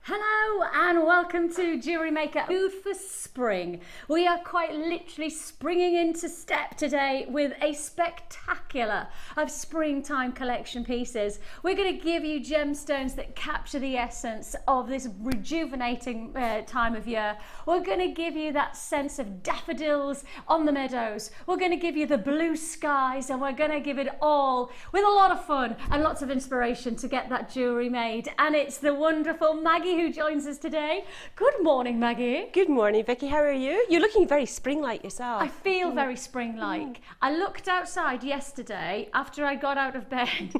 Hello and welcome to Jewellery Maker Food for Spring. We are quite literally springing into step today with a spectacular of springtime collection pieces. We're going to give you gemstones that capture the essence of this rejuvenating time of year. We're going to give you that sense of daffodils on the meadows. We're going to give you the blue skies, and we're going to give it all with a lot of fun and lots of inspiration to get that jewellery made. And it's the wonderful Maggie who joins us today. Good morning, Maggie. Good morning, Vicky. How are you? You're looking very spring-like yourself. I feel very spring-like. I looked outside yesterday after I got out of bed.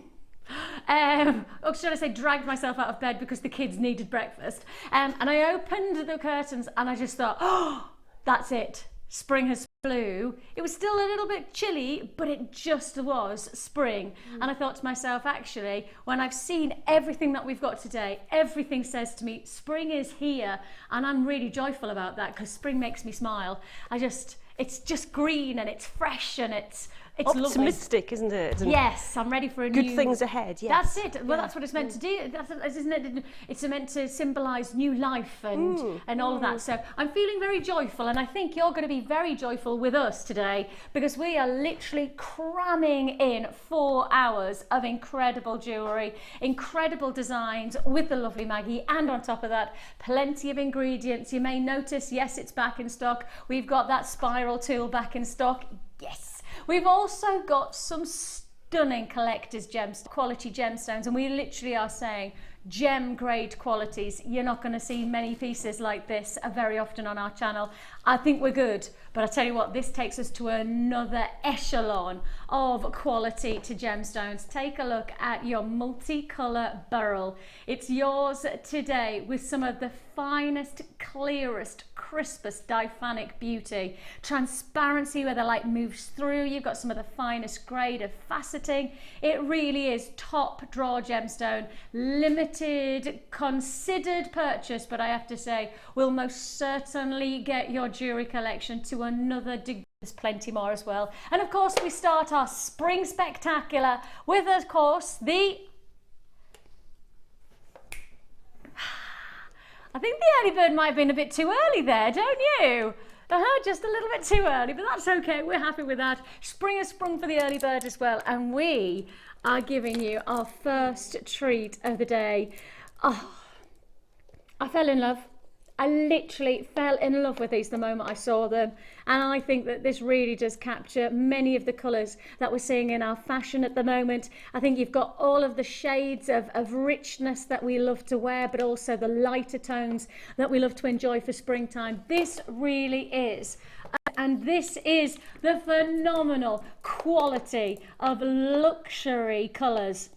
Or should I say dragged myself out of bed because the kids needed breakfast. And I opened the curtains and I just thought, oh, that's it. Spring has flew. It was still a little bit chilly, but it just was spring. And I thought to myself, actually, when I've seen everything that we've got today, everything says to me, spring is here. And I'm really joyful about that because spring makes me smile. It's just green and it's fresh and it's optimistic, isn't it? And yes, I'm ready for a good new... things ahead, yes. That's it. Well, that's what it's meant to do, isn't it? It's meant to symbolise new life and all of that. So I'm feeling very joyful, and I think you're going to be very joyful with us today because we are literally cramming in 4 hours of incredible jewellery, incredible designs with the lovely Maggie, and on top of that, plenty of ingredients. You may notice, yes, it's back in stock. We've got that spiral tool back in stock. Yes. We've also got some stunning collector's gems, quality gemstones, and we literally are saying gem grade qualities. You're not going to see many pieces like this very often on our channel. I think we're good, but I tell you what, this takes us to another echelon of quality to gemstones. Take a look at your Mutli Colour Beryl. It's yours today with some of the finest, clearest, crispest diaphanic beauty. Transparency where the light moves through. You've got some of the finest grade of faceting. It really is top drawer gemstone. Limited, considered purchase, but I have to say, will most certainly get your jewellery collection to another degree. There's plenty more as well. And of course, we start our spring spectacular with, of course, I think the early bird might have been a bit too early there, don't you? Just a little bit too early, but that's okay. We're happy with that. Spring has sprung for the early bird as well, and we are giving you our first treat of the day. Oh, I fell in love. I literally fell in love with these the moment I saw them, and I think that this really does capture many of the colours that we're seeing in our fashion at the moment. I think you've got all of the shades of richness that we love to wear, but also the lighter tones that we love to enjoy for springtime. This really is. And this is the phenomenal quality of luxury colours.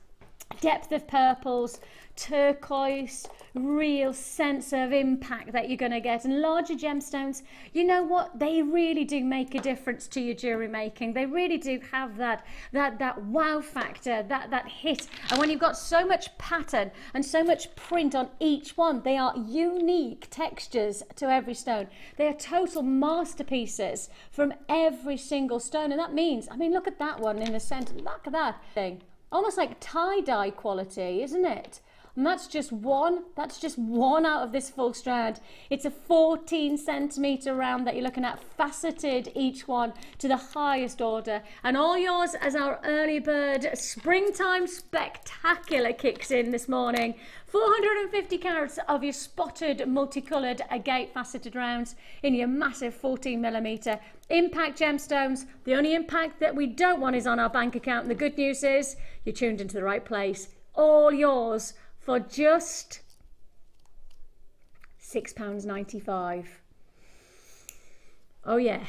Depth of purples, turquoise, real sense of impact that you're going to get. And larger gemstones, you know what, they really do make a difference to your jewellery making. They really do have that wow factor, that hit. And when you've got so much pattern and so much print on each one, they are unique textures to every stone. They are total masterpieces from every single stone. And that means, I mean, look at that one in the centre. Look at that thing. Almost like tie-dye quality, isn't it? And that's just one out of this full strand. It's a 14 centimetre round that you're looking at, faceted each one to the highest order. And all yours as our early bird springtime spectacular kicks in this morning. 450 carats of your spotted multicoloured agate faceted rounds in your massive 14mm impact gemstones. The only impact that we don't want is on our bank account. And the good news is you're tuned into the right place. All yours for just £6.95. Oh yeah,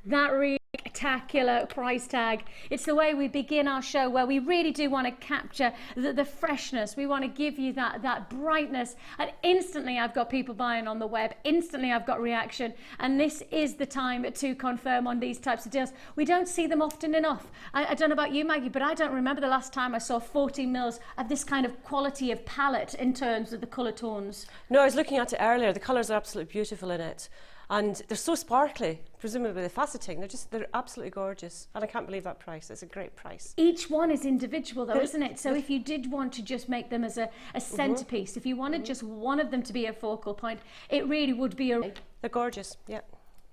that really spectacular price tag. It's the way we begin our show, where we really do want to capture the freshness. We want to give you that brightness, and instantly I've got people buying on the web. Instantly I've got reaction, and this is the time to confirm on these types of deals. We don't see them often enough. I don't know about you, Maggie, but I don't remember the last time I saw 14 mils of this kind of quality of palette in terms of the colour tones. No, I was looking at it earlier. The colours are absolutely beautiful in it. And they're so sparkly, presumably the faceting. They're absolutely gorgeous. And I can't believe that price. It's a great price. Each one is individual though, isn't it? So if you did want to just make them as a centerpiece, if you wanted just one of them to be a focal point, it really would be They're gorgeous, yeah.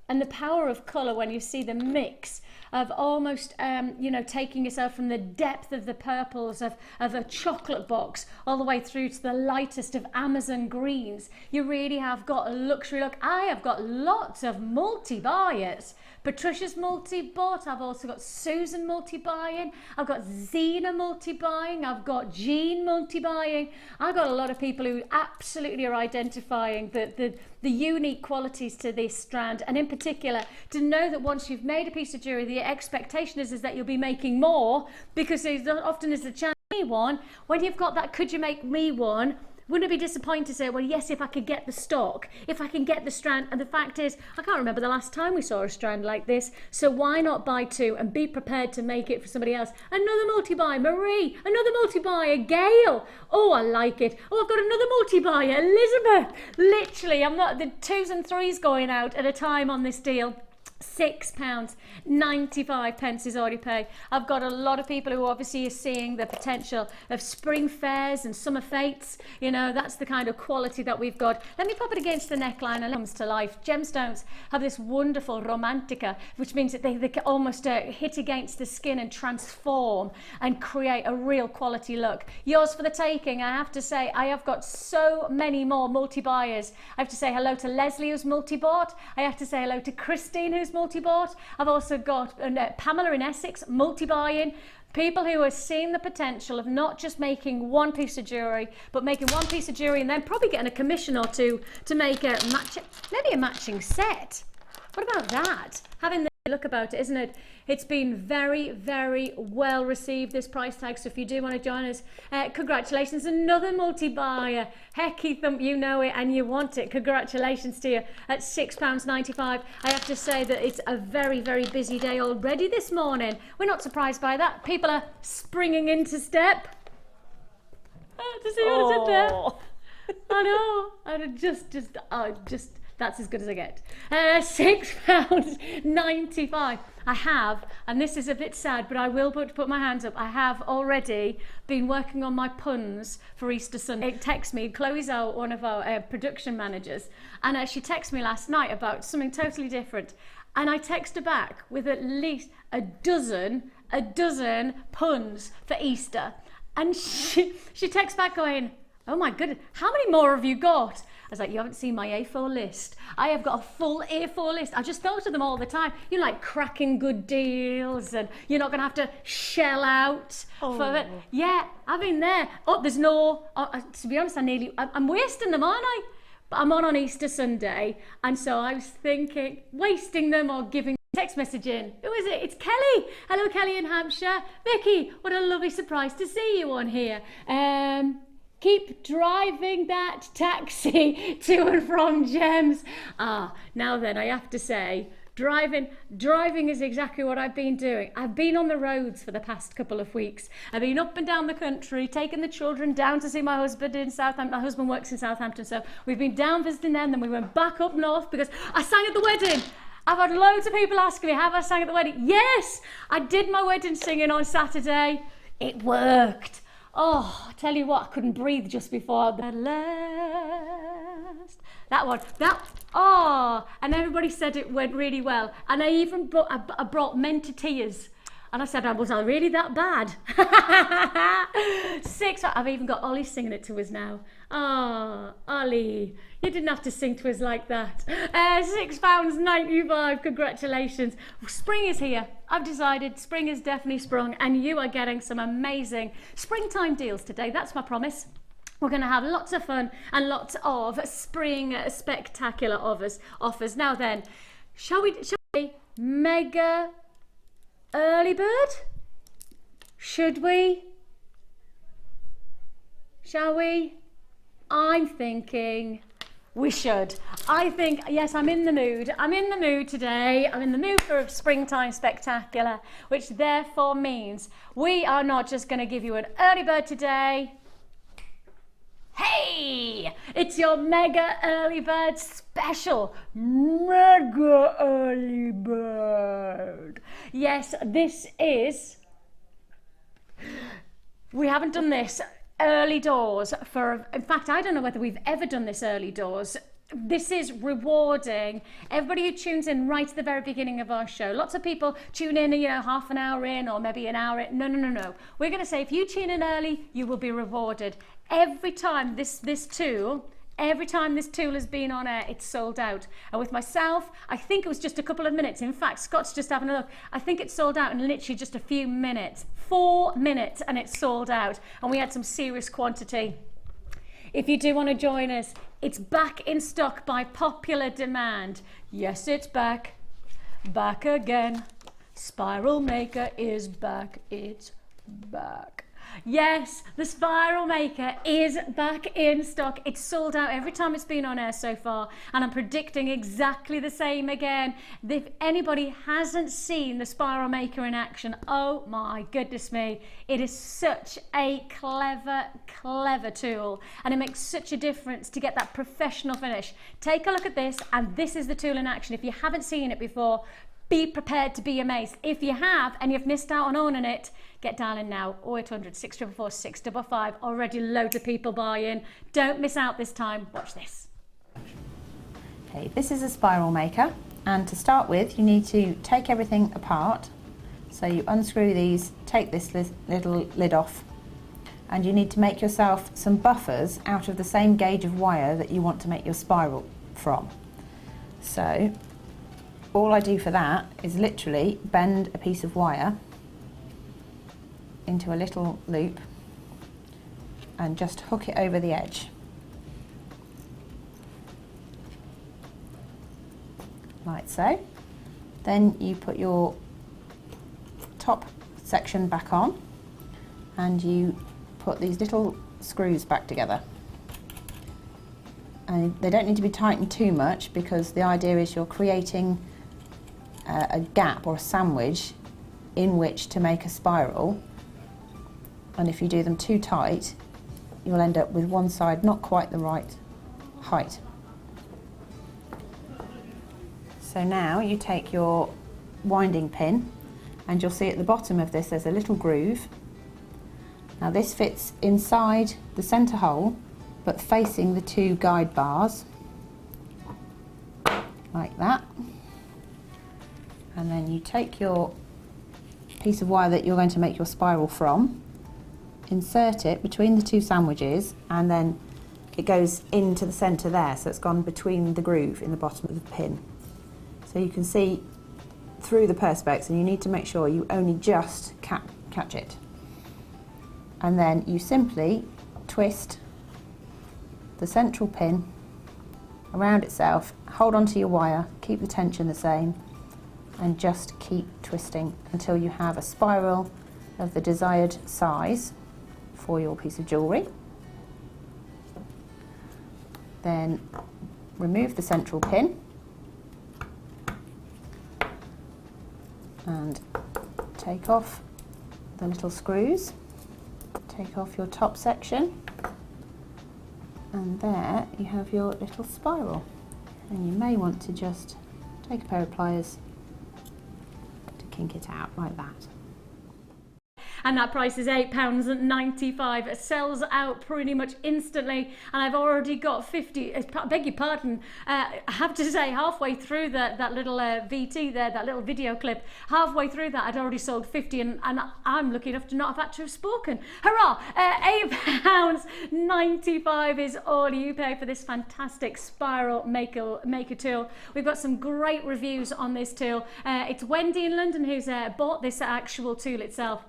And the power of colour when you see the mix of almost, you know, taking yourself from the depth of the purples of a chocolate box all the way through to the lightest of Amazon greens. You really have got a luxury look. I have got lots of multi-buyers. Patricia's multi-bought. I've also got Susan multi-buying. I've got Zena multi-buying. I've got Jean multi-buying. I've got a lot of people who absolutely are identifying the unique qualities to this strand, and in particular to know that once you've made a piece of jewellery, the expectation is that you'll be making more, because there often is a chance one when you've got that could you make me one. Wouldn't it be disappointing to say, well, yes, if I could get the stock, if I can get the strand, and the fact is, I can't remember the last time we saw a strand like this, so why not buy two and be prepared to make it for somebody else? Another multi-buy, Marie, another multi-buyer, Gail, oh, I like it, oh, I've got another multi-buyer, Elizabeth, literally, I'm not, the 2s and 3s going out at a time on this deal. £6.95 is all you pay. I've got a lot of people who obviously are seeing the potential of spring fairs and summer fetes. You know, that's the kind of quality that we've got. Let me pop it against the neckline and it comes to life. Gemstones have this wonderful romantica, which means that they can almost hit against the skin and transform and create a real quality look. Yours for the taking. I have to say, I have got so many more multi-buyers. I have to say hello to Leslie, who's multi-bought. I have to say hello to Christine, who's multi-bought. I've also got Pamela in Essex multi-buying. People who are seeing the potential of not just making one piece of jewellery, but making one piece of jewellery and then probably getting a commission or two to make a maybe a matching set. What about that? Having the look about it, isn't it? It's been very, very well received, this price tag. So if you do want to join us, congratulations, another multi-buyer. Hecky thump, you know it and you want it. Congratulations to you at £6.95. I have to say that it's a very, very busy day already this morning. We're not surprised by that. People are springing into step. To see what I did there. I know. I just that's as good as I get. £6.95. I have, and this is a bit sad, but I will put my hands up. I have already been working on my puns for Easter Sunday. It texts me, Chloe's one of our production managers, and she texted me last night about something totally different. And I text her back with at least a dozen puns for Easter. And she texts back going, oh my goodness, how many more have you got? I was like, you haven't seen my A4 list. I have got a full A4 list. I just thought of them all the time. You know, like cracking good deals, and you're not going to have to shell out for it. Yeah, I've been there. Oh, there's no, to be honest, I'm wasting them, aren't I? But I'm on Easter Sunday, and so I was thinking, wasting them or giving text message in. Who is it? It's Kelly. Hello, Kelly in Hampshire. Vicki, what a lovely surprise to see you on here. Keep driving that taxi to and from Gems. Now then, I have to say, driving is exactly what I've been doing. I've been on the roads for the past couple of weeks. I've been up and down the country, taking the children down to see my husband in Southampton. My husband works in Southampton, so we've been down visiting them, then we went back up north because I sang at the wedding. I've had loads of people asking me, have I sang at the wedding? Yes, I did my wedding singing on Saturday. It worked. Oh, I tell you what, I couldn't breathe just before the last. That one, and everybody said it went really well. And I even brought men to tears. And I said, was I really that bad? I've even got Ollie singing it to us now. Ollie, you didn't have to sing to us like that. £6.95, congratulations. Spring is here. I've decided spring is definitely sprung, and you are getting some amazing springtime deals today. That's my promise. We're going to have lots of fun and lots of spring spectacular offers. Now then, shall we mega early bird? Should we? Shall we? I'm thinking we should. I think, yes, I'm in the mood. I'm in the mood today. I'm in the mood for a springtime spectacular, which therefore means we are not just going to give you an early bird today. Hey! Hey, it's your mega early bird special. Mega early bird. Yes, this is, we haven't done this early doors for, in fact, I don't know whether we've ever done this early doors. This is rewarding everybody who tunes in right at the very beginning of our show. Lots of people tune in, you know, half an hour in or maybe an hour in. No. We're going to say if you tune in early, you will be rewarded. Every time this tool has been on air, it's sold out. And with myself, I think it was just a couple of minutes. In fact, Scott's just having a look. I think it's sold out in literally just a few minutes. 4 minutes and it's sold out. And we had some serious quantity. If you do want to join us, it's back in stock by popular demand. Yes, it's back. Back again. Spiral Maker is back. It's back. Yes, the Spiral Maker is back in stock. It's sold out every time it's been on air so far, and I'm predicting exactly the same again. If anybody hasn't seen the Spiral Maker in action, oh my goodness me, it is such a clever tool, and it makes such a difference to get that professional finish. Take a look at this, and this is the tool in action. If you haven't seen it before, be prepared to be amazed. If you have and you've missed out on owning it, get dialing now. 0800 644 655. Already loads of people buying. Don't miss out this time. Watch this. Okay, this is a Spiral Maker, and to start with you need to take everything apart. So you unscrew these, take this little lid off, and you need to make yourself some buffers out of the same gauge of wire that you want to make your spiral from. So all I do for that is literally bend a piece of wire into a little loop and just hook it over the edge. Like so. Then you put your top section back on and you put these little screws back together. And they don't need to be tightened too much, because the idea is you're creating a gap or a sandwich in which to make a spiral, and if you do them too tight you'll end up with one side not quite the right height. So now you take your winding pin, and you'll see at the bottom of this there's a little groove. Now this fits inside the centre hole but facing the two guide bars, like that. And then you take your piece of wire that you're going to make your spiral from, insert it between the two sandwiches, and then it goes into the centre there, so it's gone between the groove in the bottom of the pin. So you can see through the perspex, and you need to make sure you only just catch it. And then you simply twist the central pin around itself, hold onto your wire, keep the tension the same, and just keep twisting until you have a spiral of the desired size for your piece of jewellery. Then remove the central pin and take off the little screws, take off your top section, and there you have your little spiral. And you may want to just take a pair of pliers to kink it out like that. And that price is £8.95. It sells out pretty much instantly, and I've already got 50, beg your pardon, I have to say halfway through that little VT there, that little video clip, halfway through that I'd already sold 50, and I'm lucky enough to not have had to have spoken. Hurrah! £8.95 is all you pay for this fantastic Spiral Maker tool. We've got some great reviews on this tool. It's Wendy in London who's bought this actual tool itself.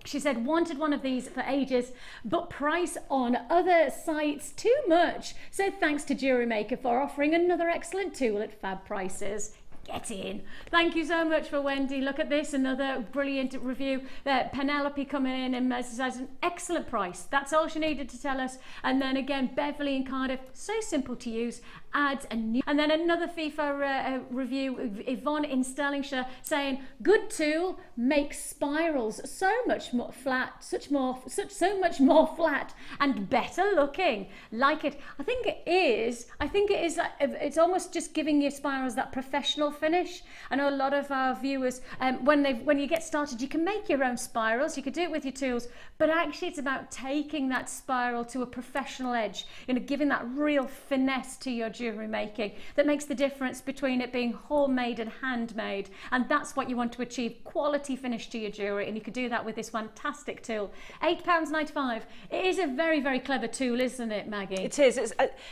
She said, wanted one of these for ages, but price on other sites too much. So thanks to JewelleryMaker for offering another excellent tool at fab prices. Get in. Thank you so much for Wendy. Look at this, another brilliant review. Penelope coming in and says an excellent price. That's all she needed to tell us. And then again, Beverly in Cardiff, so simple to use adds a new. And then another FIFA review, Yvonne in Stirlingshire, saying, good tool, makes spirals so much more flat, so much more flat and better looking. Like it. I think it is. It's almost just giving your spirals that professional finish. I know a lot of our viewers, when you get started, you can make your own spirals. You could do it with your tools, but actually it's about taking that spiral to a professional edge, giving that real finesse to your jewellery making that makes the difference between it being homemade and handmade. And that's what you want to achieve, quality finish to your jewellery, and you could do that with this fantastic tool. £8.95. It is a very, very clever tool, isn't it, Maggie? It is.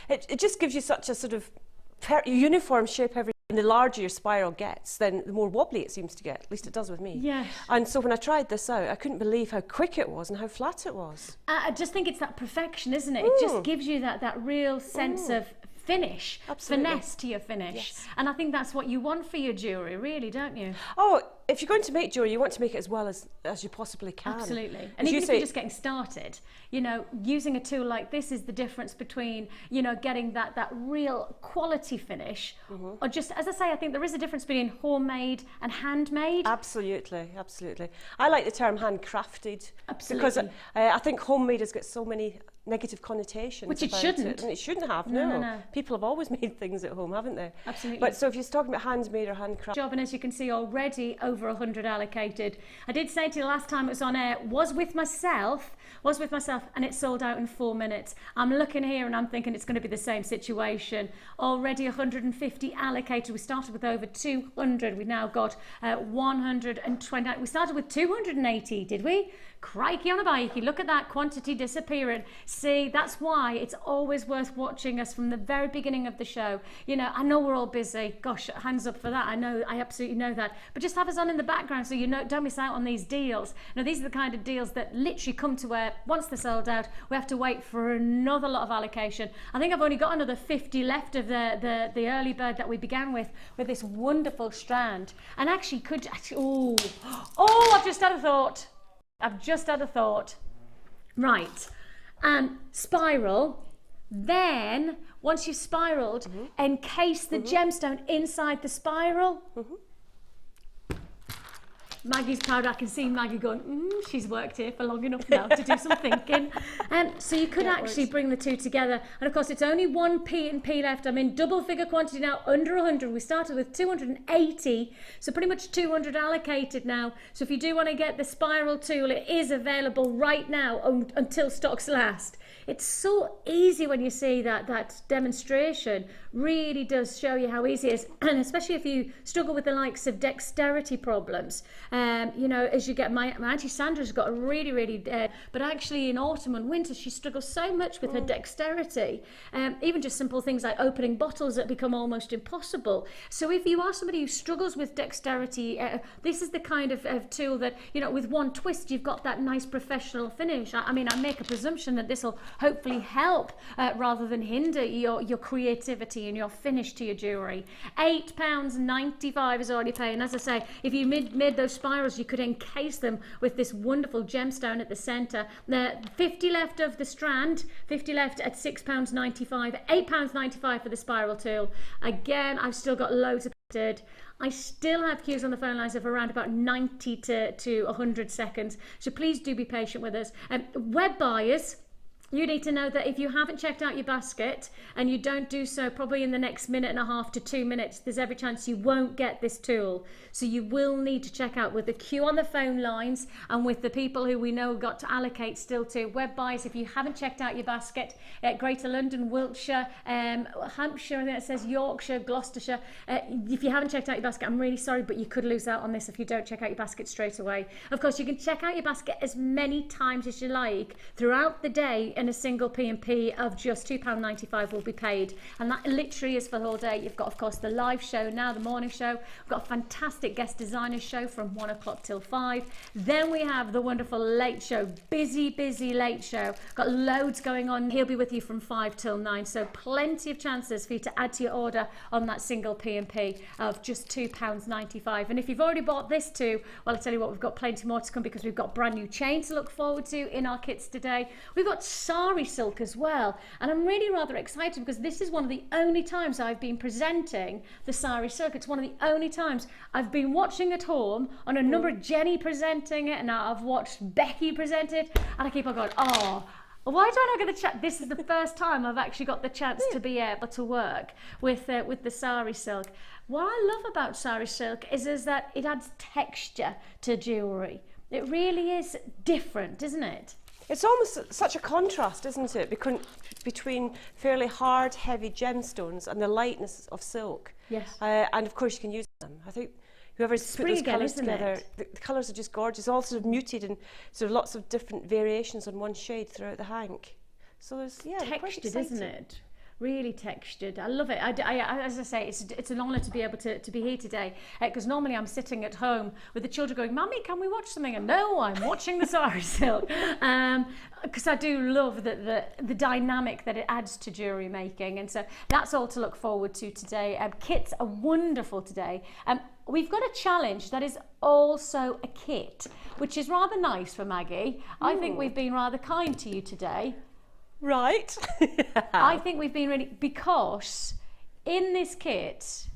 It just gives you such a sort of uniform shape every. And the larger your spiral gets, then the more wobbly it seems to get. At least it does with me. Yes. And so when I tried this out, I couldn't believe how quick it was and how flat it was. I just think it's that perfection, isn't it? It just gives you that real sense of finish, finesse to your finish. Yes. And I think that's what you want for your jewellery, really, don't you? Oh, if you're going to make jewellery, you want to make it as well as you possibly can. Absolutely. And even if you're just getting started, using a tool like this is the difference between, getting that real quality finish, or just, as I say, I think there is a difference between homemade and handmade. Absolutely, absolutely. I like the term handcrafted. Absolutely. Because I think homemade has got so many negative connotations. Which it about shouldn't. And it shouldn't have, No. People have always made things at home, haven't they? Absolutely. But so if you're talking about handmade or handcrafted. Job, and as you can see, already over 100 allocated. I did say to you last time it was on air, was with myself, and it sold out in 4 minutes. I'm looking here and I'm thinking it's going to be the same situation. Already 150 allocated. We started with over 200. We've now got 120. We started with 280, did we? Crikey on a bike. Look at that quantity disappearing. See, that's why it's always worth watching us from the very beginning of the show. I know we're all busy. Gosh, hands up for that. I absolutely know that. But just have us on in the background so don't miss out on these deals. These are the kind of deals that literally come to where once they're sold out, we have to wait for another lot of allocation. I think I've only got another 50 left of the early bird that we began with this wonderful strand. And actually I've just had a thought. Right. And spiral. Then, once you've spiraled, encase the gemstone inside the spiral. Maggie's proud. I can see Maggie going, she's worked here for long enough now to do some thinking. So you could actually bring the two together. And of course, it's only one P&P left. I'm in double figure quantity now, under 100. We started with 280, so pretty much 200 allocated now. So if you do want to get the spiral tool, it is available right now until stocks last. It's so easy when you see that demonstration. Really does show you how easy it is, and especially if you struggle with the likes of dexterity problems. As you get, my Auntie Sandra's got a really, but actually in autumn and winter she struggles so much with her dexterity. Even just simple things like opening bottles that become almost impossible. So if you are somebody who struggles with dexterity, this is the kind of tool that, with one twist you've got that nice professional finish. I make a presumption that this will hopefully help rather than hinder your creativity and your finish to your jewellery. £8.95 is already paying. As I say, if you made those spirals, you could encase them with this wonderful gemstone at the centre. 50 left of the strand, 50 left at £6.95, £8.95 for the spiral tool. Again, I've still got loads of I still have queues on the phone lines of around about 90 to 100 seconds, so please do be patient with us. Web buyers, you need to know that if you haven't checked out your basket and you don't do so probably in the next minute and a half to 2 minutes, there's every chance you won't get this tool. So you will need to check out with the queue on the phone lines and with the people who we know got to allocate still to. Web buys, if you haven't checked out your basket, Greater London, Wiltshire, Hampshire, I think it says Yorkshire, Gloucestershire. If you haven't checked out your basket, I'm really sorry, but you could lose out on this if you don't check out your basket straight away. Of course, you can check out your basket as many times as you like throughout the day, and a single P&P of just £2.95 will be paid, and that literally is for the whole day. You've got, of course, the live show now, the morning show. We've got a fantastic guest designers show from 1 o'clock till 5. Then we have the wonderful late show, busy late show. Got loads going on. He'll be with you from 5 till 9, so plenty of chances for you to add to your order on that single P&P of just £2.95. And if you've already bought this too, well, I tell you what, we've got plenty more to come because we've got brand new chain to look forward to in our kits today. We've got so Sari Silk as well. And I'm really rather excited because this is one of the only times I've been presenting the Sari Silk. It's one of the only times I've been watching at home on a number of Jenny presenting it, and now I've watched Becky present it, and I keep on going, oh, why do I not get the chance? This is the first time I've actually got the chance to be able to work with the Sari Silk. What I love about Sari Silk is that it adds texture to jewellery. It really is different, isn't it? It's almost such a contrast, isn't it, between fairly hard, heavy gemstones and the lightness of silk. Yes. And of course you can use them. I think whoever's put those colours together, the colours are just gorgeous, all sort of muted and sort of lots of different variations on one shade throughout the hank. So there's, yeah, textured, isn't it? Really textured. I love it. As I say, it's an honour to be able to be here today, because normally I'm sitting at home with the children going, Mummy, can we watch something? And no, I'm watching the Sari Silk, because I do love the dynamic that it adds to jewellery making, and so that's all to look forward to today. Kits are wonderful today. We've got a challenge that is also a kit, which is rather nice for Maggie. I think we've been rather kind to you today. Right. I think we've been really, because in this kit,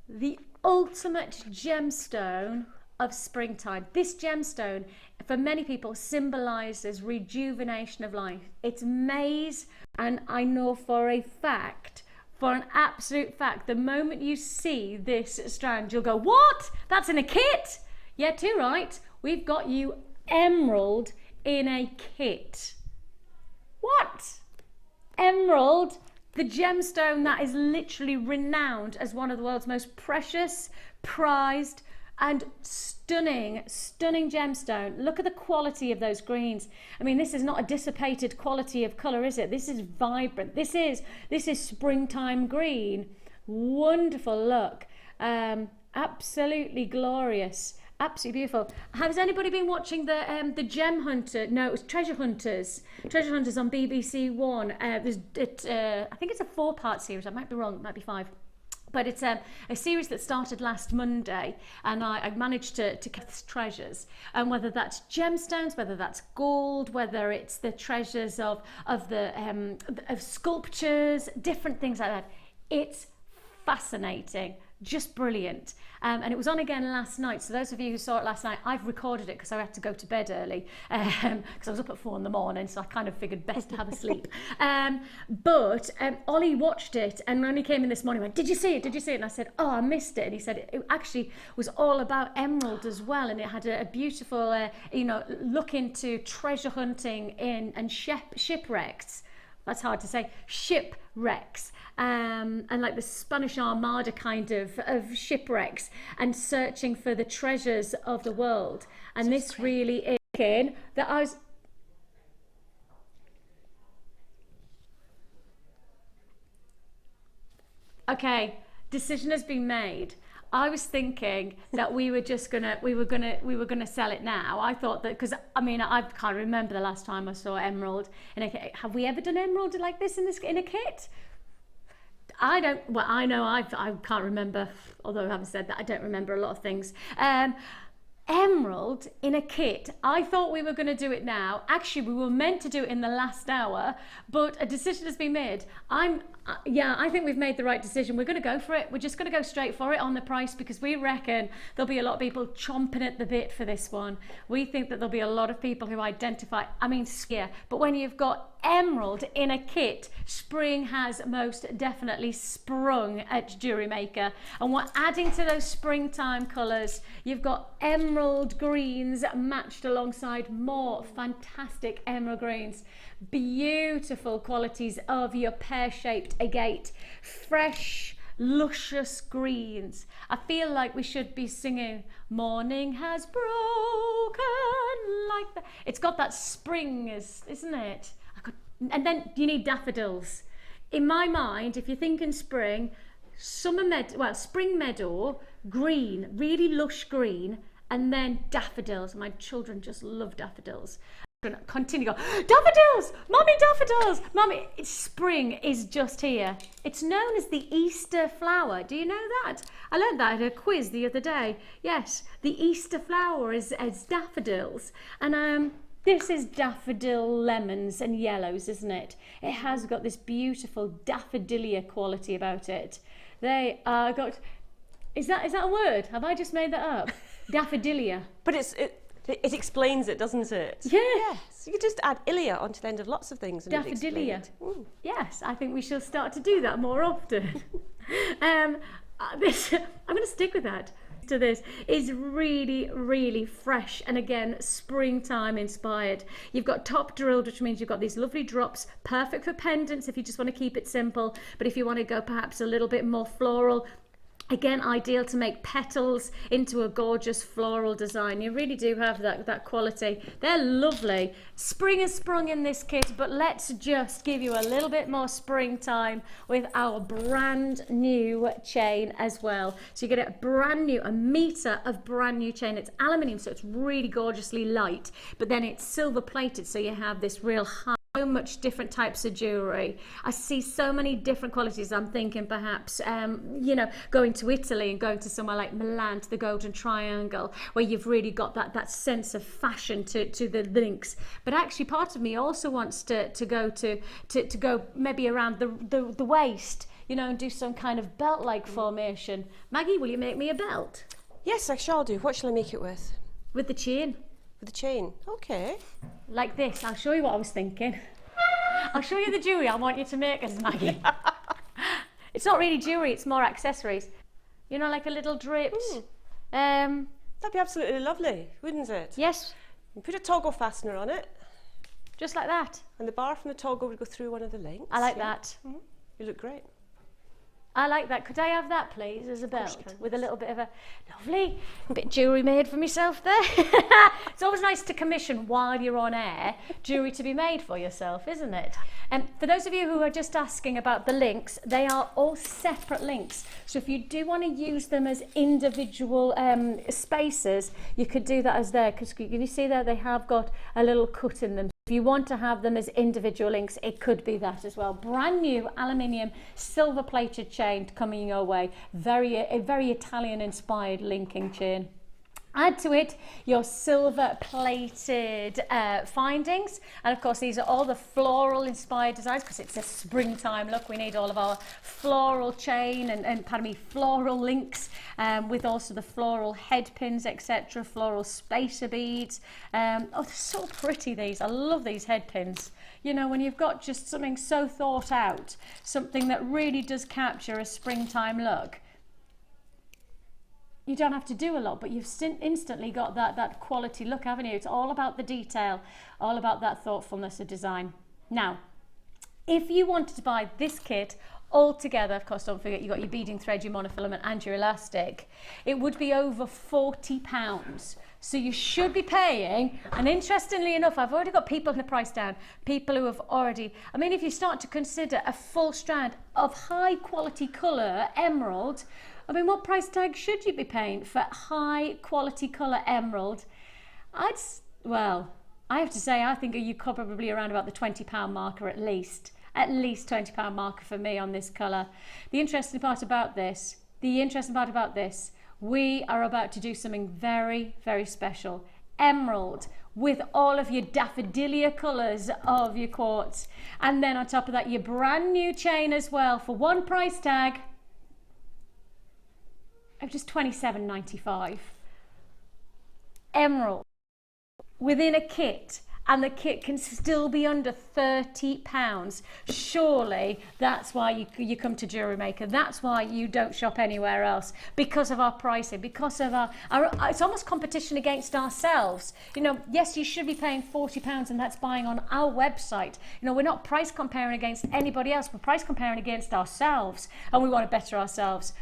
the ultimate gemstone of springtime. This gemstone, for many people, symbolises rejuvenation of life. It's maize, and I know for a fact, for an absolute fact, the moment you see this strand, you'll go, what? That's in a kit? Yeah, too right. We've got you emerald in a kit. What? Emerald, the gemstone that is literally renowned as one of the world's most precious, prized and stunning gemstone. Look at the quality of those greens. I mean, this is not a dissipated quality of colour, is it? This is vibrant. This is springtime green. Wonderful look. Absolutely glorious. Absolutely beautiful. Has anybody been watching the Gem Hunter? No, it was Treasure Hunters. Treasure Hunters on BBC One. I think it's a 4-part series. I might be wrong. It might be 5. But it's a series that started last Monday, and I managed to get treasures, and whether that's gemstones, whether that's gold, whether it's the treasures of sculptures, different things like that. It's fascinating. Just brilliant. And it was on again last night. So those of you who saw it last night, I've recorded it because I had to go to bed early, because I was up at 4 in the morning, so I kind of figured best to have a sleep. But Ollie watched it, and when he came in this morning, he went, did you see it? Did you see it? And I said, oh, I missed it. And he said it actually was all about emerald as well, and it had a beautiful, look into treasure hunting and shipwrecks. That's hard to say. Shipwrecks. And like the Spanish Armada kind of shipwrecks, and searching for the treasures of the world. And this really is that I was... Okay, decision has been made. I was thinking that we were gonna sell it now. I thought that, because I mean, I can't remember the last time I saw emerald in a kit. Have we ever done emerald like this in a kit? I don't. Well, I know I can't remember. Although I haven't said that, I don't remember a lot of things. Emerald in a kit. I thought we were going to do it now. Actually, we were meant to do it in the last hour, but a decision has been made. I think we've made the right decision. We're going to go for it. We're just going to go straight for it on the price, because we reckon there'll be a lot of people chomping at the bit for this one. We think that there'll be a lot of people who identify, but when you've got emerald in a kit, spring has most definitely sprung at Jewellery Maker, and we're adding to those springtime colours. You've got emerald greens matched alongside more fantastic emerald greens. Beautiful qualities of your pear-shaped agate, fresh, luscious greens. I feel like we should be singing morning has broken like that. It's got that spring, isn't it? And then you need daffodils. In my mind, if you're thinking spring, spring meadow, green, really lush green, and then daffodils. My children just love daffodils. I'm gonna continue to go, daffodils, mummy, daffodils, mummy. Spring is just here. It's known as the Easter flower. Do you know that? I learned that at a quiz the other day. Yes, the Easter flower is daffodils. And This is daffodil lemons and yellows, isn't it? It has got this beautiful daffodilia quality about it. They are got, is that a word? Have I just made that up? Daffodilia. But it explains it, doesn't it? Yeah. Yes. You could just add ilia onto the end of lots of things. And Daffodilia. Yes, I think we shall start to do that more often. I'm going to stick with that. To this is really, really fresh and again springtime inspired. You've got top drilled, which means you've got these lovely drops, perfect for pendants if you just want to keep it simple, but if you want to go perhaps a little bit more floral, again, ideal to make petals into a gorgeous floral design. You really do have that quality. They're lovely. Spring has sprung in this kit, but let's just give you a little bit more springtime with our brand new chain as well. So you get a brand new, a meter of brand new chain. It's aluminium, so it's really gorgeously light, but then it's silver plated, so you have this real high. So much different types of jewellery. I see so many different qualities. I'm thinking perhaps, you know, going to Italy and going to somewhere like Milan to the Golden Triangle, where you've really got that sense of fashion to the links. But actually, part of me also wants to go maybe around the waist, you know, and do some kind of belt-like formation. Maggie, will you make me a belt? Yes, I shall do. What shall I make it with? With the chain. With the chain. Okay. Like this. I'll show you what I was thinking. I'll show you the jewellery I want you to make us, Maggie. It's not really jewellery, it's more accessories. You know, like a little draped. That'd be absolutely lovely, wouldn't it? Yes. You put a toggle fastener on it. Just like that. And the bar from the toggle would go through one of the links. I like that. You look great. I like that. Could I have that, please, as a belt with a little bit of a lovely bit of jewellery made for myself there? It's always nice to commission while you're on air jewellery to be made for yourself, isn't it? And for those of you who are just asking about the links, they are all separate links. So if you do want to use them as individual spaces, you could do that as there, because you see there they have got a little cut in them. If you want to have them as individual links, it could be that as well. Brand new aluminium silver plated chain coming your way. A very Italian inspired linking chain. Add to it your silver plated findings, and of course these are all the floral inspired designs because it's a springtime look. We need all of our floral chain and pardon me, floral links with also the floral head pins, etc., floral spacer beads. Oh, they're so pretty, these. I love these head pins. You know, when you've got just something so thought out, something that really does capture a springtime look, you don't have to do a lot, but you've instantly got that quality look, haven't you? It's all about the detail, all about that thoughtfulness of design. Now, if you wanted to buy this kit all together, of course, don't forget you've got your beading thread, your monofilament and your elastic, it would be over £40. So you should be paying, and interestingly enough, I've already got people in the price down, people who have already, I mean, if you start to consider a full strand of high quality colour, emerald, I mean, what price tag should you be paying for high quality colour emerald? Well, I have to say, I think you're probably around about the £20 marker at least £20 marker for me on this colour. The interesting part about this, we are about to do something very, very special. Emerald with all of your daffodilia colours of your quartz. And then on top of that, your brand new chain as well for one price tag of just £27.95. Emerald within a kit, and the kit can still be under £30. Surely that's why you come to Jewellery Maker. That's why you don't shop anywhere else, because of our pricing, because of our it's almost competition against ourselves. You know, yes, you should be paying £40, and that's buying on our website. You know, we're not price comparing against anybody else, we're price comparing against ourselves, and we want to better ourselves.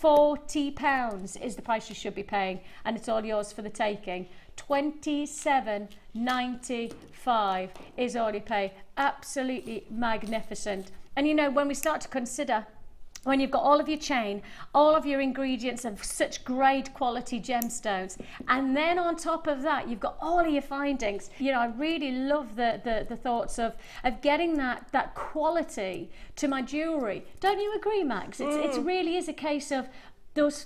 £40 is the price you should be paying, and it's all yours for the taking. £27.95 is all you pay. Absolutely magnificent. And you know, when we start to consider, when you've got all of your chain, all of your ingredients of such great quality gemstones, and then on top of that you've got all of your findings, you know, I really love the thoughts of getting that quality to my jewellery. Don't you agree, Max? It really is a case of those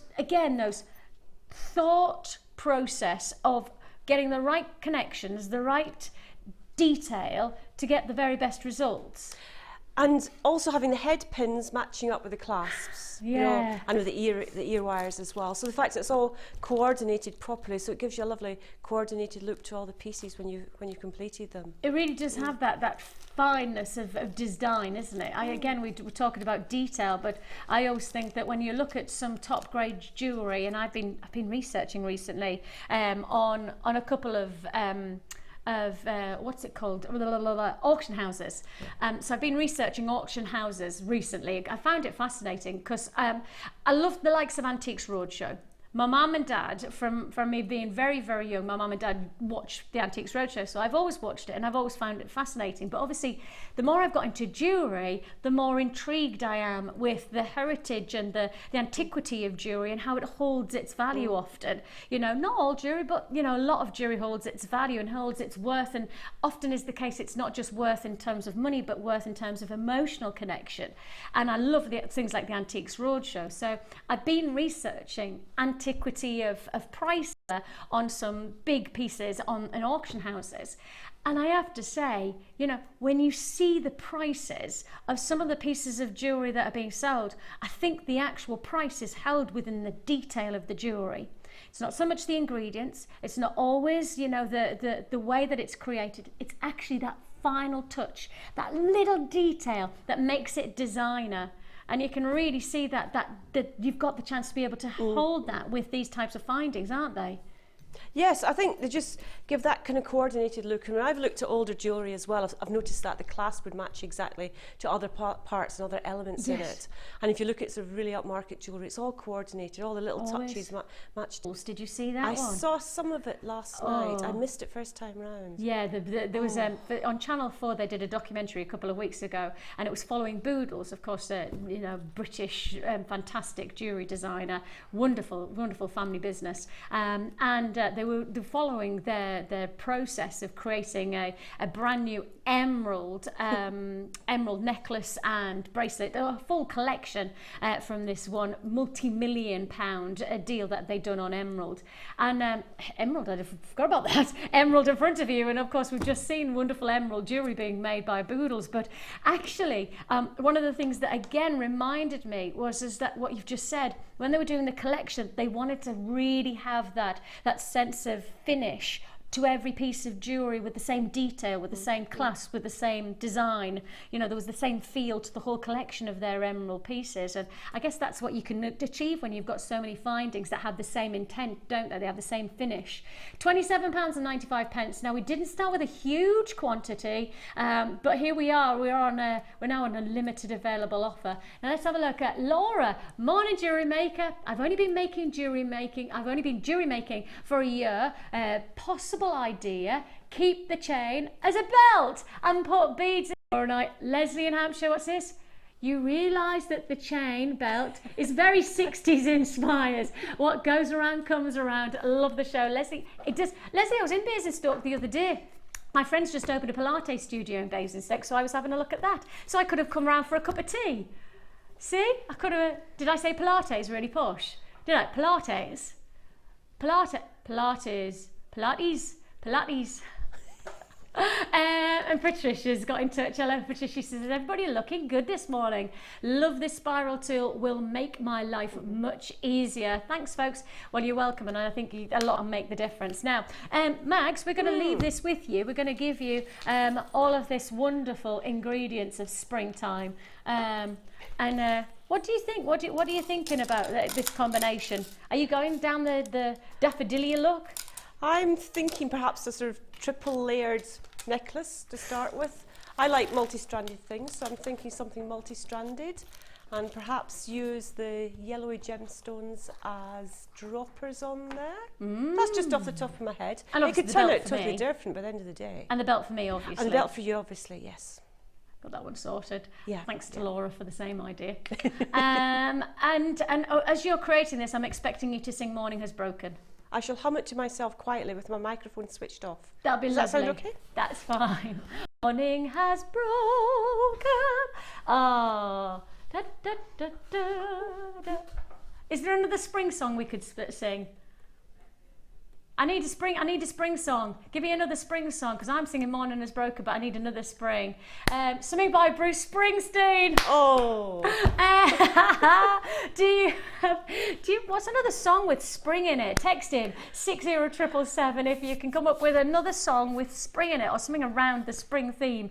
thought process of getting the right connections, the right detail to get the very best results. And also having the head pins matching up with the clasps, you know, and with the ear wires as well. So the fact that it's all coordinated properly, so it gives you a lovely coordinated look to all the pieces when you completed them. It really does have that fineness of design, isn't it? Again, we're talking about detail, but I always think that when you look at some top grade jewellery, and I've been researching recently on a couple of what's it called, auction houses. So I've been researching auction houses recently. I found it fascinating because I love the likes of Antiques Roadshow. My mum and dad, from me being very, very young, my mum and dad watched the Antiques Roadshow, so I've always watched it and I've always found it fascinating. But obviously, the more I've got into jewellery, the more intrigued I am with the heritage and the antiquity of jewellery and how it holds its value often. You know, not all jewellery, but, you know, a lot of jewellery holds its value and holds its worth. And often is the case, it's not just worth in terms of money, but worth in terms of emotional connection. And I love things like the Antiques Roadshow. So I've been researching antiquity of price on some big pieces in auction houses, and I have to say, you know, when you see the prices of some of the pieces of jewellery that are being sold, I think the actual price is held within the detail of the jewellery. It's not so much the ingredients, it's not always, you know, the way that it's created, it's actually that final touch, that little detail that makes it designer. And you can really see that you've got the chance to be able to hold that with these types of findings, aren't they? Yes, I think they just give that kind of coordinated look. And when I've looked at older jewellery as well, I've noticed that the clasp would match exactly to other parts and other elements in it. And if you look at sort of really upmarket jewellery, it's all coordinated, all the little touches matched. Did you see that one? I saw some of it last night. I missed it first time round. Yeah, there was on Channel 4 they did a documentary a couple of weeks ago, and it was following Boodles, of course, you know, British fantastic jewellery designer, wonderful family business, and they were following their process of creating a brand new emerald necklace and bracelet, a full collection from this one multi-million-pound deal that they'd done on emerald. And emerald, I forgot about that, emerald in front of you, and of course we've just seen wonderful emerald jewellery being made by Boodles. But actually, one of the things that again reminded me was that what you've just said, when they were doing the collection, they wanted to really have that sense of finish to every piece of jewellery, with the same detail, with the same clasp, with the same design. You know, there was the same feel to the whole collection of their emerald pieces. And I guess that's what you can achieve when you've got so many findings that have the same intent, don't they? They have the same finish. £27.95. Now, we didn't start with a huge quantity, but here we are. We're now on a limited available offer. Now let's have a look at Laura. Morning, Jewellery Maker. I've only been jewellery making for a year. Possible idea, keep the chain as a belt and put beads in overnight. Leslie in Hampshire, what's this? You realise that the chain belt is very 60s inspired. What goes around comes around. I love the show, Leslie. It does. Leslie, I was in Basingstoke the other day. My friends just opened a Pilates studio in Basingstoke, so I was having a look at that. So I could have come round for a cup of tea. See, I could have. Did I say Pilates really posh? Did I? Pilates. And Patricia's got in touch. Hello, Patricia. She says, everybody looking good this morning. Love this spiral tool. Will make my life much easier. Thanks, folks. Well, you're welcome, and I think a lot will make the difference. Now, Mags, we're going to leave this with you. We're going to give you all of this wonderful ingredients of springtime. What do you think? What are you thinking about this combination? Are you going down the daffodilia look? I'm thinking perhaps a sort of triple layered necklace to start with. I like multi-stranded things, so I'm thinking something multi-stranded, and perhaps use the yellowy gemstones as droppers on there. That's just off the top of my head. And it could turn out totally different by the end of the day. And the belt for me, obviously. And the belt for you, obviously, yes. Got that one sorted. Yeah. Thanks to Laura for the same idea. And as you're creating this, I'm expecting you to sing Morning Has Broken. I shall hum it to myself quietly with my microphone switched off. That'll be lovely. Does that sound okay? That's fine. Morning has broken. Ah. Da, da, da, da, da. Is there another spring song we could sing? I need a spring song. Give me another spring song, because I'm singing Morning Has Broken, but I need another spring. Something by Bruce Springsteen. Oh. What's another song with spring in it? Text in 60777 if you can come up with another song with spring in it, or something around the spring theme.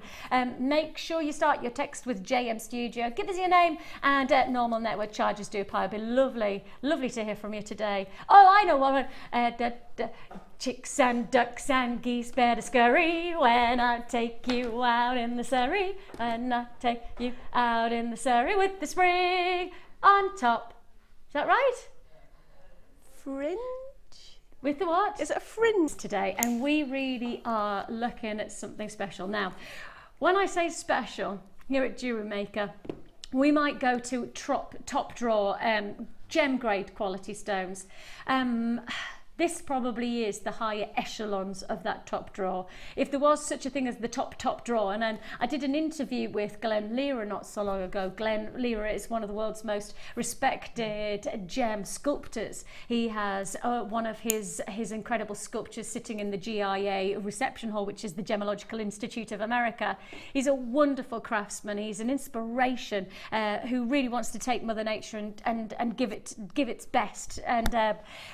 Make sure you start your text with JM Studio. Give us your name, and normal network charges do apply. It'd be lovely to hear from you today. Oh, I know one. Chicks and ducks and geese better scurry when I take you out in the Surrey. When I take you out in the Surrey with the spring on top. Is that right? Fringe? With the what? Is it a fringe? Today, and we really are looking at something special. Now, when I say special, here at Jewellery Maker, we might go to top drawer gem grade quality stones. This probably is the higher echelons of that top drawer. If there was such a thing as the top drawer, and then I did an interview with Glenn Lira not so long ago. Glenn Lira is one of the world's most respected gem sculptors. He has one of his incredible sculptures sitting in the GIA reception hall, which is the Gemological Institute of America. He's a wonderful craftsman. He's an inspiration who really wants to take Mother Nature and give its best. And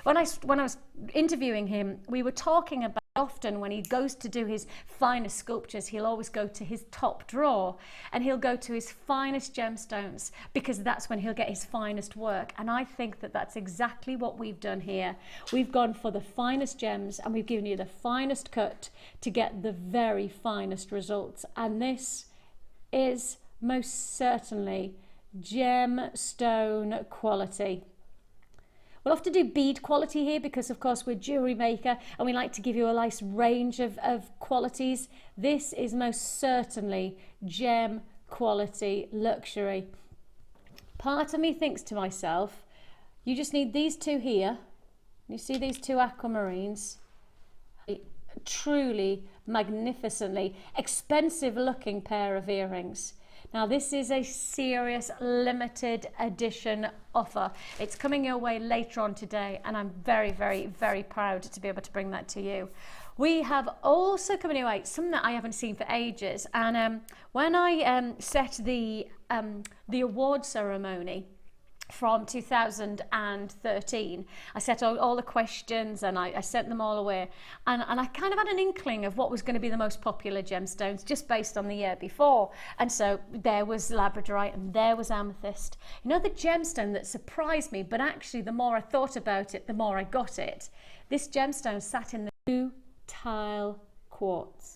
when I was interviewing him, we were talking about often when he goes to do his finest sculptures, he'll always go to his top drawer and he'll go to his finest gemstones, because that's when he'll get his finest work. And I think that that's exactly what we've done here. We've gone for the finest gems, and we've given you the finest cut to get the very finest results. And this is most certainly gemstone quality. We'll have to do bead quality here, because of course we're Jewellery Maker and we like to give you a nice range of qualities. This is most certainly gem quality luxury. Part of me thinks to myself, you just need these two here. You see these two aquamarines? Truly magnificently expensive looking pair of earrings. Now this is a serious limited edition offer. It's coming your way later on today, and I'm very, very, very proud to be able to bring that to you. We have also coming your way something that I haven't seen for ages, and when I set the award ceremony from 2013, I set all the questions and I sent them all away, and I kind of had an inkling of what was going to be the most popular gemstones just based on the year before. And so there was labradorite and there was amethyst. You know, the gemstone that surprised me, but actually the more I thought about it, the more I got it. This gemstone sat in the Rutile Quartz.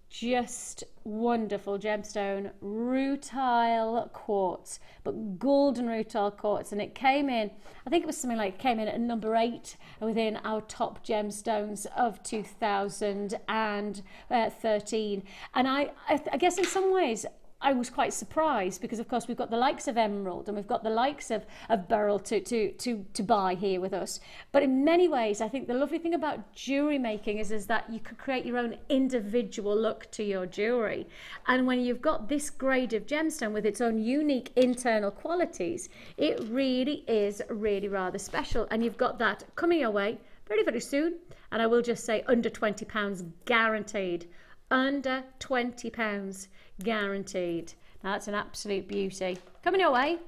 Just wonderful gemstone, Rutile Quartz, but golden Rutile Quartz, and it came in, I think it was something like, it came in at number 8 within our top gemstones of 2013. And I guess in some ways I was quite surprised, because of course we've got the likes of emerald and we've got the likes of beryl to buy here with us. But in many ways, I think the lovely thing about jewellery making is that you could create your own individual look to your jewellery. And when you've got this grade of gemstone with its own unique internal qualities, it really is really rather special. And you've got that coming your way very, very soon. And I will just say under £20 guaranteed. Under £20 guaranteed. Now that's an absolute beauty. Coming your way,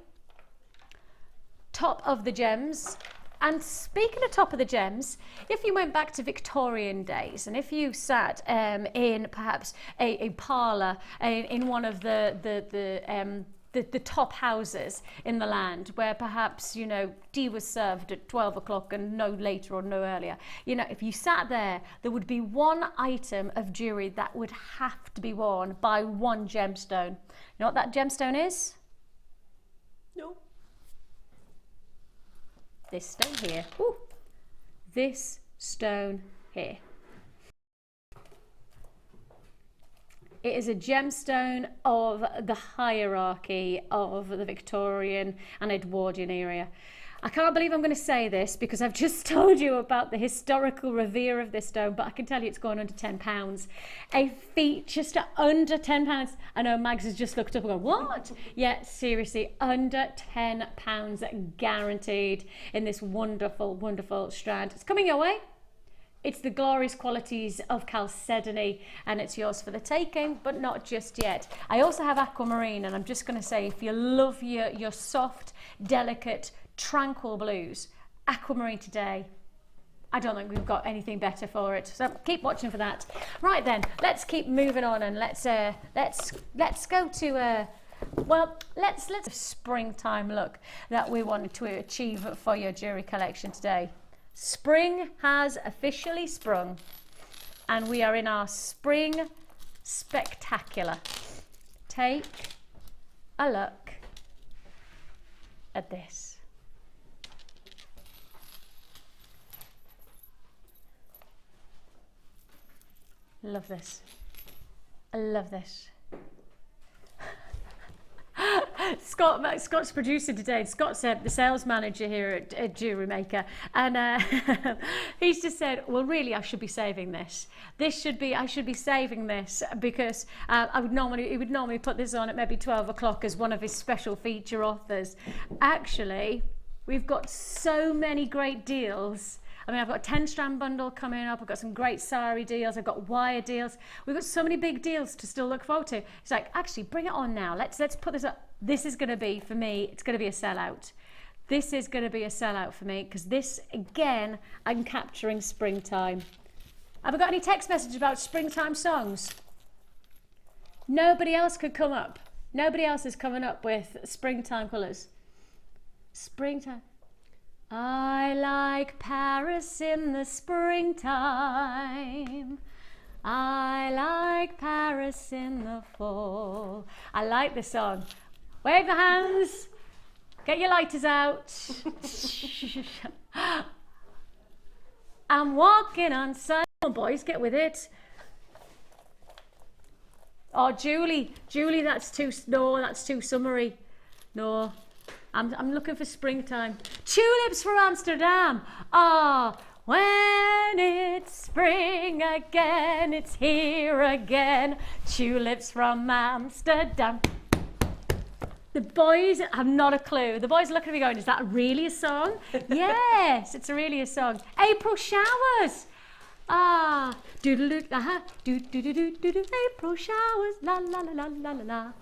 top of the gems. And speaking of top of the gems, if you went back to Victorian days and if you sat in perhaps a parlour in one of the top houses in the land, where perhaps, you know, tea was served at 12 o'clock and no later or no earlier. You know, if you sat there, there would be one item of jewellery that would have to be worn by one gemstone. You know what that gemstone is? No. This stone here. Ooh. This stone here. It is a gemstone of the hierarchy of the Victorian and Edwardian era. I can't believe I'm going to say this because I've just told you about the historical revere of this stone, but I can tell you it's going under £10. A feet just under £10. I know Mags has just looked up and gone, what? Yeah, seriously, under £10 guaranteed in this wonderful, wonderful strand. It's coming your way. It's the glorious qualities of chalcedony and it's yours for the taking, but not just yet. I also have aquamarine, and I'm just going to say, if you love your soft, delicate, tranquil blues, aquamarine today, I don't think we've got anything better for it, so keep watching for that. Right then, let's keep moving on, and let's go to let's a springtime look that we wanted to achieve for your jewelry collection today. Spring has officially sprung, and we are in our spring spectacular. Take a look at this. Love this. I love this. Scott's producer today. Scott's the sales manager here at Jewellery Maker, and he's just said, well, really, I should be saving this. I should be saving this because he would normally put this on at maybe 12 o'clock as one of his special feature offers. Actually, we've got so many great deals. I mean, I've got a 10 strand bundle coming up. I've got some great Sari deals. I've got wire deals. We've got so many big deals to still look forward to. It's like, actually, bring it on now. Let's put this up. This is going to be, for me, it's going to be a sellout. This is going to be a sellout for me because this, again, I'm capturing springtime. Have I got any text messages about springtime songs? Nobody else could come up. Nobody else is coming up with springtime colours. Springtime. I like Paris in the springtime. I like Paris in the fall. I like this song. Wave the hands. Get your lighters out. I'm walking on sun. Come on, boys, get with it. Oh, Julie, that's too summery. No. I'm looking for springtime. Tulips for Amsterdam. Ah, oh, when it's spring again, it's here again. Tulips from Amsterdam. The boys have not a clue. The boys are looking at me going, is that really a song? Yes, it's really a song. April showers. Ah, doodle doo, do do do do do do. April showers, la la la la la la la.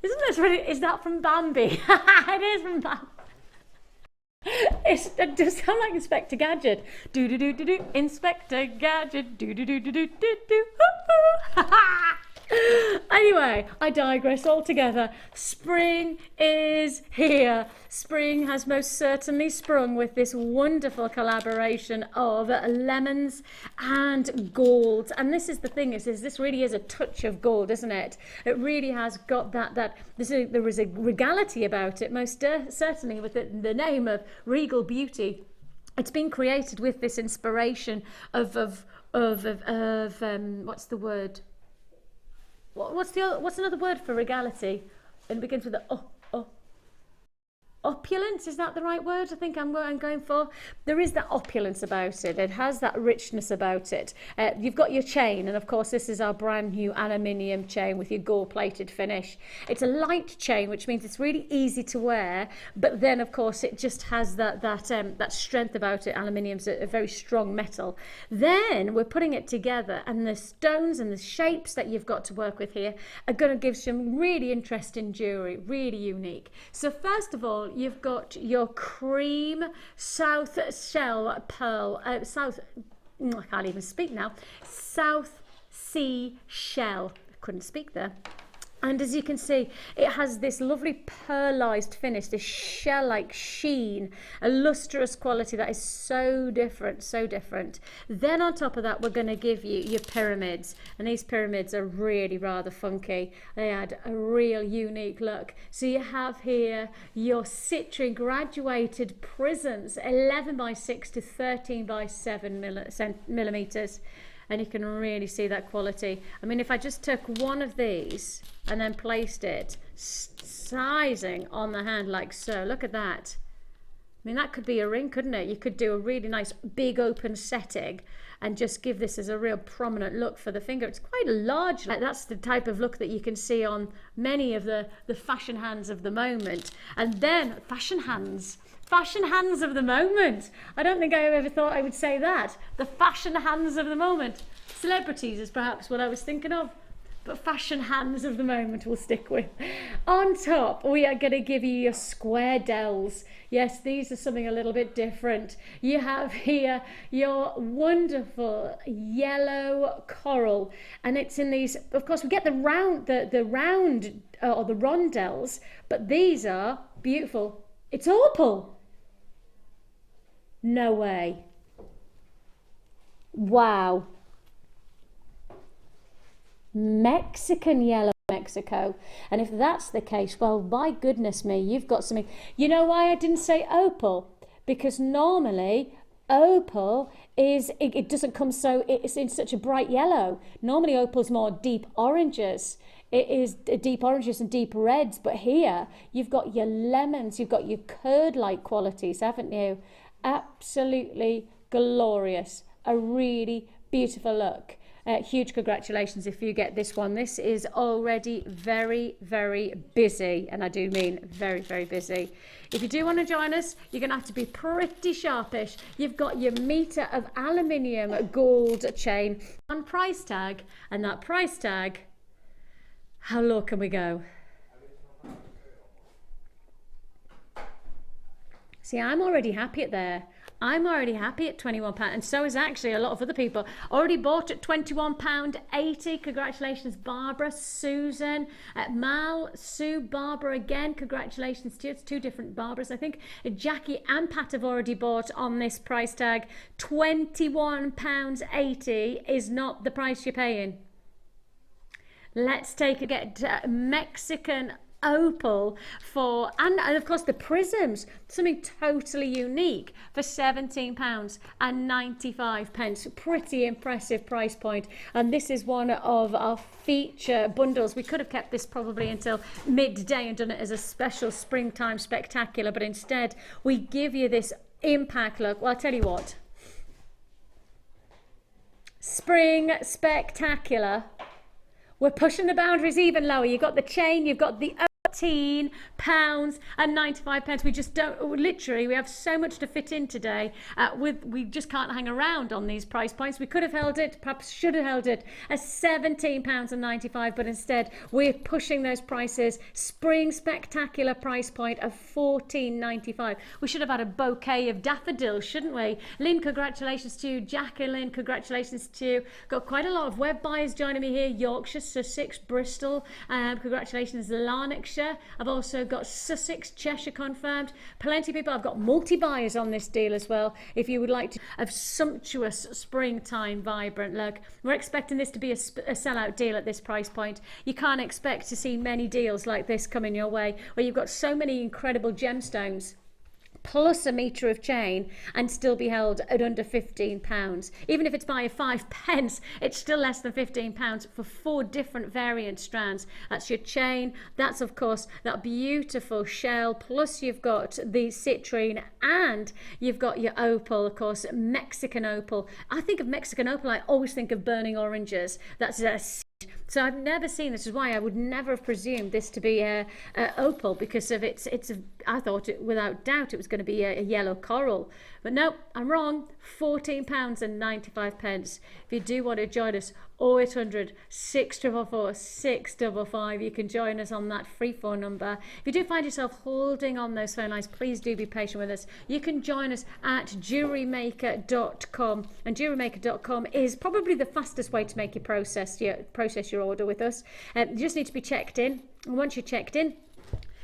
Isn't this really? Is that from Bambi? It is from Bambi. It does sound like Inspector Gadget. Do do do do do. Inspector Gadget. Do do do do do do do. Anyway, I digress altogether. Spring is here. Spring has most certainly sprung with this wonderful collaboration of lemons and gold. And this is the thing, is this really is a touch of gold, isn't it? It really has got there is a regality about it, most certainly, with the name of Regal Beauty. It's been created with this inspiration of what's the word? What's another word for regality? And it begins with the opulence. Is that the right word? I think I'm going for. There is that opulence about it. It has that richness about it. You've got your chain, and of course this is our brand new aluminium chain with your gold-plated finish. It's a light chain, which means it's really easy to wear. But then, of course, it just has that strength about it. Aluminium's a very strong metal. Then we're putting it together, and the stones and the shapes that you've got to work with here are going to give some really interesting jewellery, really unique. So first of all, you've got your cream South Shell Pearl, I can't even speak now, South Sea Shell. I couldn't speak there. And as you can see, it has this lovely pearlized finish, this shell-like sheen, a lustrous quality that is so different, so different. Then on top of that, we're going to give you your pyramids. And these pyramids are really rather funky. They add a real unique look. So you have here your citrine graduated prisms, 11 by 6 to 13 by 7 millimeters. And you can really see that quality. I mean, if I just took one of these and then placed it sizing on the hand like so, look at that. I mean, that could be a ring, couldn't it? You could do a really nice big open setting and just give this as a real prominent look for the finger. It's quite a large, like that's the type of look that you can see on many of the fashion hands of the moment. And then fashion hands of the moment. I don't think I ever thought I would say that. The fashion hands of the moment. Celebrities is perhaps what I was thinking of, but fashion hands of the moment we'll stick with. On top, we are going to give you your square dells. Yes, these are something a little bit different. You have here your wonderful yellow coral, and it's in these, of course we get the round, the round or the rondelles, but these are beautiful. It's opal. No way. Wow. Mexican yellow Mexico. And if that's the case, well, my goodness me, you've got something. You know why I didn't say opal? Because normally opal is, it doesn't come so, it's in such a bright yellow. Normally opal's more deep oranges. It is deep oranges and deep reds, but here you've got your lemons, you've got your curd-like qualities, haven't you? Absolutely glorious. A really beautiful look. Huge congratulations if you get this one. This is already very, very busy, and I do mean very, very busy. If you do want to join us, you're going to have to be pretty sharpish. You've got your metre of aluminium gold chain on price tag, and that price tag, how low can we go? See, I'm already happy at there. I'm already happy at £21, and so is actually a lot of other people. Already bought at £21.80. Congratulations, Barbara, Susan, Mal, Sue, Barbara again. Congratulations to you. It's two different Barbaras. I think Jackie and Pat have already bought on this price tag. £21.80 is not the price you're paying. Let's take a get Mexican opal for, and of course the prisms, something totally unique for £17.95. Pretty impressive price point, and this is one of our feature bundles. We could have kept this probably until midday and done it as a special springtime spectacular, but instead we give you this impact look. Well, I'll tell you what, spring spectacular. We're pushing the boundaries even lower. You've got the chain, you've got the £18.95. We just don't, literally, we have so much to fit in today. We just can't hang around on these price points. We could have held it, perhaps should have held it at £17.95, but instead we're pushing those prices. Spring spectacular price point of £14.95. We should have had a bouquet of daffodils, shouldn't we? Lynn, congratulations to you. Jacqueline, congratulations to you. Got quite a lot of web buyers joining me here. Yorkshire, Sussex, Bristol. Congratulations, Lanarkshire. I've also got Sussex, Cheshire confirmed. Plenty of people. I've got multi-buyers on this deal as well. If you would like to have sumptuous springtime vibrant look. We're expecting this to be a sellout deal at this price point. You can't expect to see many deals like this coming your way, where you've got so many incredible gemstones plus a metre of chain and still be held at under £15. Even if it's by 5 pence, it's still less than £15 for 4 different variant strands. That's your chain, that's of course that beautiful shell, plus you've got the citrine, and you've got your opal, of course, Mexican opal. I think of Mexican opal, I always think of burning oranges. That's a So I've never seen, this is why I would never have presumed this to be a opal, because of I thought without doubt it was going to be a yellow coral. But no, I'm wrong. £14.95. If you do want to join us, 0800 644 655. You can join us on that free phone number. If you do find yourself holding on those phone lines, please do be patient with us. You can join us at JewelleryMaker.com, and JewelleryMaker.com is probably the fastest way to make your process your order with us. You just need to be checked in, and once you're checked in,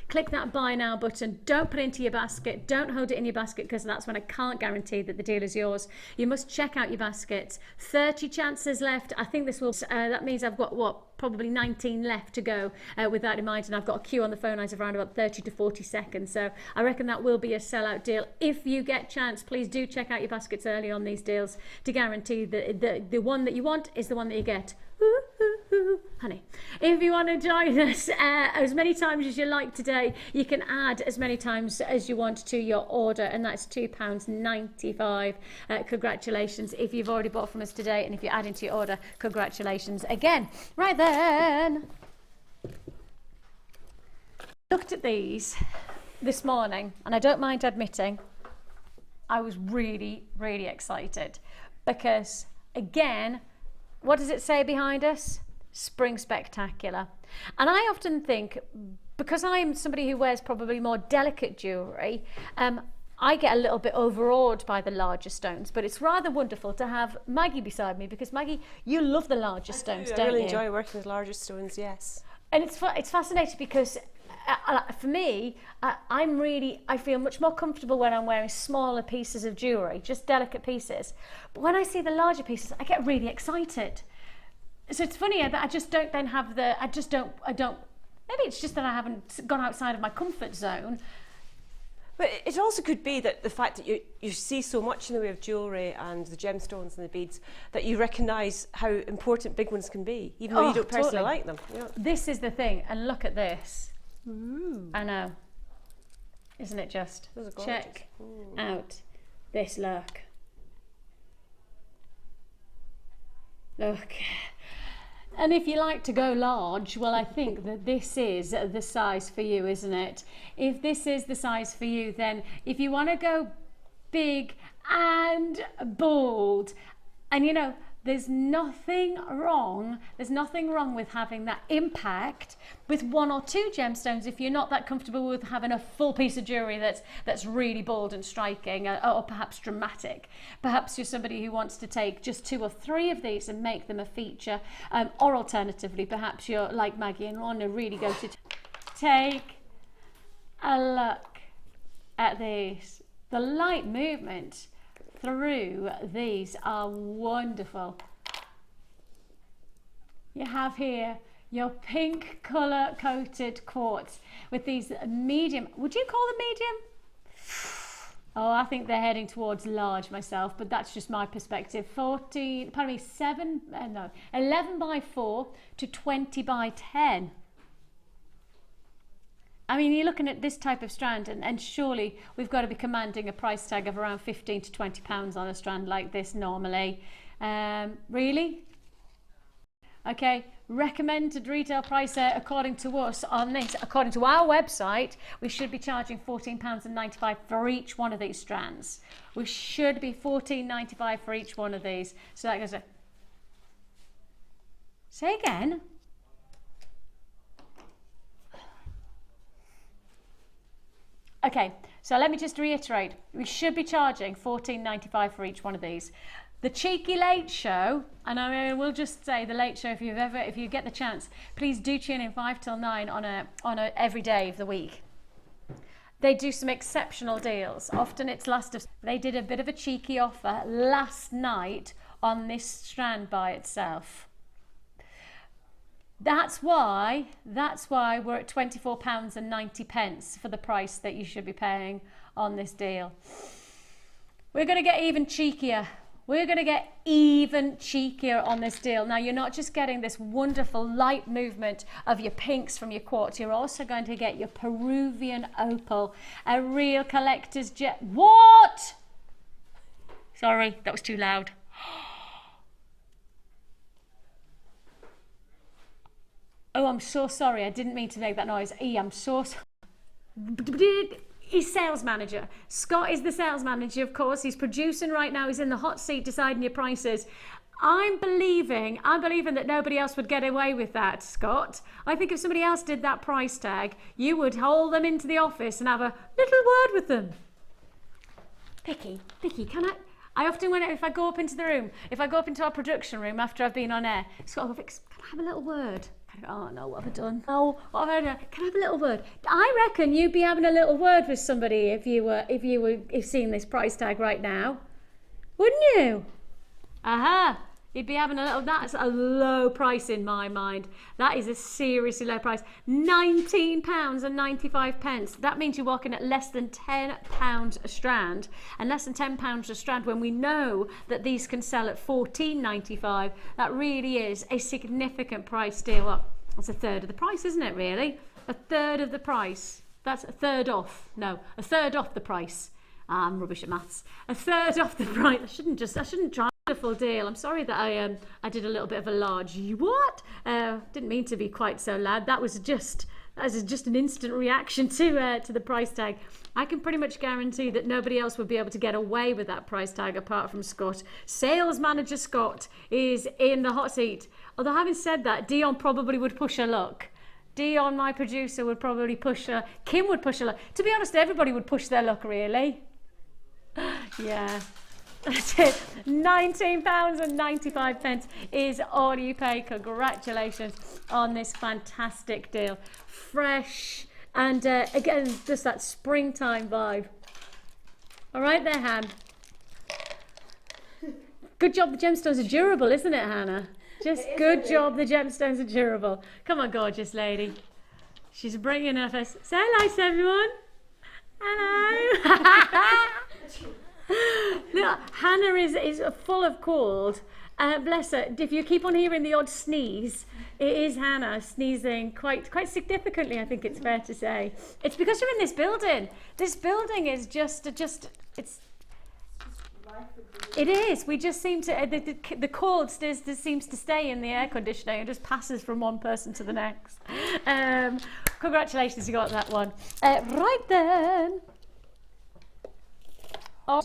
click that buy now button. Don't put it into your basket. Don't hold it in your basket, because that's when I can't guarantee that the deal is yours. You must check out your baskets. 30 chances left. I think this will, that means I've got probably 19 left to go with that in mind, and I've got a queue on the phone lines of around about 30 to 40 seconds. So I reckon that will be a sellout deal. If you get chance, please do check out your baskets early on these deals to guarantee that the one that you want is the one that you get. Ooh, ooh, ooh. honey. If you want to join us as many times as you like today, you can add as many times as you want to your order, and that's £2.95. Congratulations if you've already bought from us today, and if you're adding to your order, congratulations again. Right then, looked at these this morning, and I don't mind admitting I was really, really excited because, again, what does it say behind us? Spring Spectacular. And I often think, because I'm somebody who wears probably more delicate jewellery, I get a little bit overawed by the larger stones, but it's rather wonderful to have Maggie beside me, because Maggie, you love the larger stones, don't you? I really enjoy working with larger stones, yes. And it's fascinating because for me, I feel much more comfortable when I'm wearing smaller pieces of jewellery, just delicate pieces. But when I see the larger pieces, I get really excited. So it's funny that I just don't then have maybe it's just that I haven't gone outside of my comfort zone. But it also could be that the fact that you see so much in the way of jewellery and the gemstones and the beads that you recognise how important big ones can be, even though you don't personally like them. You know? This is the thing, and look at this. Ooh. I know. Isn't it just? Check out this look. Look. And if you like to go large, well, I think that this is the size for you, isn't it? If this is the size for you, then if you want to go big and bold, and you know, there's nothing wrong with having that impact with one or two gemstones if you're not that comfortable with having a full piece of jewellery that's really bold and striking, or perhaps dramatic. Perhaps you're somebody who wants to take just 2 or 3 of these and make them a feature, or alternatively, perhaps you're like Maggie and want to really go to take a look at these. The light movement through these are wonderful. You have here your pink colour coated quartz with these medium, would you call them medium? Oh, I think they're heading towards large myself, but that's just my perspective. 11 by 4 to 20 by 10. I mean, you're looking at this type of strand, and surely we've got to be commanding a price tag of around 15 to 20 pounds on a strand like this normally. Really? Okay, recommended retail price according to us on this, according to our website, we should be charging £14.95 for each one of these strands. We should be £14.95 for each one of these. So that goes to... Say again. Okay, so let me just reiterate. We should be charging £14.95 for each one of these. The cheeky late show, and I will just say the late show, if you get the chance, please do tune in 5 till 9 on a every day of the week. They do some exceptional deals. Often it's they did a bit of a cheeky offer last night on this strand by itself. That's why we're at £24.90 for the price that you should be paying on this deal. We're going to get even cheekier. We're going to get even cheekier on this deal. Now, you're not just getting this wonderful light movement of your pinks from your quartz. You're also going to get your Peruvian opal, a real collector's gem. What? Sorry, that was too loud. Oh, I'm so sorry. I didn't mean to make that noise. I'm so sorry. He's sales manager. Scott is the sales manager, of course. He's producing right now. He's in the hot seat deciding your prices. I'm believing that nobody else would get away with that, Scott. I think if somebody else did that price tag, you would hold them into the office and have a little word with them. Vicki, can I often, if I go up into the room, if I go up into our production room after I've been on air, Scott will go, Vic, can I have a little word? Oh no, what have I done? Oh, what have I done? Can I have a little word? I reckon you'd be having a little word with somebody if you were seeing this price tag right now, wouldn't you? Aha! You'd be having a little, that's a low price in my mind. That is a seriously low price. £19.95. That means you're walking at less than £10 a strand, and less than £10 a strand when we know that these can sell at $14.95. That really is a significant price deal. Well, that's a third of the price, isn't it, really? A third of the price. That's a third off. No, a third off the price. I'm rubbish at maths. A third off the price. I shouldn't try. Wonderful deal. I'm sorry that I did a little bit of a large what? Didn't mean to be quite so loud. That was just an instant reaction to the price tag. I can pretty much guarantee that nobody else would be able to get away with that price tag apart from Scott. Sales manager Scott is in the hot seat. Although having said that, Dion probably would push her luck. Dion, my producer, would probably push her. Kim would push her luck. To be honest, everybody would push their luck, really. Yeah. That's it. £19.95 is all you pay. Congratulations on this fantastic deal. Fresh and again, just that springtime vibe. All right there, Han. Good job the gemstones are durable, isn't it, Hannah? Just good job the gemstones are durable. Come on, gorgeous lady. She's bringing her face. Say hello to everyone. Hello. Look, Hannah is full of cold. Bless her. If you keep on hearing the odd sneeze, it is Hannah sneezing quite significantly, I think it's fair to say. It's because you're in this building. This building is it is. We just seem to, the cold seems to stay in the air conditioning and just passes from one person to the next. Congratulations, you got that one. Right then.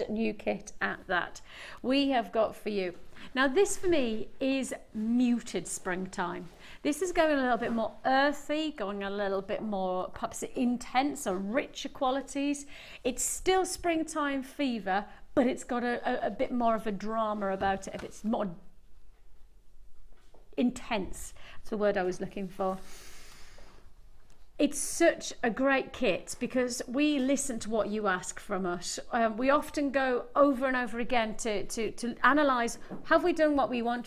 New kit at that we have got for you. Now this for me is muted springtime. This is going a little bit more earthy, going a little bit more perhaps intense or richer qualities. It's still springtime fever, but it's got a bit more of a drama about it. It's more intense. That's the word I was looking for. It's such a great kit because we listen to what you ask from us. We often go over and over again to analyse, have we done what we want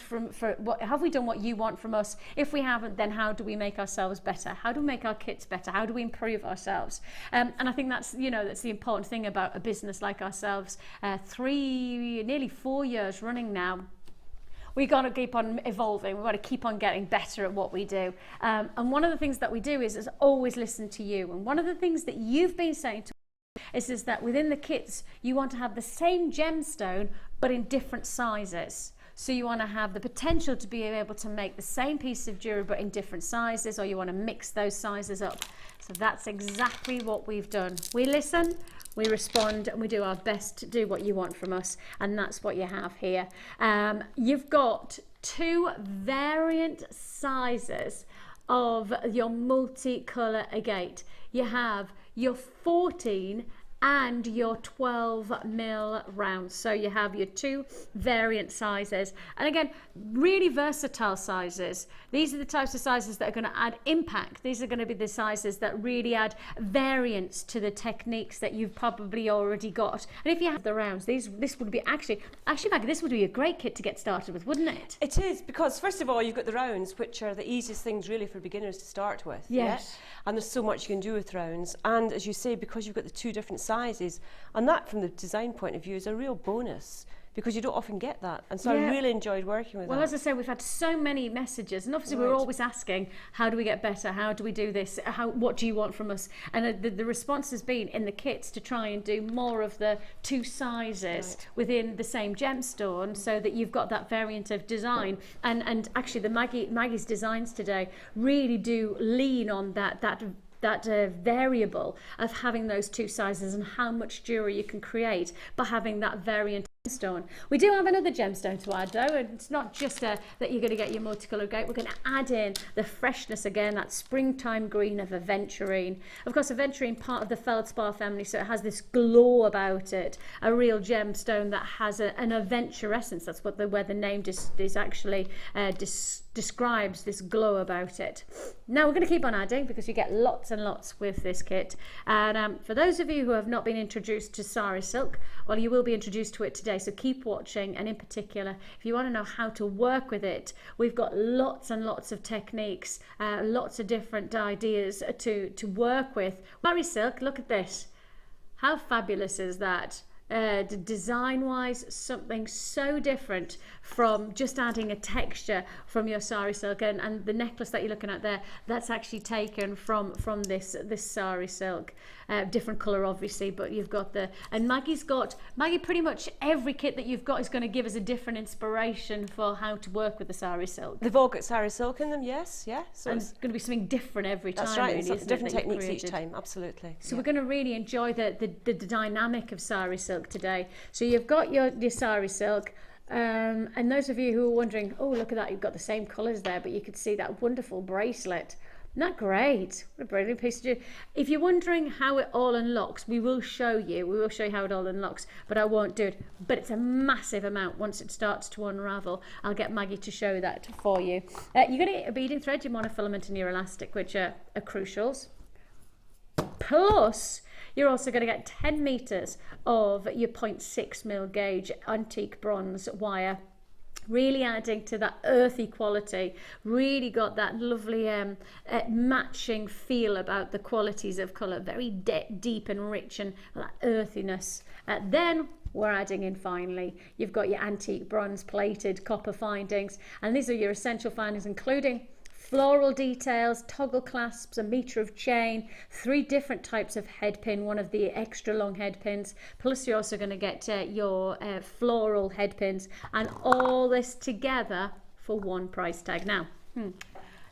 have we done what you want from us? If we haven't, then how do we make ourselves better? How do we make our kits better? How do we improve ourselves? And I think that's the important thing about a business like ourselves. Nearly 4 years running now. We've got to keep on evolving. We've got to keep on getting better at what we do. And one of the things that we do is always listen to you. And one of the things that you've been saying to us is that within the kits, you want to have the same gemstone, but in different sizes. So you want to have the potential to be able to make the same piece of jewelry, but in different sizes, or you want to mix those sizes up. So that's exactly what we've done. We listen, we respond, and we do our best to do what you want from us, and that's what you have here. You've got 2 variant sizes of your multicolour agate. You have your 14 and your 12mm rounds. So you have your 2 variant sizes. And again, really versatile sizes. These are the types of sizes that are going to add impact. These are going to be the sizes that really add variance to the techniques that you've probably already got. And if you have the rounds, this would be actually Maggie, this would be a great kit to get started with, wouldn't it? It is, because first of all, you've got the rounds, which are the easiest things really for beginners to start with. Yes. Yeah? And there's so much you can do with rounds. And as you say, because you've got the 2 different sizes, and that from the design point of view is a real bonus, because you don't often get that. And so I really enjoyed working with that. Well, as I say, we've had so many messages, and obviously we're always asking, how do we get better? How do we do this? What do you want from us? And the response has been in the kits to try and do more of the 2 sizes within the same gemstone, so that you've got that variant of design. And actually the Maggie's designs today really do lean on that variable of having those 2 sizes and how much jewelry you can create by having that variant gemstone. We do have another gemstone to add though, and it's not just that you're going to get your multicolour agate. We're going to add in the freshness again, that springtime green of aventurine. Of course, aventurine part of the feldspar family, so it has this glow about it, a real gemstone that has an aventurescence. That's what where the name is actually describes this glow about it. Now we're going to keep on adding, because you get lots and lots with this kit. And for those of you who have not been introduced to Sari Silk, well, you will be introduced to it today. today, so keep watching. And in particular, if you want to know how to work with it, we've got lots and lots of techniques, lots of different ideas to work with. Sari Silk, look at this. How fabulous is that? Design-wise, something so different from just adding a texture from your Sari Silk, and the necklace that you're looking at there, that's actually taken from this Sari Silk. Different colour obviously, but you've got and Maggie, pretty much every kit that you've got is going to give us a different inspiration for how to work with the Sari Silk. They've all got Sari Silk in them, yes, yeah. So and it's going to be something different every time. That's right, really, it's different techniques each time, absolutely. So we're going to really enjoy the dynamic of Sari Silk today. So you've got your Sari Silk, and those of you who are wondering, oh look at that, you've got the same colours there, but you could see that wonderful bracelet. Isn't that great? What a brilliant piece of jewelry. If you're wondering how it all unlocks, we will show you how it all unlocks, but I won't do it. But it's a massive amount once it starts to unravel. I'll get Maggie to show that for you. You're going to get a beading thread, your monofilament and your elastic, which are crucials. Plus, you're also going to get 10 meters of your 0.6mm gauge antique bronze wire, really adding to that earthy quality. Really got that lovely matching feel about the qualities of colour, very deep and rich, and that earthiness. Then we're adding in finally, you've got your antique bronze plated copper findings, and these are your essential findings, including floral details, toggle clasps, a metre of chain, 3 different types of head pin, one of the extra long head pins, plus you're also going to get your floral head pins, and all this together for one price tag. Now,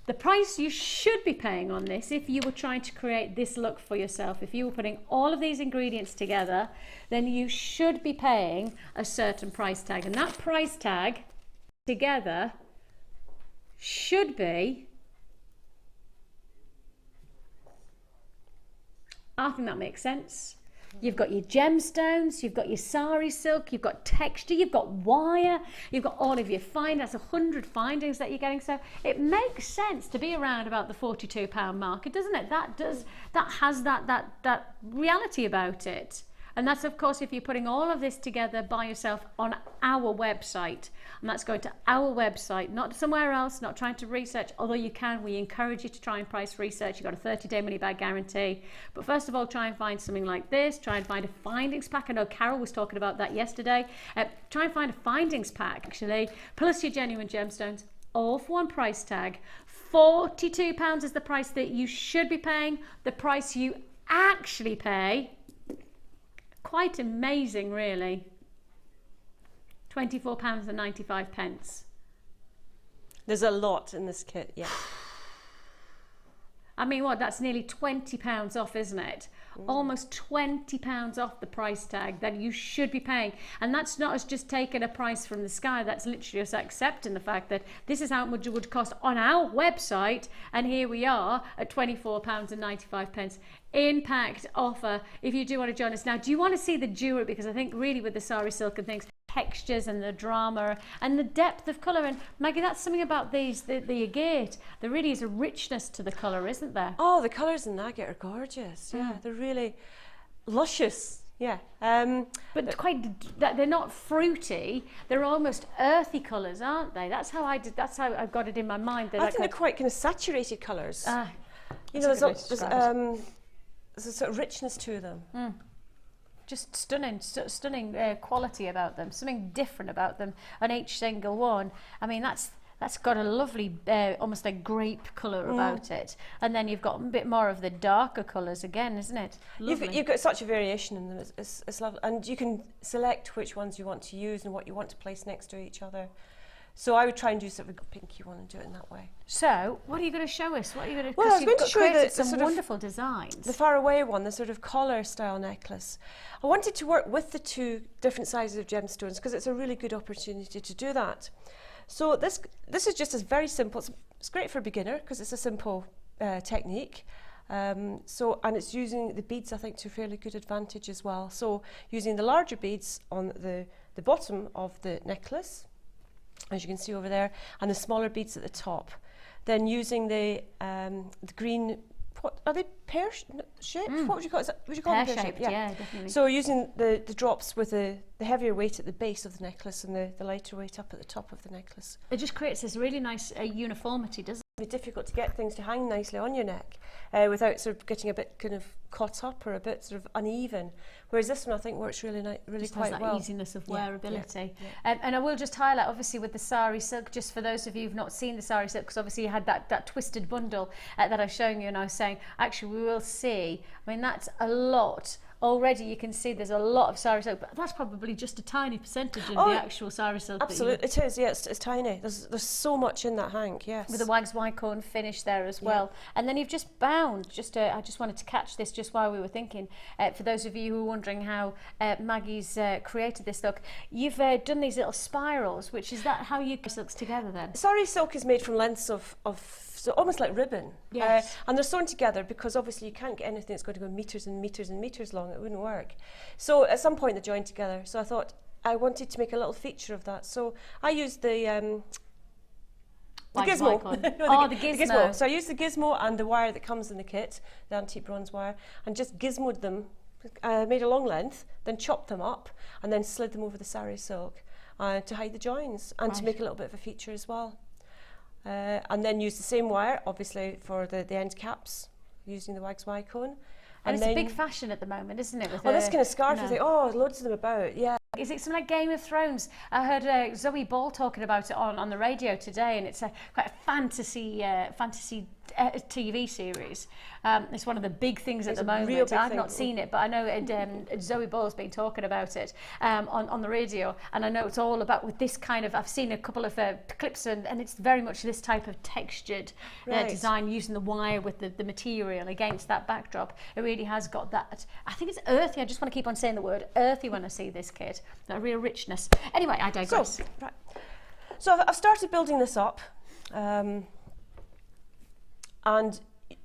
the price you should be paying on this, if you were trying to create this look for yourself, if you were putting all of these ingredients together, then you should be paying a certain price tag, and that price tag together should be, I think that makes sense. You've got your gemstones, you've got your Sari Silk, you've got texture, you've got wire, you've got all of your findings. That's 100 findings that you're getting. So it makes sense to be around about the £42 market, doesn't it? That has that reality about it. And that's, of course, if you're putting all of this together by yourself on our website. And that's going to our website, not somewhere else, not trying to research, although you can. We encourage you to try and price research. You've got a 30-day money-back guarantee. But first of all, try and find something like this. Try and find a findings pack. I know Carol was talking about that yesterday. Try and find a findings pack, actually, plus your genuine gemstones, all for one price tag. £42 is the price that you should be paying. The price you actually pay, quite amazing, really. £24.95. There's a lot in this kit, yeah. I mean, what, that's nearly £20 off, isn't it? Almost £20 off the price tag that you should be paying. And that's not us just taking a price from the sky, that's literally us accepting the fact that this is how much it would cost on our website, and here we are at £24.95. Impact offer if you do want to join us. Now, do you want to see the jewellery? Because I think really with the Sari Silk and things, textures and the drama and the depth of colour, and Maggie, that's something about these, the agate, there really is a richness to the colour, isn't there? Oh, the colours in agate are gorgeous, yeah, they're really luscious, yeah. But they're not fruity, they're almost earthy colours, aren't they? That's how I've got it in my mind. I think they're quite kind of saturated colours. You know, there's a sort of richness to them. Just stunning quality about them, something different about them on each single one. I mean, that's got a lovely, almost like grape colour about it. And then you've got a bit more of the darker colours again, isn't it? You've got such a variation in them, it's lovely. And you can select which ones you want to use and what you want to place next to each other. So I would try and do sort of a pinky one and do it in that way. So, what are you going to show us? What are you going to? Well, I was going to show you some wonderful designs. The far away one, the sort of collar style necklace. I wanted to work with the 2 different sizes of gemstones because it's a really good opportunity to do that. So this is just as very simple. It's great for a beginner because it's a simple technique. And it's using the beads, I think, to fairly good advantage as well. So using the larger beads on the bottom of the necklace, as you can see over there, and the smaller beads at the top. Then using the green what are they, pear-shaped? What would you call it? Would you call them Pear-shaped, pear-shaped? yeah, definitely. So using the drops with the heavier weight at the base of the necklace and the lighter weight up at the top of the necklace. It just creates this really nice uniformity, doesn't it? It's difficult to get things to hang nicely on your neck without sort of getting a bit kind of caught up or a bit sort of uneven. Whereas this one I think works really Just quite has that well. easiness of Yeah, wearability. yeah. And I will just highlight, obviously, with the Sari Silk, just for those of you who've not seen the Sari Silk, because obviously you had that twisted bundle that I was showing you, and I was saying, actually, we will see. I mean, that's a lot. Already you can see there's a lot of Sari Silk, but that's probably just a tiny percentage of the actual Sari Silk. Absolutely, it is, yeah, it's tiny. There's so much in that hank, yes. With the wax wycorn finish there as well. And then you've just bound, I just wanted to catch this just while we were thinking, for those of you who are wondering how Maggie's created this look, you've done these little spirals, which is that how you silks together then? Sari silk is made from lengths of so almost like ribbon. Yes. And they're sewn together because obviously you can't get anything that's going to go meters and meters and meters long. It wouldn't work. So at some point they joined together. So I thought I wanted to make a little feature of that. So I used the gizmo. The gizmo. So I used the gizmo and the wire that comes in the kit, the antique bronze wire, and just gizmoed them, made a long length, then chopped them up and then slid them over the Sari silk to hide the joins and to make a little bit of a feature as well. And then use the same wire, obviously, for the end caps, using the wax wycorn. And it's a big fashion at the moment, isn't it? With this kind of scarf, you think, loads of them about, yeah. Is it something like Game of Thrones? I heard Zoe Ball talking about it on the radio today, and it's quite a fantasy TV series. It's one of the big things at the moment. I've not seen it, but I know Zoe Ball's been talking about it on the radio, and I know it's all about with this kind of. I've seen a couple of clips, and it's very much this type of textured design, using the wire with the material against that backdrop. It really has got that. I think it's earthy. I just want to keep on saying the word earthy when I see this kit. That real richness. Anyway, I digress. So I've started building this up. And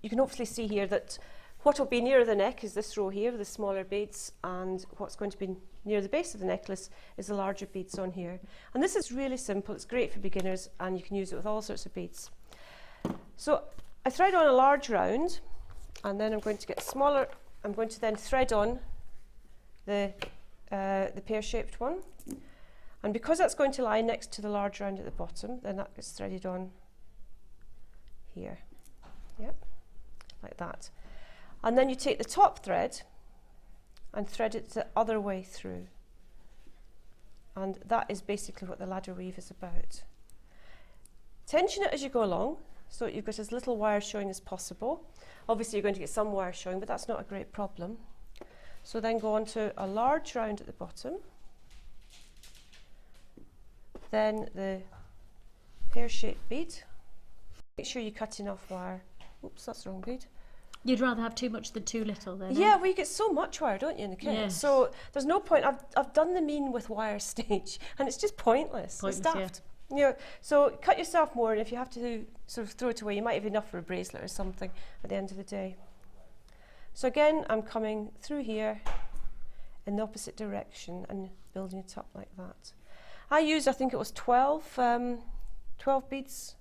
you can hopefully see here that what will be nearer the neck is this row here, the smaller beads, and what's going to be near the base of the necklace is the larger beads on here. And this is really simple, it's great for beginners, and you can use it with all sorts of beads. So I thread on a large round, and then I'm going to get smaller. I'm going to then thread on the pear-shaped one. And because that's going to lie next to the large round at the bottom, then that gets threaded on here. Yep, like that. And then you take the top thread and thread it the other way through. And that is basically what the ladder weave is about. Tension it as you go along, so you've got as little wire showing as possible. Obviously you're going to get some wire showing, but that's not a great problem. So then go on to a large round at the bottom. Then the pear-shaped bead. Make sure you cut enough wire. Oops, that's the wrong bead. You'd rather have too much than too little then? Yeah, well you get so much wire, don't you, in the kit? Yes. So there's no point. I've done the mean with wire stage and it's just pointless. It's daft. Yeah. You know, so cut yourself more, and if you have to sort of throw it away, you might have enough for a bracelet or something at the end of the day. So again, I'm coming through here in the opposite direction and building it up like that. I used, I think it was 12 beads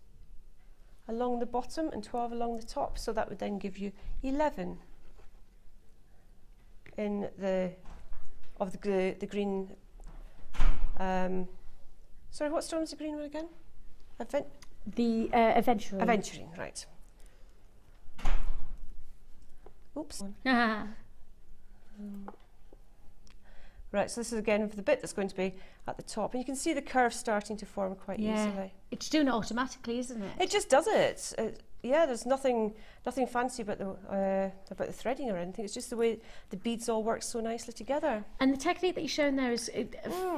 along the bottom and 12 along the top, so that would then give you 11 in the green. Sorry, what stone was the green one again? The aventurine. Aventurine, right. Oops. Right, so this is again for the bit that's going to be at the top, and you can see the curve starting to form quite easily. It's doing it automatically, isn't it? It just does it. Yeah, there's nothing fancy about the threading or anything. It's just the way the beads all work so nicely together. And the technique that you've shown there is,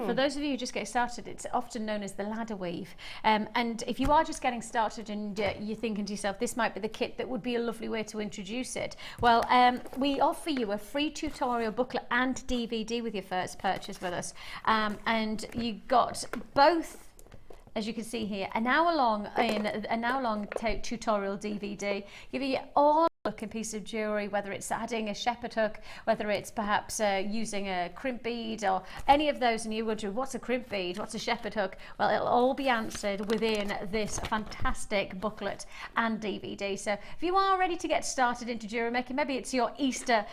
for those of you who just get started, it's often known as the ladder weave. And if you are just getting started and you're thinking to yourself, this might be the kit that would be a lovely way to introduce it, well, we offer you a free tutorial booklet and DVD with your first purchase with us. And you got both, as you can see here, an hour long tutorial DVD, giving you all looking piece of jewellery, whether it's adding a shepherd hook, whether it's perhaps using a crimp bead or any of those, and you wonder what's a crimp bead, what's a shepherd hook, well, it'll all be answered within this fantastic booklet and DVD. So if you are ready to get started into jewellery making, maybe it's your Easter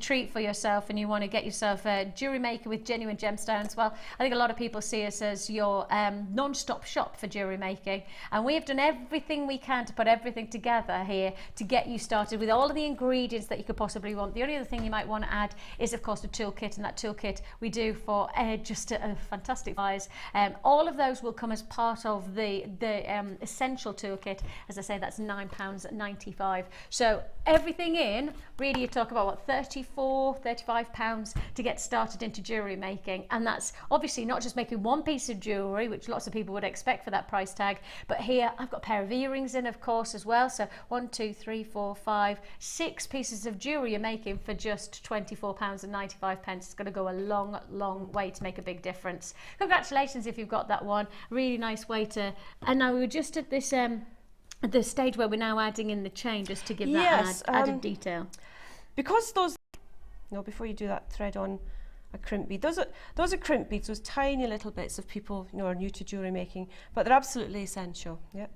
treat for yourself and you want to get yourself a jewellery maker with genuine gemstones, well, I think a lot of people see us as your non-stop shop for jewellery making, and we have done everything we can to put everything together here to get you started with all of the ingredients that you could possibly want. The only other thing you might want to add is of course a toolkit, and that toolkit we do for just a fantastic price. All of those will come as part of the essential toolkit. As I say, that's £9.95. So everything in, really you talk about what, £35 to get started into jewellery making, and that's obviously not just making one piece of jewellery, which lots of people would expect for that price tag, but here I've got a pair of earrings in of course as well. So 1, 2, 3, 4, 5, 6 pieces of jewellery you're making for just £24.95. It's going to go a long way to make a big difference. Congratulations if you've got that one. Really nice way to, and now we're just at this at the stage where we're now adding in the chain, just to give that added detail. Because those, before you do that, thread on a crimp bead. Those are crimp beads, those tiny little bits of people are new to jewellery making, but they're absolutely essential. Yeah.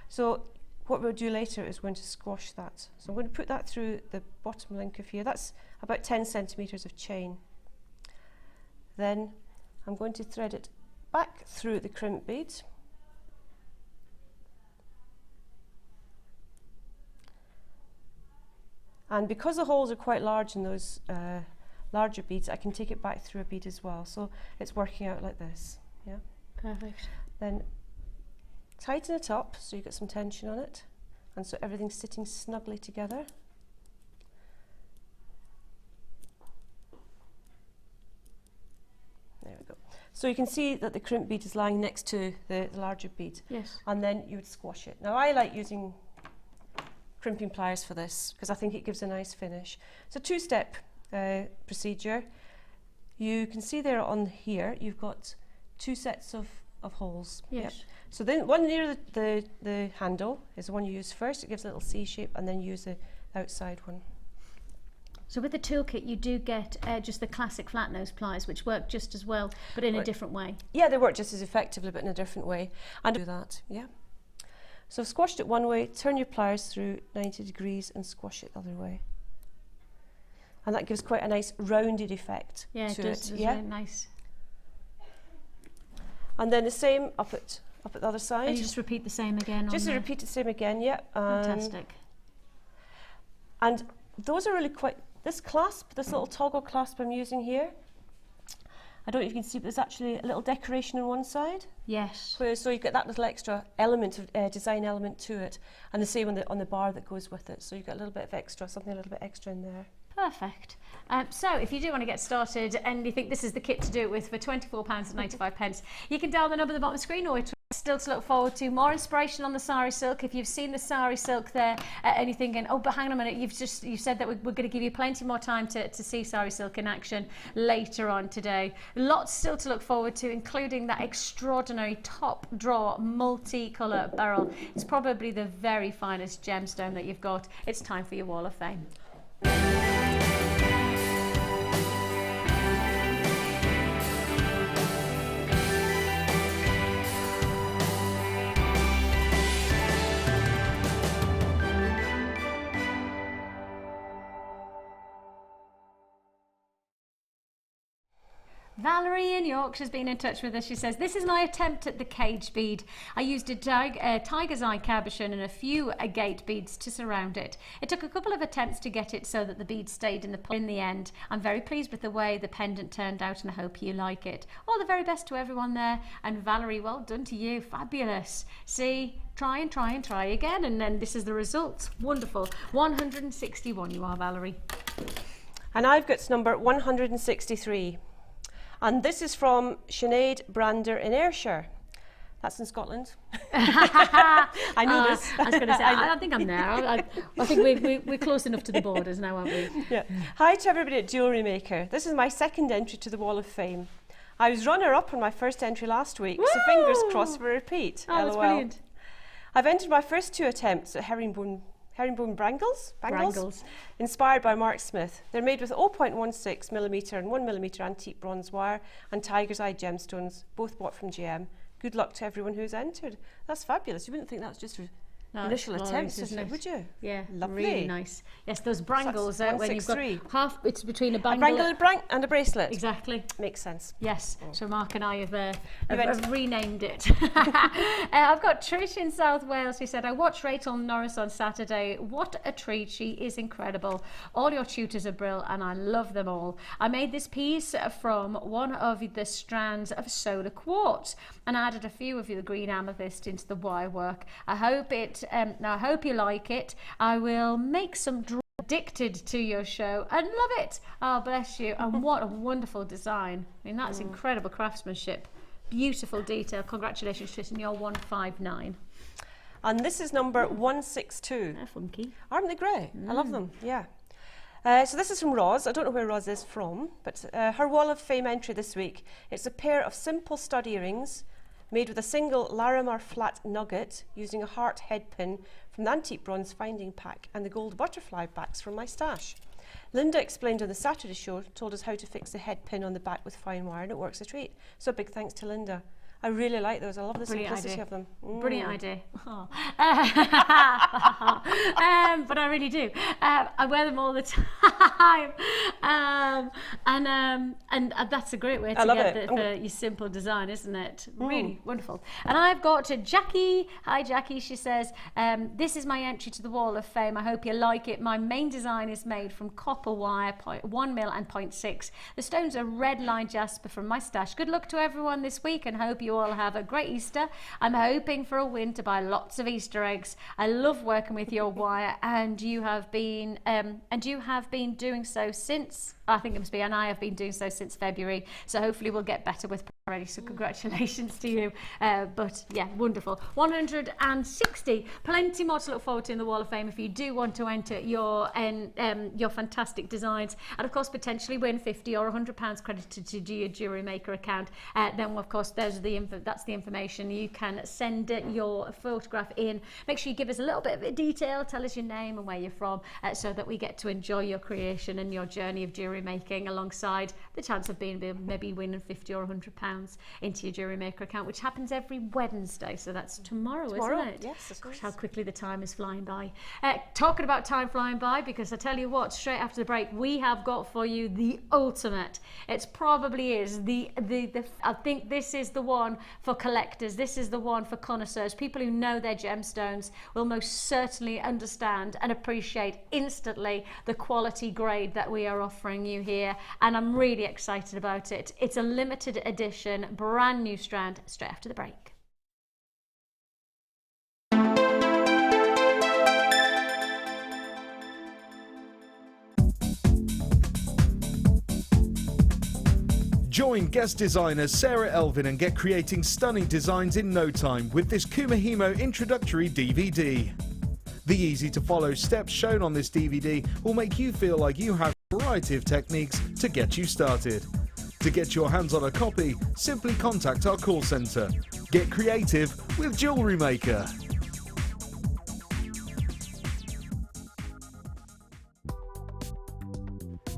So what we'll do later is going to squash that. So I'm going to put that through the bottom link of here. That's about 10 centimetres of chain. Then I'm going to thread it back through the crimp bead. And because the holes are quite large in those larger beads, I can take it back through a bead as well. So it's working out like this. Yeah. Perfect. Then tighten it up so you get some tension on it, and so everything's sitting snugly together. There we go. So you can see that the crimp bead is lying next to the larger bead. Yes. And then you would squash it. Now I like using crimping pliers for this because I think it gives a nice finish. It's a two-step procedure. You can see there on here you've got 2 sets of holes. Yes. Yep. So then one near the handle is the one you use first. It gives a little C shape, and then you use the outside one. So with the toolkit you do get just the classic flat nose pliers, which work just as well, but in a different way. Yeah, they work just as effectively, but in a different way. And do that, yeah. So I've squashed it one way, turn your pliers through 90 degrees and squash it the other way. And that gives quite a nice rounded effect to it. It's really nice. And then the same up at the other side. And you just repeat the same again. Just to repeat the same again, yeah. Fantastic. And those are really quite, this clasp, this little toggle clasp I'm using here, I don't know if you can see, but there's actually a little decoration on one side. Yes. So you get that little extra element of design element to it, and the same on the bar that goes with it. So you get a little bit of extra, something a little bit extra in there. Perfect. So if you do want to get started and you think this is the kit to do it with for £24.95, you can dial the number at the bottom of the screen, or it's still to look forward to more inspiration on the Sari Silk. If you've seen the Sari Silk there and you're thinking, oh, but hang on a minute, you've said that we're going to give you plenty more time to see Sari Silk in action later on today. Lots still to look forward to, including that extraordinary top drawer Mutli Colour Beryl. It's probably the very finest gemstone that you've got. It's time for your Wall of Fame. Valerie in Yorkshire's been in touch with us. She says, this is my attempt at the cage bead. I used a tiger's eye cabochon and a few agate beads to surround it. It took a couple of attempts to get it so that the bead stayed in the end. I'm very pleased with the way the pendant turned out and I hope you like it. All the very best to everyone there. And Valerie, well done to you. Fabulous. See, try again, and then this is the results. Wonderful. 161 you are, Valerie. And I've got number 163. And this is from Sinead Brander in Ayrshire. That's in Scotland. I knew this. I was going to say, I don't think I'm there. I think we're close enough to the borders now, aren't we? Yeah. Hi to everybody at Jewellery Maker. This is my second entry to the Wall of Fame. I was runner-up on my first entry last week, Woo! So fingers crossed for a repeat. Oh, that's brilliant. I've entered my first 2 attempts at herringbone herringbone bangles, Bangles. inspired by Mark Smith. They're made with 0.16mm and 1mm antique bronze wire and tiger's eye gemstones, both bought from GM. Good luck to everyone who's entered. That's fabulous. You wouldn't think that was just initial attempts, isn't it? Would you? Yeah, Lovely. really nice. Yes, those brangles So that's when you've got 163. half, it's between a A bangle. bangle and a bracelet. Exactly. Makes sense. Yes, so Mark and I have went- renamed it. I've got Trish in South Wales who said, I watched Rachel Norris on Saturday. What a treat. She is incredible. All your tutors are brilliant and I love them all. I made this piece from one of the strands of solar quartz and added a few of the green amethyst into the wire work. I hope you like it. I will make some addicted to your show and love it. Oh, bless you. And what a wonderful design. I mean, that's incredible craftsmanship. Beautiful detail. Congratulations, Tristan. You're 159. And this is number 162. They're funky. Aren't they great? I love them, yeah. So this is from Roz. I don't know where Roz is from, but her Wall of Fame entry this week. It's a pair of simple stud earrings made with a single Larimar flat nugget using a heart head pin from the antique bronze finding pack and the gold butterfly backs from my stash. Linda explained on the Saturday show, told us how to fix the head pin on the back with fine wire and it works a treat. So a big thanks to Linda. I really like those. I love the simplicity of them. Brilliant idea. Oh. But I really do. I wear them all the time. And that's a great way to get your simple design, isn't it? Really wonderful. And I've got Jackie. Hi, Jackie. She says, this is my entry to the Wall of Fame. I hope you like it. My main design is made from copper wire, 1mm and 0.6. The stones are red line jasper from my stash. Good luck to everyone this week and hope you all have a great Easter. I'm hoping for a win to buy lots of Easter eggs. I love working with your wire and you have been doing so since, I think it must be, and I have been doing so since February. So hopefully we'll get better with already. So congratulations to you. But yeah, wonderful. 160. Plenty more to look forward to in the Wall of Fame if you do want to enter your fantastic designs and of course potentially win 50 or £100 credited to your Jewellery Maker account. Then of course that's the information. You can send your photograph in. Make sure you give us a little bit of detail. Tell us your name and where you're from, so that we get to enjoy your creation and your journey of jewellery making alongside the chance of maybe winning 50 or £100 into your Jewellery Maker account, which happens every Wednesday. So that's tomorrow, isn't it? Yes, of course. Gosh, how quickly the time is flying by. Talking about time flying by, because I tell you what, straight after the break, we have got for you the ultimate. It probably is I think this is the one for collectors. This is the one for connoisseurs. People who know their gemstones will most certainly understand and appreciate instantly the quality grade that we are offering you here. And I'm really excited about it. It's a limited edition, brand new strand, straight after the break. Join guest designer Sarah Elvin and get creating stunning designs in no time with this Kumahimo introductory DVD. The easy-to-follow steps shown on this DVD will make you feel like you have a variety of techniques to get you started. To get your hands on a copy, simply contact our call centre. Get creative with Jewellery Maker.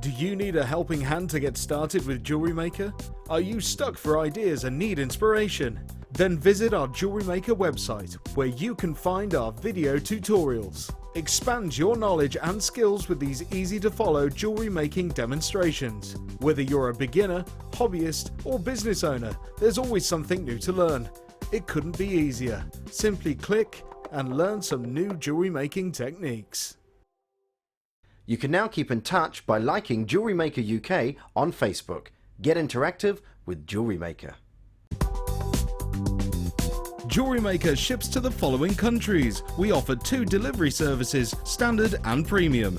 Do you need a helping hand to get started with Jewellery Maker? Are you stuck for ideas and need inspiration? Then visit our Jewellery Maker website, where you can find our video tutorials. Expand your knowledge and skills with these easy-to-follow jewellery making demonstrations. Whether you're a beginner, hobbyist, or business owner, there's always something new to learn. It couldn't be easier. Simply click and learn some new jewellery making techniques. You can now keep in touch by liking Jewellery Maker UK on Facebook. Get interactive with Jewellery Maker. Jewellery Maker ships to the following countries. We offer 2 delivery services, standard and premium.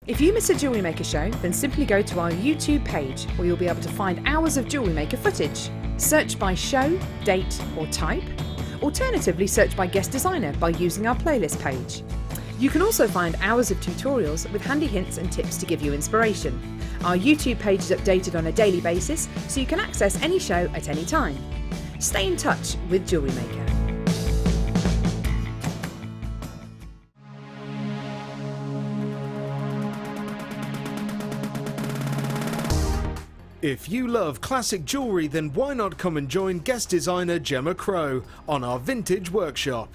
If you miss a Jewellery Maker show, then simply go to our YouTube page where you'll be able to find hours of Jewellery Maker footage. Search by show, date or type. Alternatively, search by guest designer by using our playlist page. You can also find hours of tutorials with handy hints and tips to give you inspiration. Our YouTube page is updated on a daily basis, so you can access any show at any time. Stay in touch with Jewellery Maker. If you love classic jewellery, then why not come and join guest designer Gemma Crow on our vintage workshop.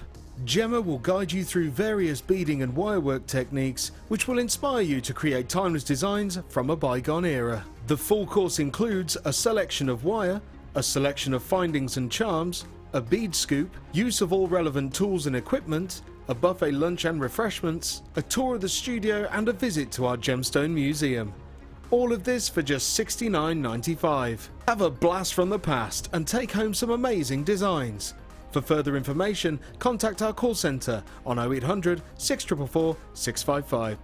Gemma will guide you through various beading and wirework techniques which will inspire you to create timeless designs from a bygone era. The full course includes a selection of wire, a selection of findings and charms, a bead scoop, use of all relevant tools and equipment, a buffet lunch and refreshments, a tour of the studio and a visit to our gemstone museum. All of this for just $69.95. Have a blast from the past and take home some amazing designs. For further information, contact our call centre on 0800 644 655.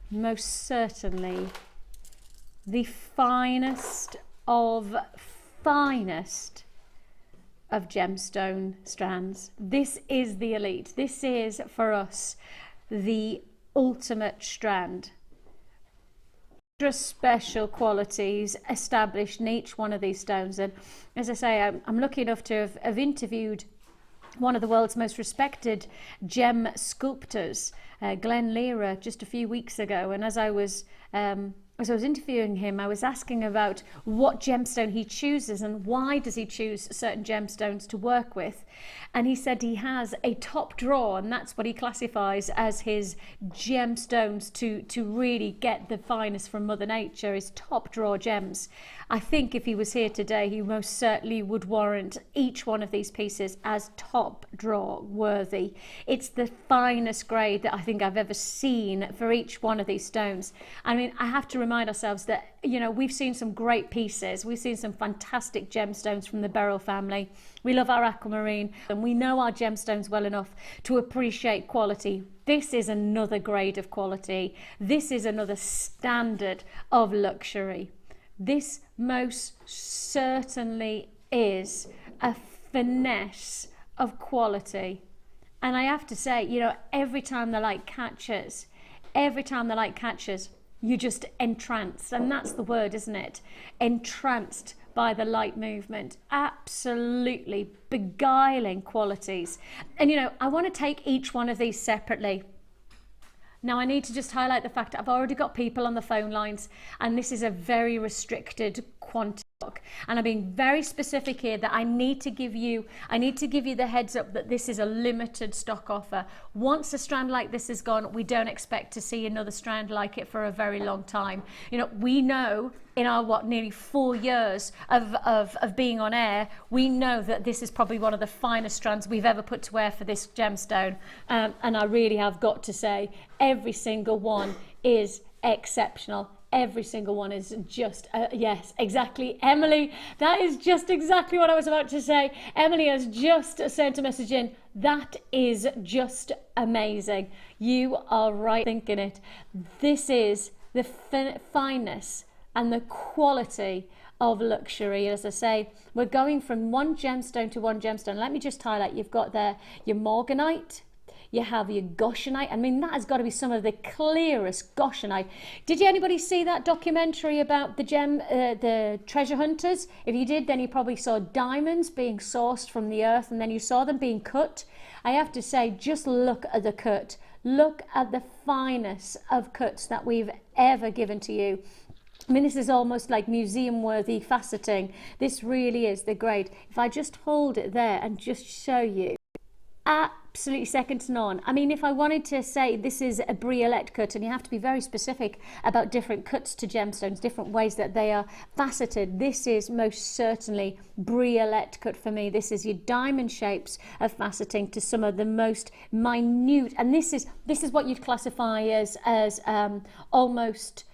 Most certainly the finest of gemstone strands. This is the elite. This is, for us, the ultimate strand. Extra special qualities established in each one of these stones. And as I say, I'm lucky enough to have interviewed one of the world's most respected gem sculptors, Glenn Lira, just a few weeks ago. And as I was interviewing him, I was asking about what gemstone he chooses and why does he choose certain gemstones to work with. And he said he has a top drawer, and that's what he classifies as his gemstones to really get the finest from Mother Nature, his top drawer gems. I think if he was here today, he most certainly would warrant each one of these pieces as top drawer worthy. It's the finest grade that I think I've ever seen for each one of these stones. I mean, I have to remind ourselves that, you know, we've seen some great pieces. We've seen some fantastic gemstones from the Beryl family. We love our Aquamarine and we know our gemstones well enough to appreciate quality. This is another grade of quality. This is another standard of luxury. This most certainly is a finesse of quality. And I have to say, you know, every time the light catches, you're just entranced. And that's the word, isn't it? Entranced by the light movement. Absolutely beguiling qualities. And, you know, I want to take each one of these separately. Now, I need to just highlight the fact that I've already got people on the phone lines, and this is a very restricted quantity. And I'm being very specific here that I need to give you the heads up that this is a limited stock offer. Once a strand like this is gone, we don't expect to see another strand like it for a very long time. You know, we know in our nearly 4 years of being on air, we know that this is probably one of the finest strands we've ever put to air for this gemstone. And I really have got to say, every single one is exceptional. Every single one is just, yes, exactly. Emily, that is just exactly what I was about to say. Emily has just sent a message in. That is just amazing. You are right thinking it. This is the fineness and the quality of luxury. As I say, we're going from one gemstone to one gemstone. Let me just highlight, you've got there your morganite. You have your goshenite. I mean, that has got to be some of the clearest goshenite. Did anybody see that documentary about the treasure hunters? If you did, then you probably saw diamonds being sourced from the earth, and then you saw them being cut. I have to say, just look at the cut. Look at the finest of cuts that we've ever given to you. I mean, this is almost like museum-worthy faceting. This really is the grade. If I just hold it there and just show you, absolutely second to none. I mean, if I wanted to say this is a briolette cut, and you have to be very specific about different cuts to gemstones, different ways that they are faceted, this is most certainly briolette cut for me. This is your diamond shapes of faceting to some of the most minute, and this is what you'd classify as almost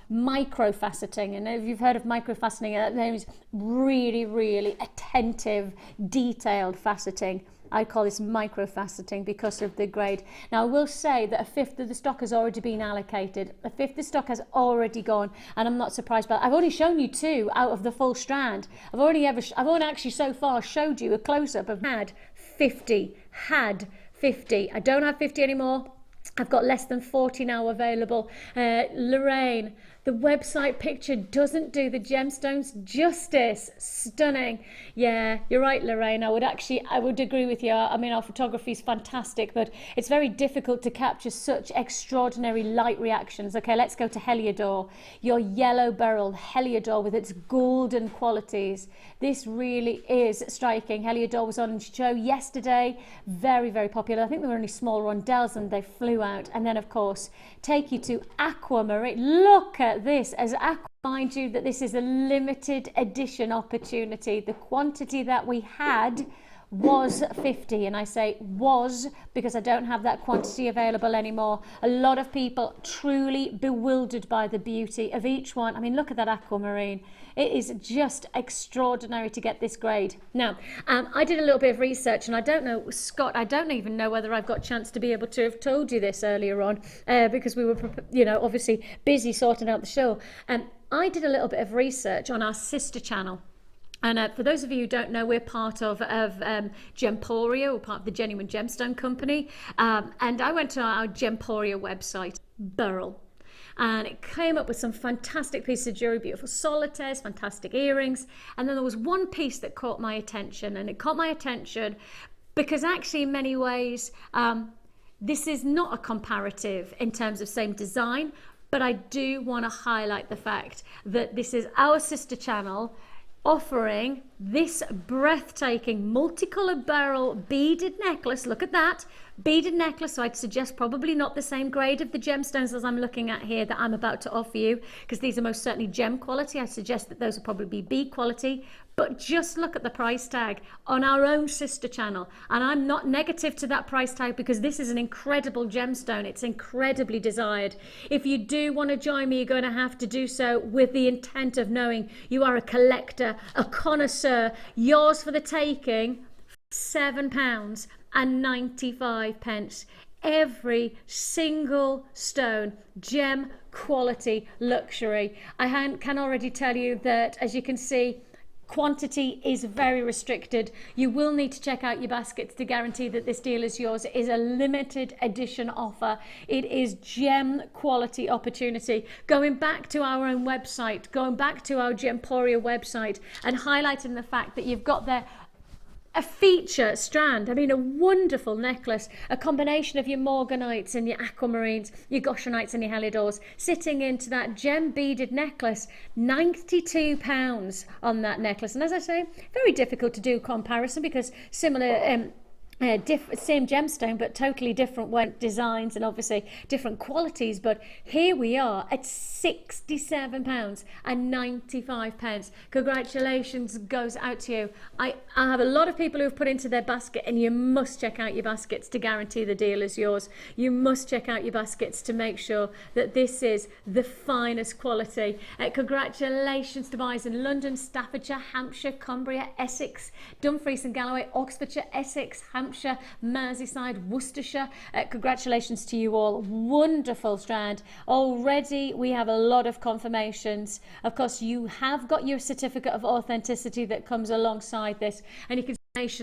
micro faceting. And if you've heard of micro faceting, that name is really, really attentive, detailed faceting. I call this micro faceting because of the grade. Now, I will say that a fifth of the stock has already been allocated. A fifth of the stock has already gone, and I'm not surprised by that. I've only shown you 2 out of the full strand. I've only actually so far showed you a close-up of had 50 50. I don't have 50 anymore. I've got less than 40 now available. Lorraine, the website picture doesn't do the gemstones justice. Stunning. Yeah, you're right, Lorraine. I would agree with you. I mean, our photography is fantastic, but it's very difficult to capture such extraordinary light reactions. Okay, let's go to Heliodor. Your yellow beryl, Heliodor, with its golden qualities. This really is striking. Heliodor was on show yesterday. Very, very popular. I think there were only small rondelles and they flew out. And then, of course, take you to Aquamarine. Look at this. As mind you that this is a limited edition opportunity. The quantity that we had was 50, and I say was because I don't have that quantity available anymore. A lot of people truly bewildered by the beauty of each one. I mean, look at that aquamarine. It is just extraordinary to get this grade. Now, I did a little bit of research, and I don't know, Scott, I don't even know whether I've got a chance to be able to have told you this earlier on, because we were, you know, obviously busy sorting out the show. I did a little bit of research on our sister channel. And for those of you who don't know, we're part of Gemporia, we're part of the Genuine Gemstone Company. And I went to our Gemporia website, Beryl, and it came up with some fantastic pieces of jewellery, beautiful solitaires, fantastic earrings. And then there was one piece that caught my attention, and it caught my attention because actually in many ways, this is not a comparative in terms of same design, but I do want to highlight the fact that this is our sister channel offering this breathtaking multicolour beryl beaded necklace. Look at that beaded necklace. So I'd suggest probably not the same grade of the gemstones as I'm looking at here that I'm about to offer you, because these are most certainly gem quality. I suggest that those will probably be bead quality. But just look at the price tag on our own sister channel. And I'm not negative to that price tag because this is an incredible gemstone. It's incredibly desired. If you do want to join me, you're going to have to do so with the intent of knowing you are a collector, a connoisseur. Yours for the taking, £7.95. Every single stone, gem quality luxury. I can already tell you that, as you can see, quantity is very restricted. You will need to check out your baskets to guarantee that this deal is yours. It is a limited edition offer. It is gem quality opportunity. Going back to our own website, going back to our Gemporia website and highlighting the fact that you've got there a feature strand, I mean a wonderful necklace, a combination of your morganites and your aquamarines, your goshenite and your heliodors, sitting into that gem beaded necklace. £92 on that necklace. And as I say, very difficult to do comparison because similar same gemstone but totally different designs and different qualities. But here we are at £67.95. Congratulations goes out to you. I have a lot of people who have put into their basket, and you must check out your baskets to guarantee the deal is yours. You must check out your baskets to make sure that this is the finest quality. Congratulations to buyers in London, Staffordshire, Hampshire, Cumbria, Essex, Dumfries and Galloway, Oxfordshire, Essex, Hampshire, Merseyside, Worcestershire. Congratulations to you all. Wonderful strand. Already we have a lot of confirmations. Of course, you have got your certificate of authenticity that comes alongside this, and you can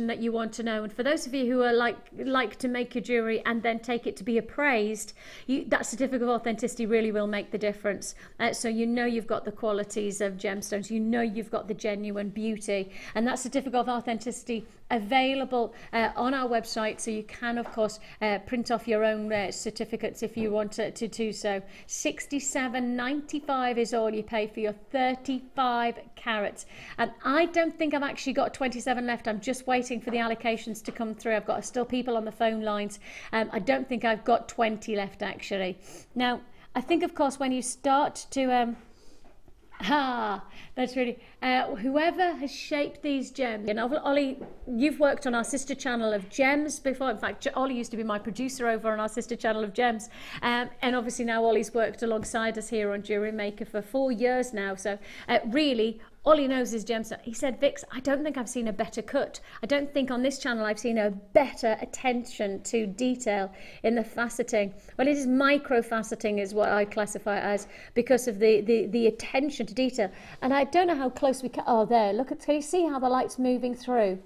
that you want to know. And for those of you who are like to make your jewelry and then take it to be appraised, that certificate of authenticity really will make the difference. So you know you've got the qualities of gemstones, you know you've got the genuine beauty, and that certificate of authenticity available on our website, so you can of course print off your own certificates if you want to do so. £67.95 is all you pay for your 35 carats, and I don't think I've actually got 27 left. I'm just waiting for the allocations to come through. I've got still people on the phone lines. I don't think I've got 20 left actually. Now I think of course when you start to that's really whoever has shaped these gems. And Ollie, you've worked on our sister channel of gems before. In fact, Ollie used to be my producer over on our sister channel of gems, and obviously now Ollie's worked alongside us here on Jewellery Maker for 4 years now. So really Ollie knows his gemstone. He said, Vix, I don't think I've seen a better cut. I don't think on this channel I've seen a better attention to detail in the faceting. Well, it is micro faceting is what I classify it as, because of the attention to detail. And I don't know how close we can. Oh, there. Look at. Can you see how the light's moving through?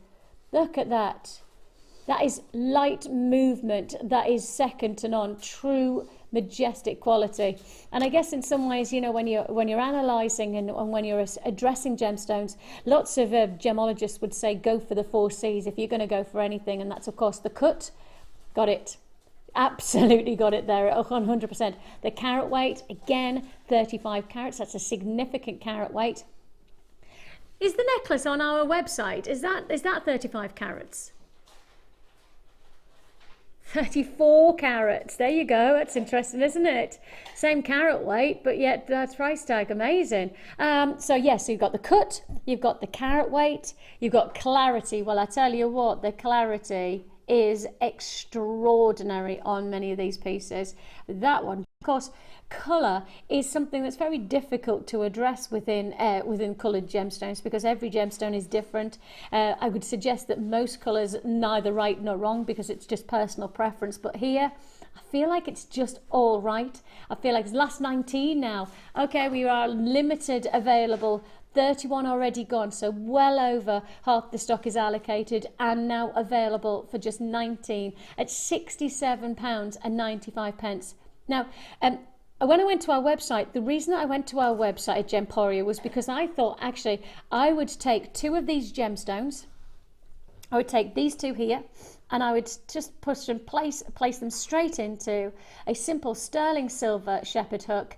Look at that. That is light movement. That is second to none. True majestic quality. And I guess in some ways, you know, when you're analysing and when you're addressing gemstones, lots of gemologists would say go for the 4 C's if you're going to go for anything, and that's of course the cut. Got it. Absolutely got it there at 100%. The carat weight, again, 35 carats. That's a significant carat weight. Is the necklace on our website? Is that 35 carats? 34 carats. There you go. That's interesting, isn't it? Same carat weight, but yet that's price tag. Amazing. So yes, you've got the cut, you've got the carat weight, you've got clarity. Well, I tell you what, the clarity is extraordinary on many of these pieces. That one, of course, colour is something that's very difficult to address within coloured gemstones, because every gemstone is different. I would suggest that most colours neither right nor wrong, because it's just personal preference, but here I feel like it's just all right. I feel like it's last 19 now. Okay, we are limited available, 31 already gone, so well over half the stock is allocated and now available for just 19 at £67.95. Now, when I went to our website, the reason I went to our website at Gemporia was because I thought actually I would take 2 of these gemstones. I would take these 2 here, and I would just push and place them straight into a simple sterling silver shepherd hook.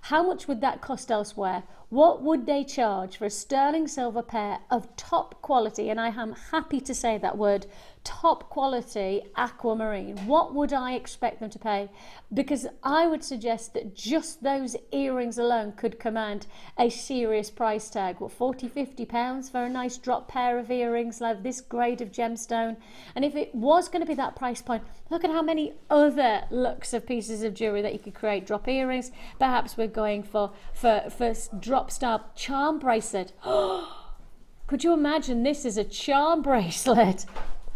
How much would that cost elsewhere? What would they charge for a sterling silver pair of top quality, and I am happy to say that word, top quality aquamarine? What would I expect them to pay? Because I would suggest that just those earrings alone could command a serious price tag. What, 40, 50 pounds for a nice drop pair of earrings like this grade of gemstone? And if it was going to be that price point, look at how many other looks of pieces of jewellery that you could create. Drop earrings, perhaps we're going for drop style charm bracelet. Could you imagine this is a charm bracelet?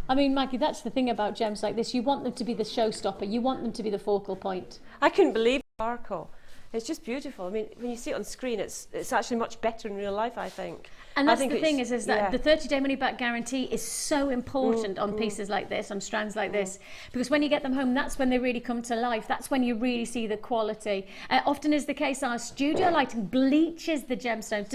I mean, Maggie, that's the thing about gems like this. You want them to be the showstopper. You want them to be the focal point. I couldn't believe the sparkle. It's just beautiful. I mean, when you see it on screen, it's actually much better in real life, I think. And that's the thing is that yeah, the 30-day money-back guarantee is so important on pieces like this, on strands like this, because when you get them home, that's when they really come to life. That's when you really see the quality. Often is the case, our studio lighting bleaches the gemstones.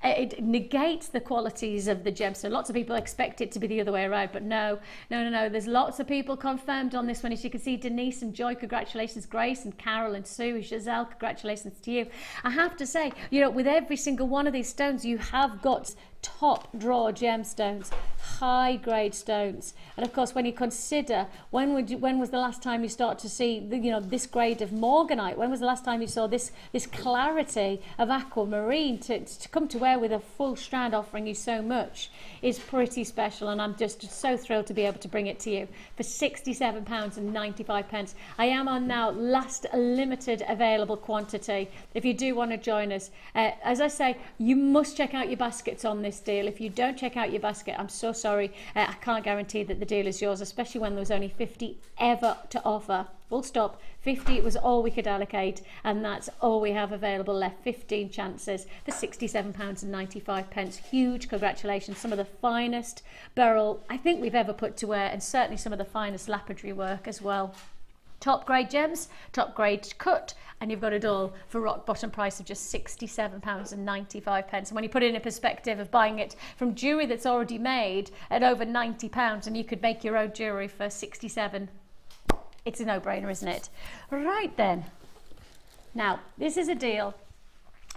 It negates the qualities of the gemstone. Lots of people expect it to be the other way around, but no. There's lots of people confirmed on this one. As you can see, Denise and Joy, congratulations. Grace and Carol and Sue, Giselle, congratulations to you. I have to say, you know, with every single one of these stones, you have got top drawer gemstones, high grade stones. And of course, when you consider when was the last time you start to see this grade of morganite? When was the last time you saw this clarity of aquamarine to come to wear with a full strand offering you so much is pretty special, and I'm just so thrilled to be able to bring it to you for £67.95. I am on now last limited available quantity. If you do want to join us, as I say, you must check out your baskets on this deal. If you don't check out your basket, I'm so sorry. I can't guarantee that the deal is yours, especially when there was only 50 ever to offer. Full stop. 50 was all we could allocate, and that's all we have available left. 15 chances for £67.95. Huge congratulations. Some of the finest beryl I think we've ever put to wear, and certainly some of the finest lapidary work as well. Top grade gems, top grade cut, and you've got it all for rock bottom price of just £67.95. And when you put it in a perspective of buying it from jewellery that's already made at over £90, and you could make your own jewellery for £67, it's a no-brainer, isn't it? Right then. Now, this is a deal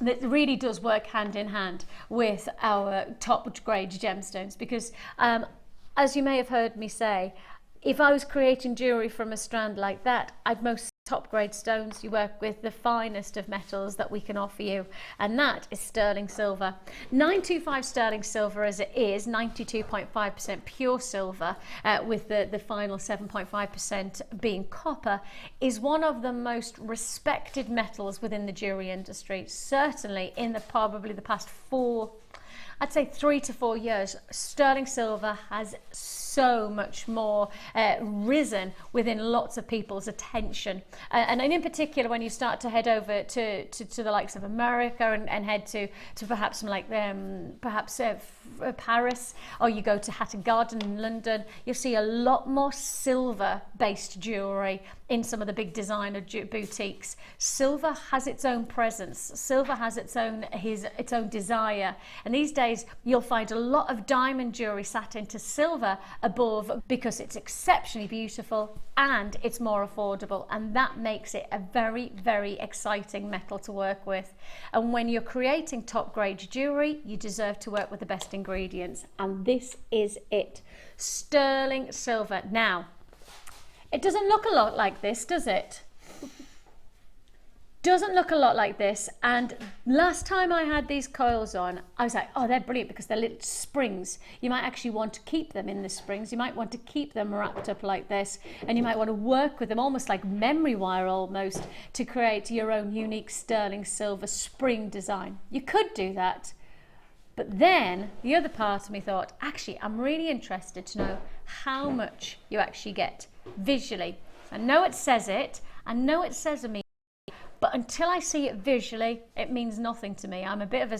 that really does work hand in hand with our top grade gemstones, because as you may have heard me say, if I was creating jewellery from a strand like that, I'd most top grade stones. You work with the finest of metals that we can offer you, and that is sterling silver. 925 sterling silver as it is, 92.5% pure silver, with the final 7.5% being copper, is one of the most respected metals within the jewellery industry, certainly in probably the past 4 I'd say 3 to 4 years, sterling silver has so much more risen within lots of people's attention. And in particular, when you start to head over to the likes of America and head to perhaps some like Paris, or you go to Hatton Garden in London, you'll see a lot more silver-based jewellery in some of the big designer boutiques. Silver has its own presence. Silver has its own desire. And these days, you'll find a lot of diamond jewellery sat into silver above because it's exceptionally beautiful and it's more affordable, and that makes it a very, very exciting metal to work with. And when you're creating top grade jewellery, you deserve to work with the best ingredients, and this is it. Sterling silver. Now, it doesn't look a lot like this, does it? Doesn't look a lot like this. And last time I had these coils on, I was like, oh, they're brilliant because they're little springs. You might actually want to keep them in the springs. You might want to keep them wrapped up like this, and you might want to work with them almost like memory wire almost to create your own unique sterling silver spring design. You could do that. But then the other part of me thought, actually, I'm really interested to know how much you actually get visually. I know it says a meter, but until I see it visually, it means nothing to me. I'm a bit of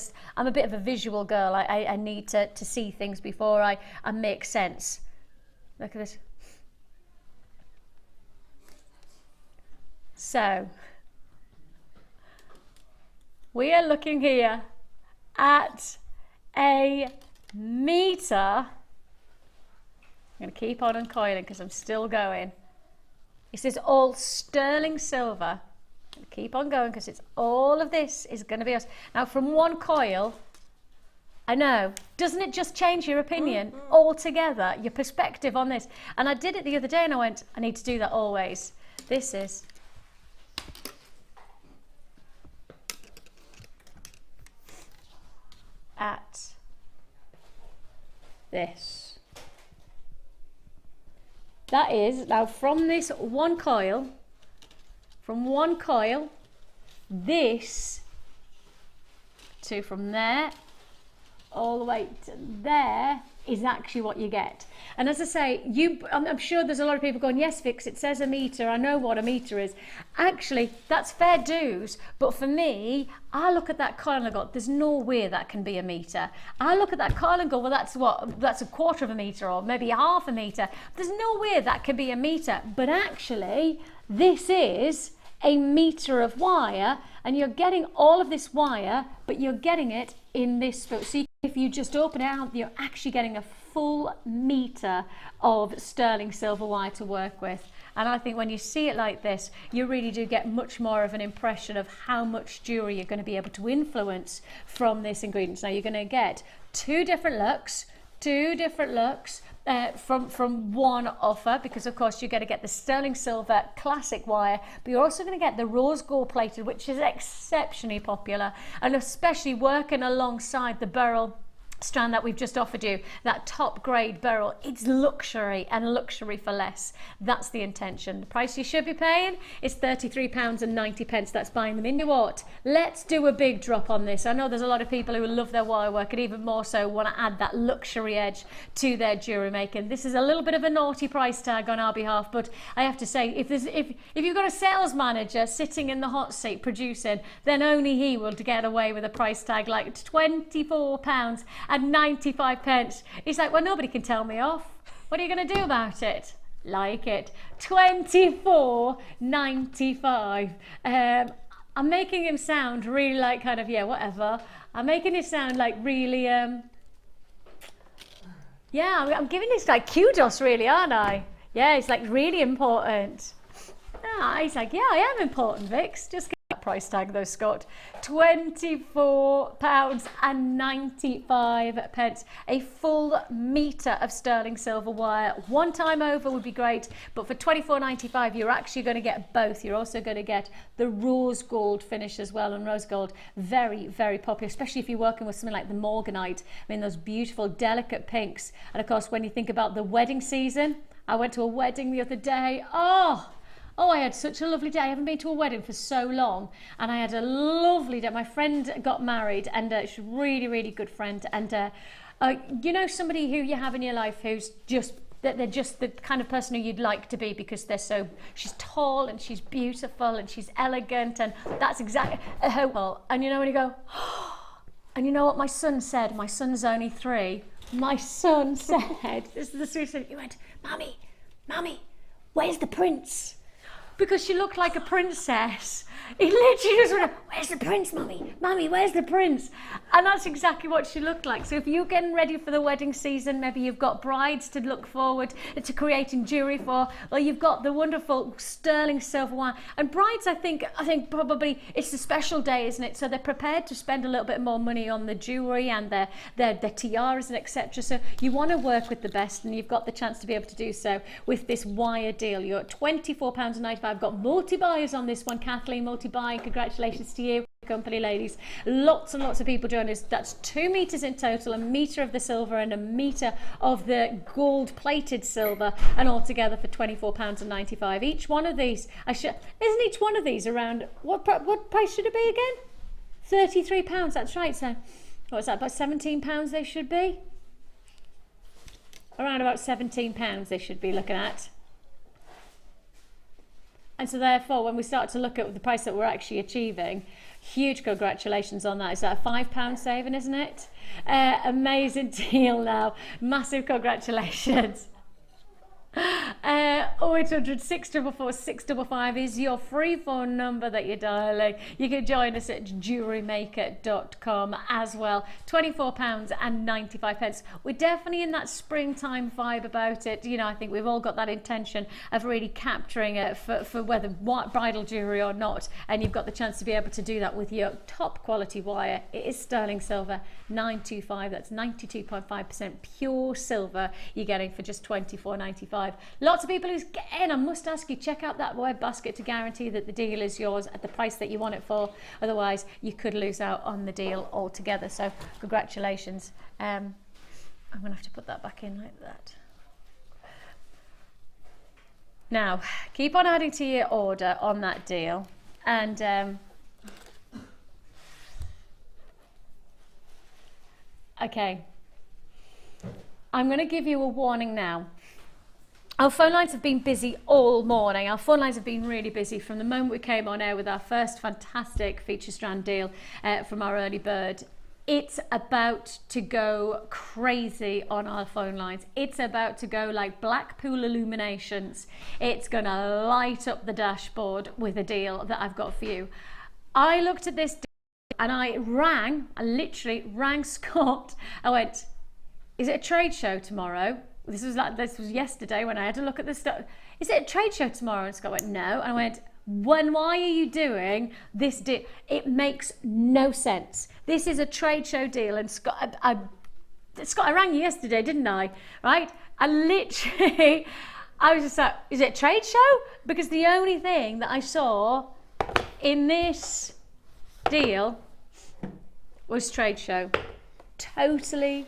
a visual girl. I need to see things before I make sense. Look at this. So we are looking here at a meter. I'm going to keep on uncoiling because I'm still going. This is all sterling silver. Keep on going because it's all of this is going to be us. Now, from one coil, I know, doesn't it just change your opinion altogether, your perspective on this? And I did it the other day and I went, I need to do that always. This is at this. That is, now from this one coil, this to from there all the way to there is actually what you get. And as I say, I'm sure there's a lot of people going, yes, Vix, it says a meter. I know what a meter is. Actually, that's fair dues. But for me, I look at that coil and I go, there's no way that can be a meter. I look at that coil and go, well, that's a quarter of a meter or maybe half a meter. There's no way that can be a meter. But actually, this is a meter of wire, and you're getting all of this wire, but you're getting it in this spool. So if you just open it out, you're actually getting a full meter of sterling silver wire to work with. And I think when you see it like this, you really do get much more of an impression of how much jewellery you're going to be able to influence from this ingredient. Now you're going to get two different looks from one offer, because of course you're going to get the sterling silver classic wire, but you're also going to get the rose gold plated, which is exceptionally popular, and especially working alongside the beryl strand that we've just offered you, that top grade beryl. It's luxury, and luxury for less. That's the intention. The price you should be paying is £33.90. That's buying them into what? Let's do a big drop on this. I know there's a lot of people who love their wire work and even more so want to add that luxury edge to their jewellery making. This is a little bit of a naughty price tag on our behalf, but I have to say, if you've got a sales manager sitting in the hot seat producing, then only he will get away with a price tag like £24.95. He's like, well, nobody can tell me off. What are you going to do about it? Like it. £24.95. I'm making him sound really like kind of, yeah, whatever. I'm making it sound like really, yeah, I'm giving this like kudos really, aren't I? Yeah, it's like really important. Ah, he's like, yeah, I am important, Vix. Just get that price tag though, Scott. £24.95. A full metre of sterling silver wire. One time over would be great, but for £24.95 you're actually going to get both. You're also going to get the rose gold finish as well, and rose gold, very, very popular, especially if you're working with something like the morganite. I mean, those beautiful, delicate pinks. And of course, when you think about the wedding season, I went to a wedding the other day. Oh, Oh, I had such a lovely day. I haven't been to a wedding for so long, and I had a lovely day. My friend got married, and she's a really, really good friend. And you know, somebody who you have in your life who's just they're just the kind of person who you'd like to be because she's tall and she's beautiful and she's elegant, and that's exactly her role. And you know when you go, and you know what my son said? My son's only 3. My son said, this is the sweetest thing. He went, "Mummy, where's the prince?" Because she looked like a princess. He literally just went, "Where's the prince, Mummy? Mummy, where's the prince?" And that's exactly what she looked like. So if you're getting ready for the wedding season, maybe you've got brides to look forward to creating jewellery for, or you've got the wonderful sterling silverware. And brides, I think probably it's a special day, isn't it? So they're prepared to spend a little bit more money on the jewellery and their tiaras and etc. So you want to work with the best, and you've got the chance to be able to do so with this wire deal. You're at £24.95. I've got multi-buyers on this one. Kathleen, multi-buying, congratulations to you. Company ladies, lots and lots of people join us. That's 2 meters in total, a meter of the silver and a meter of the gold plated silver, and all together for £24.95. Each one of these, isn't each one of these around, what price should it be again? £33, that's right. So what's that, about £17 they should be? Around about £17 they should be looking at. And so therefore, when we start to look at the price that we're actually achieving, huge congratulations on that. Is that a £5 saving, isn't it? Amazing deal now. Massive congratulations. 0800 644 655 is your free phone number that you're dialing. You can join us at JewelleryMaker.com as well. £24.95. We're definitely in that springtime vibe about it. You know, I think we've all got that intention of really capturing it for whether bridal jewellery or not, and you've got the chance to be able to do that with your top quality wire. It is sterling silver 925. That's 92.5% pure silver you're getting for just £24.95. Lots of people who's getting, I must ask you, check out that web basket to guarantee that the deal is yours at the price that you want it for. Otherwise, you could lose out on the deal altogether. So, congratulations. I'm going to have to put that back in like that. Now, keep on adding to your order on that deal. And, okay. I'm going to give you a warning now. Our phone lines have been busy all morning. Our phone lines have been really busy from the moment we came on air with our first fantastic feature strand deal from our early bird. It's about to go crazy on our phone lines. It's about to go like Blackpool illuminations. It's going to light up the dashboard with a deal that I've got for you. I looked at this deal and I literally rang Scott. I went, "Is it a trade show tomorrow?" This was yesterday when I had to look at the stuff. "Is it a trade show tomorrow?" And Scott went, "No." And I went, why are you doing this deal? It makes no sense. This is a trade show deal. And Scott, I rang you yesterday, didn't I? Right? I literally, I was just like, "Is it a trade show?" Because the only thing that I saw in this deal was trade show. Totally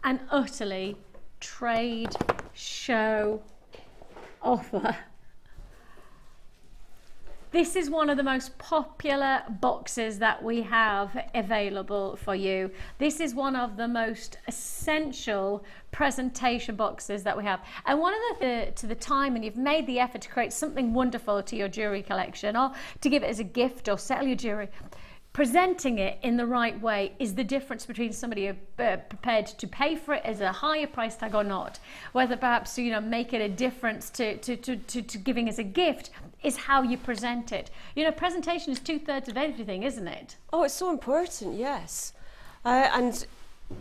and utterly trade show offer. This is one of the most popular boxes that we have available for you. This is one of the most essential presentation boxes that we have. And one of the time, and you've made the effort to create something wonderful to your jewellery collection, or to give it as a gift or sell your jewellery. Presenting it in the right way is the difference between somebody prepared to pay for it as a higher price tag or not. Whether perhaps, you know, make it a difference to giving as a gift is how you present it. You know, presentation is 2/3 of everything, isn't it? Oh, it's so important, yes. And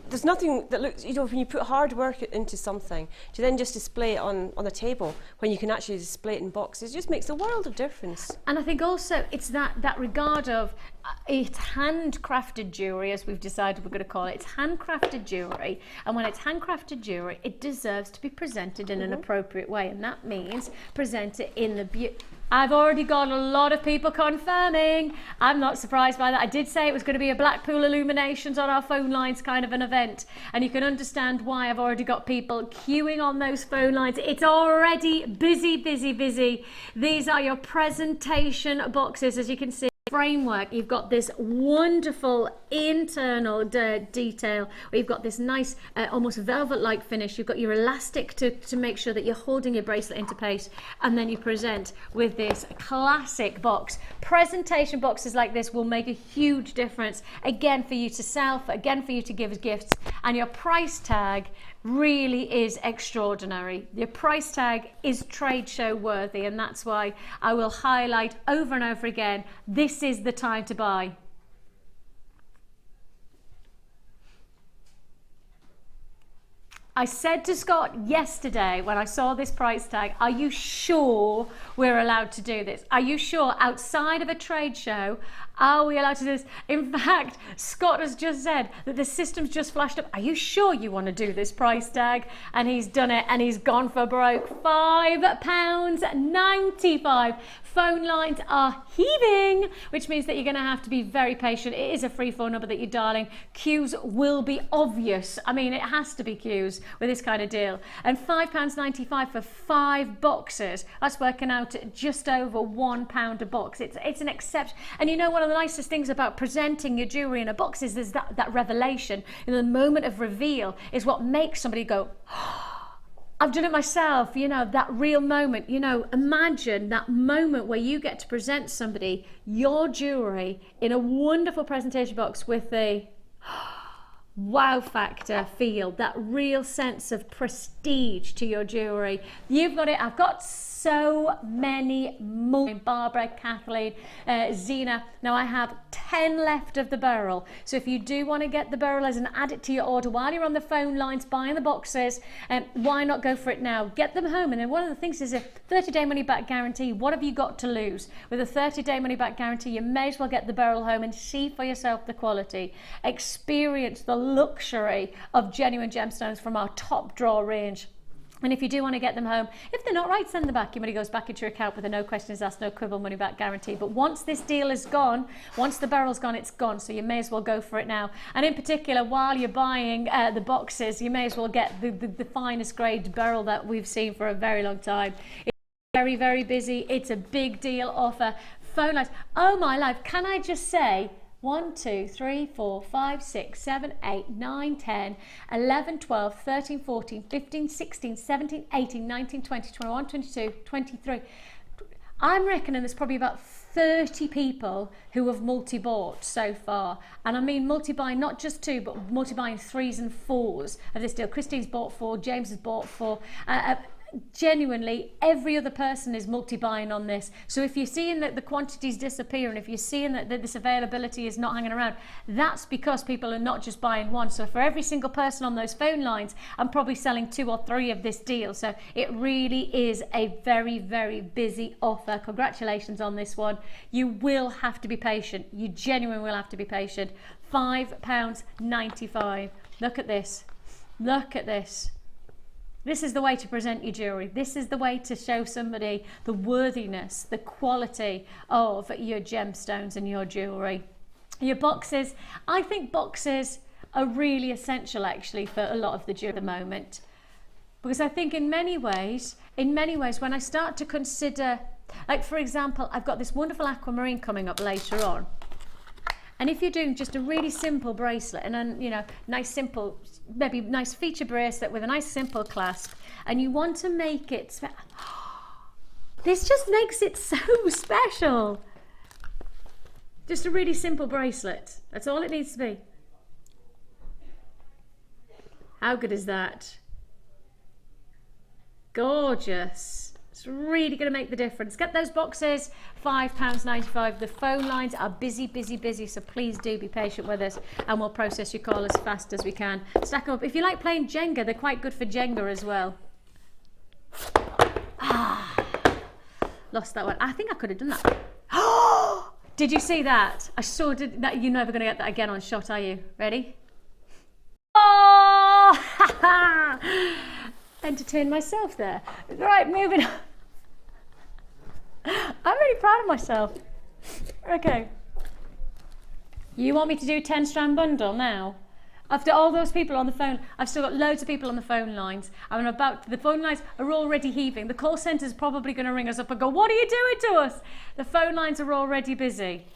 there's nothing that looks, you know, when you put hard work into something, to then just display it on a table when you can actually display it in boxes, it just makes a world of difference. And I think also it's that regard of it's handcrafted jewellery, as we've decided we're going to call it. It's handcrafted jewellery, and when it's handcrafted jewellery, it deserves to be presented in an appropriate way, and that means present it in the I've already got a lot of people confirming. I'm not surprised by that. I did say it was going to be a Blackpool Illuminations on our phone lines kind of an event, and you can understand why. I've already got people queuing on those phone lines. It's already busy, busy, busy. These are your presentation boxes, as you can see. Framework, you've got this wonderful internal detail. You've got this nice almost velvet-like finish. You've got your elastic to make sure that you're holding your bracelet into place, and then you present with this classic box. Presentation boxes like this will make a huge difference, again for you to sell, again for you to give as gifts, and your price tag really is extraordinary. Your price tag is trade show worthy, and that's why I will highlight over and over again, this is the time to buy. I said to Scott yesterday when I saw this price tag, are you sure we're allowed to do this? Are you sure outside of a trade show, are we allowed to do this? In fact, Scott has just said that the system's just flashed up. Are you sure you want to do this price tag? And he's done it, and he's gone for broke. £5.95. Phone lines are heaving, which means that you're going to have to be very patient. It is a free phone number that you're dialing. Queues will be obvious. I mean, it has to be queues with this kind of deal. And £5.95 for 5 boxes. That's working out at just over £1 a box. It's an exception. And you know, one of the nicest things about presenting your jewellery in a box is there's that revelation. The moment of reveal is what makes somebody go, oh, I've done it myself, you know, that real moment. You know, imagine that moment where you get to present somebody your jewellery in a wonderful presentation box with a wow factor feel, that real sense of prestige to your jewellery. You've got it. I've got so many more. Barbara, Kathleen, Zena. Now I have 10 left of the beryl. So if you do want to get the beryl as and add it to your order while you're on the phone lines buying the boxes, why not go for it now? Get them home. And then one of the things is a 30-day money-back guarantee. What have you got to lose? With a 30-day money-back guarantee, you may as well get the beryl home and see for yourself the quality. Experience the luxury of genuine gemstones from our top drawer range. And if you do want to get them home, if they're not right, send them back. Your money goes back into your account with a no questions asked, no quibble money back guarantee. But once this deal is gone, once the beryl's gone, it's gone. So you may as well go for it now. And in particular, while you're buying the boxes, you may as well get the finest grade beryl that we've seen for a very long time. It's very, very busy. It's a big deal offer. Phone lines. Oh my life. Can I just say, 1, 2, 3, 4, 5, 6, 7, 8, 9, 10, 11, 12, 13, 14, 15, 16, 17, 18, 19, 20, 21, 22, 23. I'm reckoning there's probably about 30 people who have multi-bought so far. And I mean multi-buying not just 2, but multi-buying 3s and 4s of this deal. Christine's bought 4, James has bought 4. Genuinely, every other person is multi-buying on this. So if you're seeing that the quantities disappear, and if you're seeing that this availability is not hanging around, that's because people are not just buying one. So for every single person on those phone lines, I'm probably selling 2 or 3 of this deal. So it really is a very, very busy offer. Congratulations on this one. You will have to be patient. You genuinely will have to be patient. £5.95. Look at this. Look at this. This is the way to present your jewellery. This is the way to show somebody the worthiness, the quality of your gemstones and your jewellery. Your boxes, I think boxes are really essential actually for a lot of the jewellery at the moment. Because I think in many ways, when I start to consider, like for example, I've got this wonderful aquamarine coming up later on. And if you're doing just a really simple bracelet and then, you know, nice simple, maybe nice feature bracelet with a nice simple clasp, and you want to make it, this just makes it so special. Just a really simple bracelet. That's all it needs to be. How good is that? Gorgeous. It's really going to make the difference. Get those boxes, £5.95. The phone lines are busy, busy, busy, so please do be patient with us and we'll process your call as fast as we can. Stack them up. If you like playing Jenga, they're quite good for Jenga as well. Lost that one. I think I could have done that. Did you see that? I sure did. That, you're never going to get that again on shot, are you? Ready? Oh! Entertain myself there. Right, moving on. I'm really proud of myself. Okay. You want me to do 10 strand bundle now? After all those people on the phone, I've still got loads of people on the phone lines. The phone lines are already heaving. The call centre's probably going to ring us up and go, what are you doing to us? The phone lines are already busy.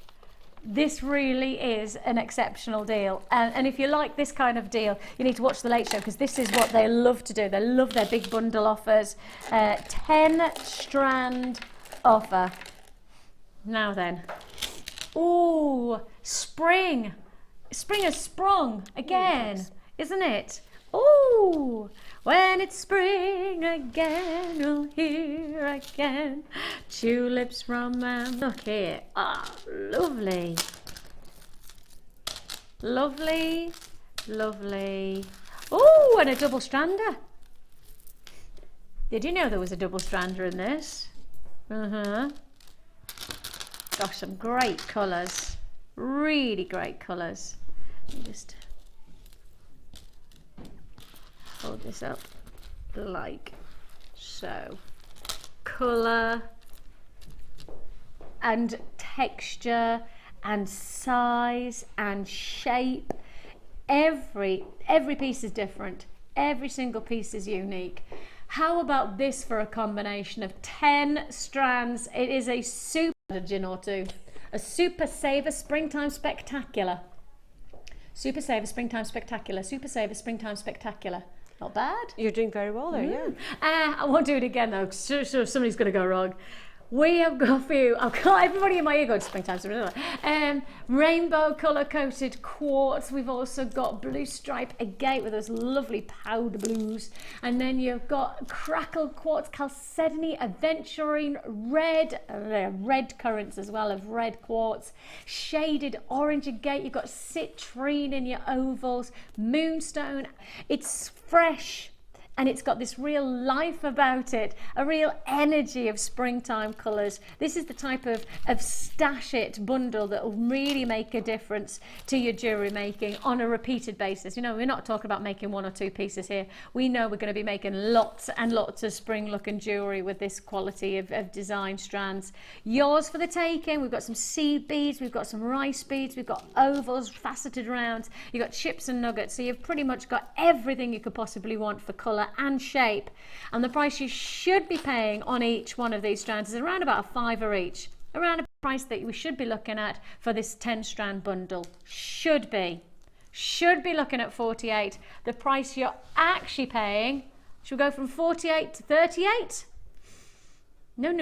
This really is an exceptional deal. And if you like this kind of deal, you need to watch The Late Show, because this is what they love to do. They love their big bundle offers. 10 strand offer. Now then. Ooh, spring. Spring has sprung again, isn't it? Ooh, when it's spring again, we'll hear again tulips from look here. Ah, lovely. Lovely, lovely. Ooh, and a double strander. Did you know there was a double strander in this? Gosh, some great colours. Really great colours. Let me just hold this up like so. Colour and texture and size and shape. Every piece is different. Every single piece is unique. How about this for a combination of 10 strands? It is a super gin or two. A Super Saver Springtime Spectacular. Super Saver Springtime Spectacular. Super Saver Springtime Spectacular. Not bad. You're doing very well there, yeah. I won't do it again though, because sure, somebody's going to go wrong. We have got for you, I've got everybody in my ear going springtime, rainbow colour coated quartz. We've also got blue stripe agate with those lovely powder blues. And then you've got crackle quartz, chalcedony, aventurine, red currants as well of red quartz, shaded orange agate. You've got citrine in your ovals, moonstone. It's fresh. And it's got this real life about it, a real energy of springtime colours. This is the type of stash it bundle that will really make a difference to your jewellery making on a repeated basis. You know, we're not talking about making 1 or 2 pieces here. We know we're going to be making lots and lots of spring looking jewellery with this quality of design strands. Yours for the taking. We've got some seed beads, we've got some rice beads, we've got ovals, faceted rounds, you've got chips and nuggets. So you've pretty much got everything you could possibly want for colour and shape. And the price you should be paying on each one of these strands is around about a £5 each. Around a price that we should be looking at for this 10 strand bundle. Should be looking at 48. The price you're actually paying, should we go from 48 to 38? No.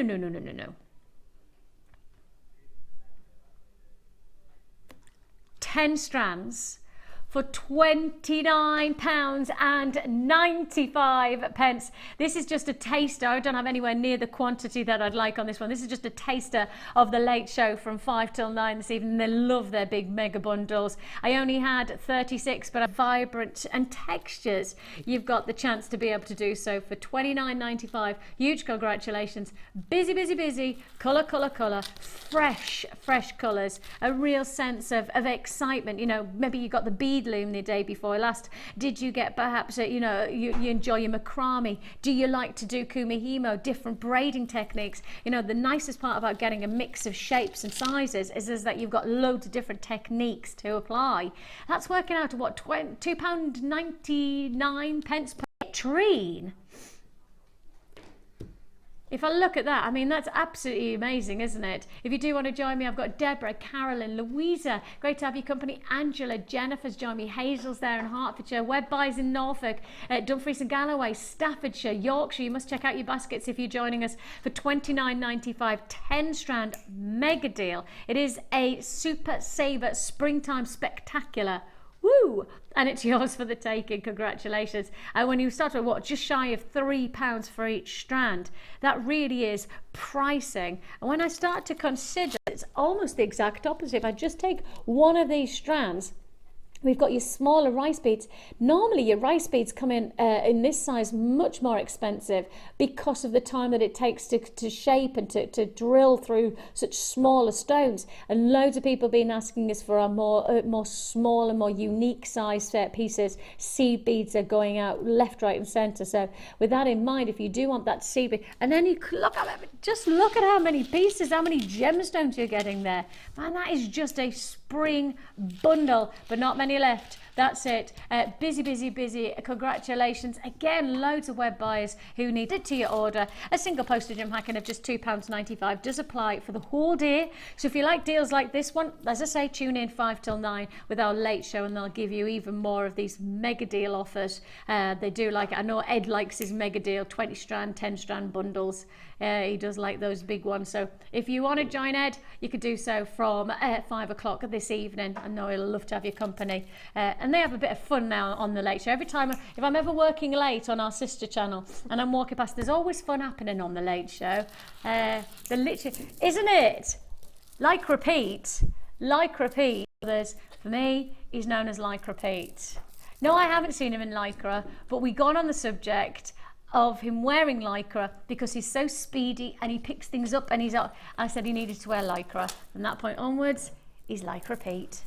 10 strands for £29.95. This is just a taster. I don't have anywhere near the quantity that I'd like on this one. This is just a taster of the late show from 5 till 9 this evening. They love their big mega bundles. I only had 36, but vibrant and textures. You've got the chance to be able to do so for £29.95. Huge congratulations. Busy. Colour. Fresh colours. A real sense of excitement. You know, maybe you got the bead loom the day before last. Did you get perhaps you enjoy your macrame? Do you like to do kumihimo, different braiding techniques? You know, the nicest part about getting a mix of shapes and sizes is that you've got loads of different techniques to apply. That's working out to what, £2.99 per citrine. If I look at that, I mean, that's absolutely amazing, isn't it? If you do want to join me, I've got Deborah, Carolyn, Louisa. Great to have your company. Angela, Jennifer's joined me. Hazel's there in Hertfordshire. Web Buys in Norfolk. Dumfries and Galloway, Staffordshire, Yorkshire. You must check out your baskets if you're joining us for £29.95. 10 strand mega deal. It is a Super Saver Springtime Spectacular. Woo! And it's yours for the taking. Congratulations. And when you start at just shy of £3 for each strand, that really is pricing. And when I start to consider, it's almost the exact opposite. If I just take one of these strands We've got your smaller rice beads. Normally your rice beads come in this size much more expensive because of the time that it takes to shape and to drill through such smaller stones. And loads of people have been asking us for our more small and more unique size pieces. Seed beads are going out left, right and centre. So with that in mind, if you do want that seed bead, and then you just look at how many pieces, how many gemstones you're getting there. Man, that is just a spring bundle, but not many left. That's it. Busy, busy, busy. Congratulations. Again, loads of web buyers who need it to your order. A single postage and packing of just £2.95 does apply for the whole day. So if you like deals like this one, as I say, tune in 5 till 9 with our late show and they'll give you even more of these mega deal offers. They do like it. I know Ed likes his mega deal, 20 strand, 10 strand bundles. He does like those big ones. So if you want to join Ed, you could do so from 5 o'clock this evening. I know he'll love to have your company. And they have a bit of fun now on the late show. Every time, if I'm ever working late on our sister channel and I'm walking past, there's always fun happening on the late show. Literally, isn't it? Like repeat. For me, he's known as like repeat. No, I haven't seen him in lycra, but we got on the subject of him wearing lycra because he's so speedy and he picks things up and I said he needed to wear lycra. From that point onwards, he's like repeat.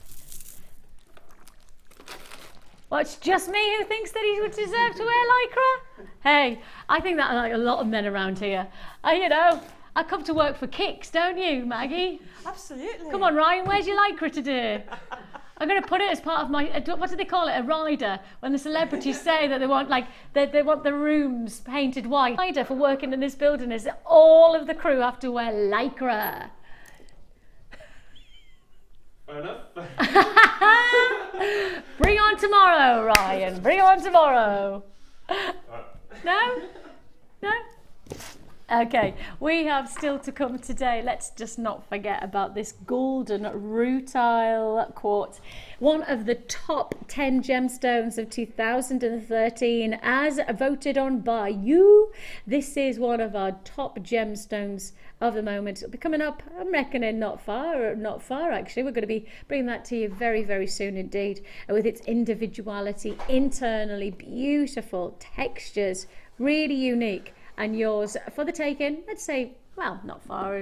Well, it's just me who thinks that he would deserve to wear lycra. Hey, I think that like a lot of men around here. I come to work for kicks, don't you, Maggie? Absolutely. Come on, Ryan, where's your lycra today? I'm going to put it as part of my, what do they call it, a rider, when the celebrities say that they want they want the rooms painted white. Rider for working in this building is that all of the crew have to wear lycra. Fair enough. Bring on tomorrow, Ryan, bring on tomorrow. No? No? Okay, we have still to come today. Let's just not forget about this golden rutile quartz, one of the top 10 gemstones of 2013 as voted on by you. This is one of our top gemstones of the moment. It'll be coming up, I'm reckoning not far actually. We're going to be bringing that to you very, very soon indeed, with its individuality, internally beautiful textures, really unique. And yours for the taking, let's say, well, not far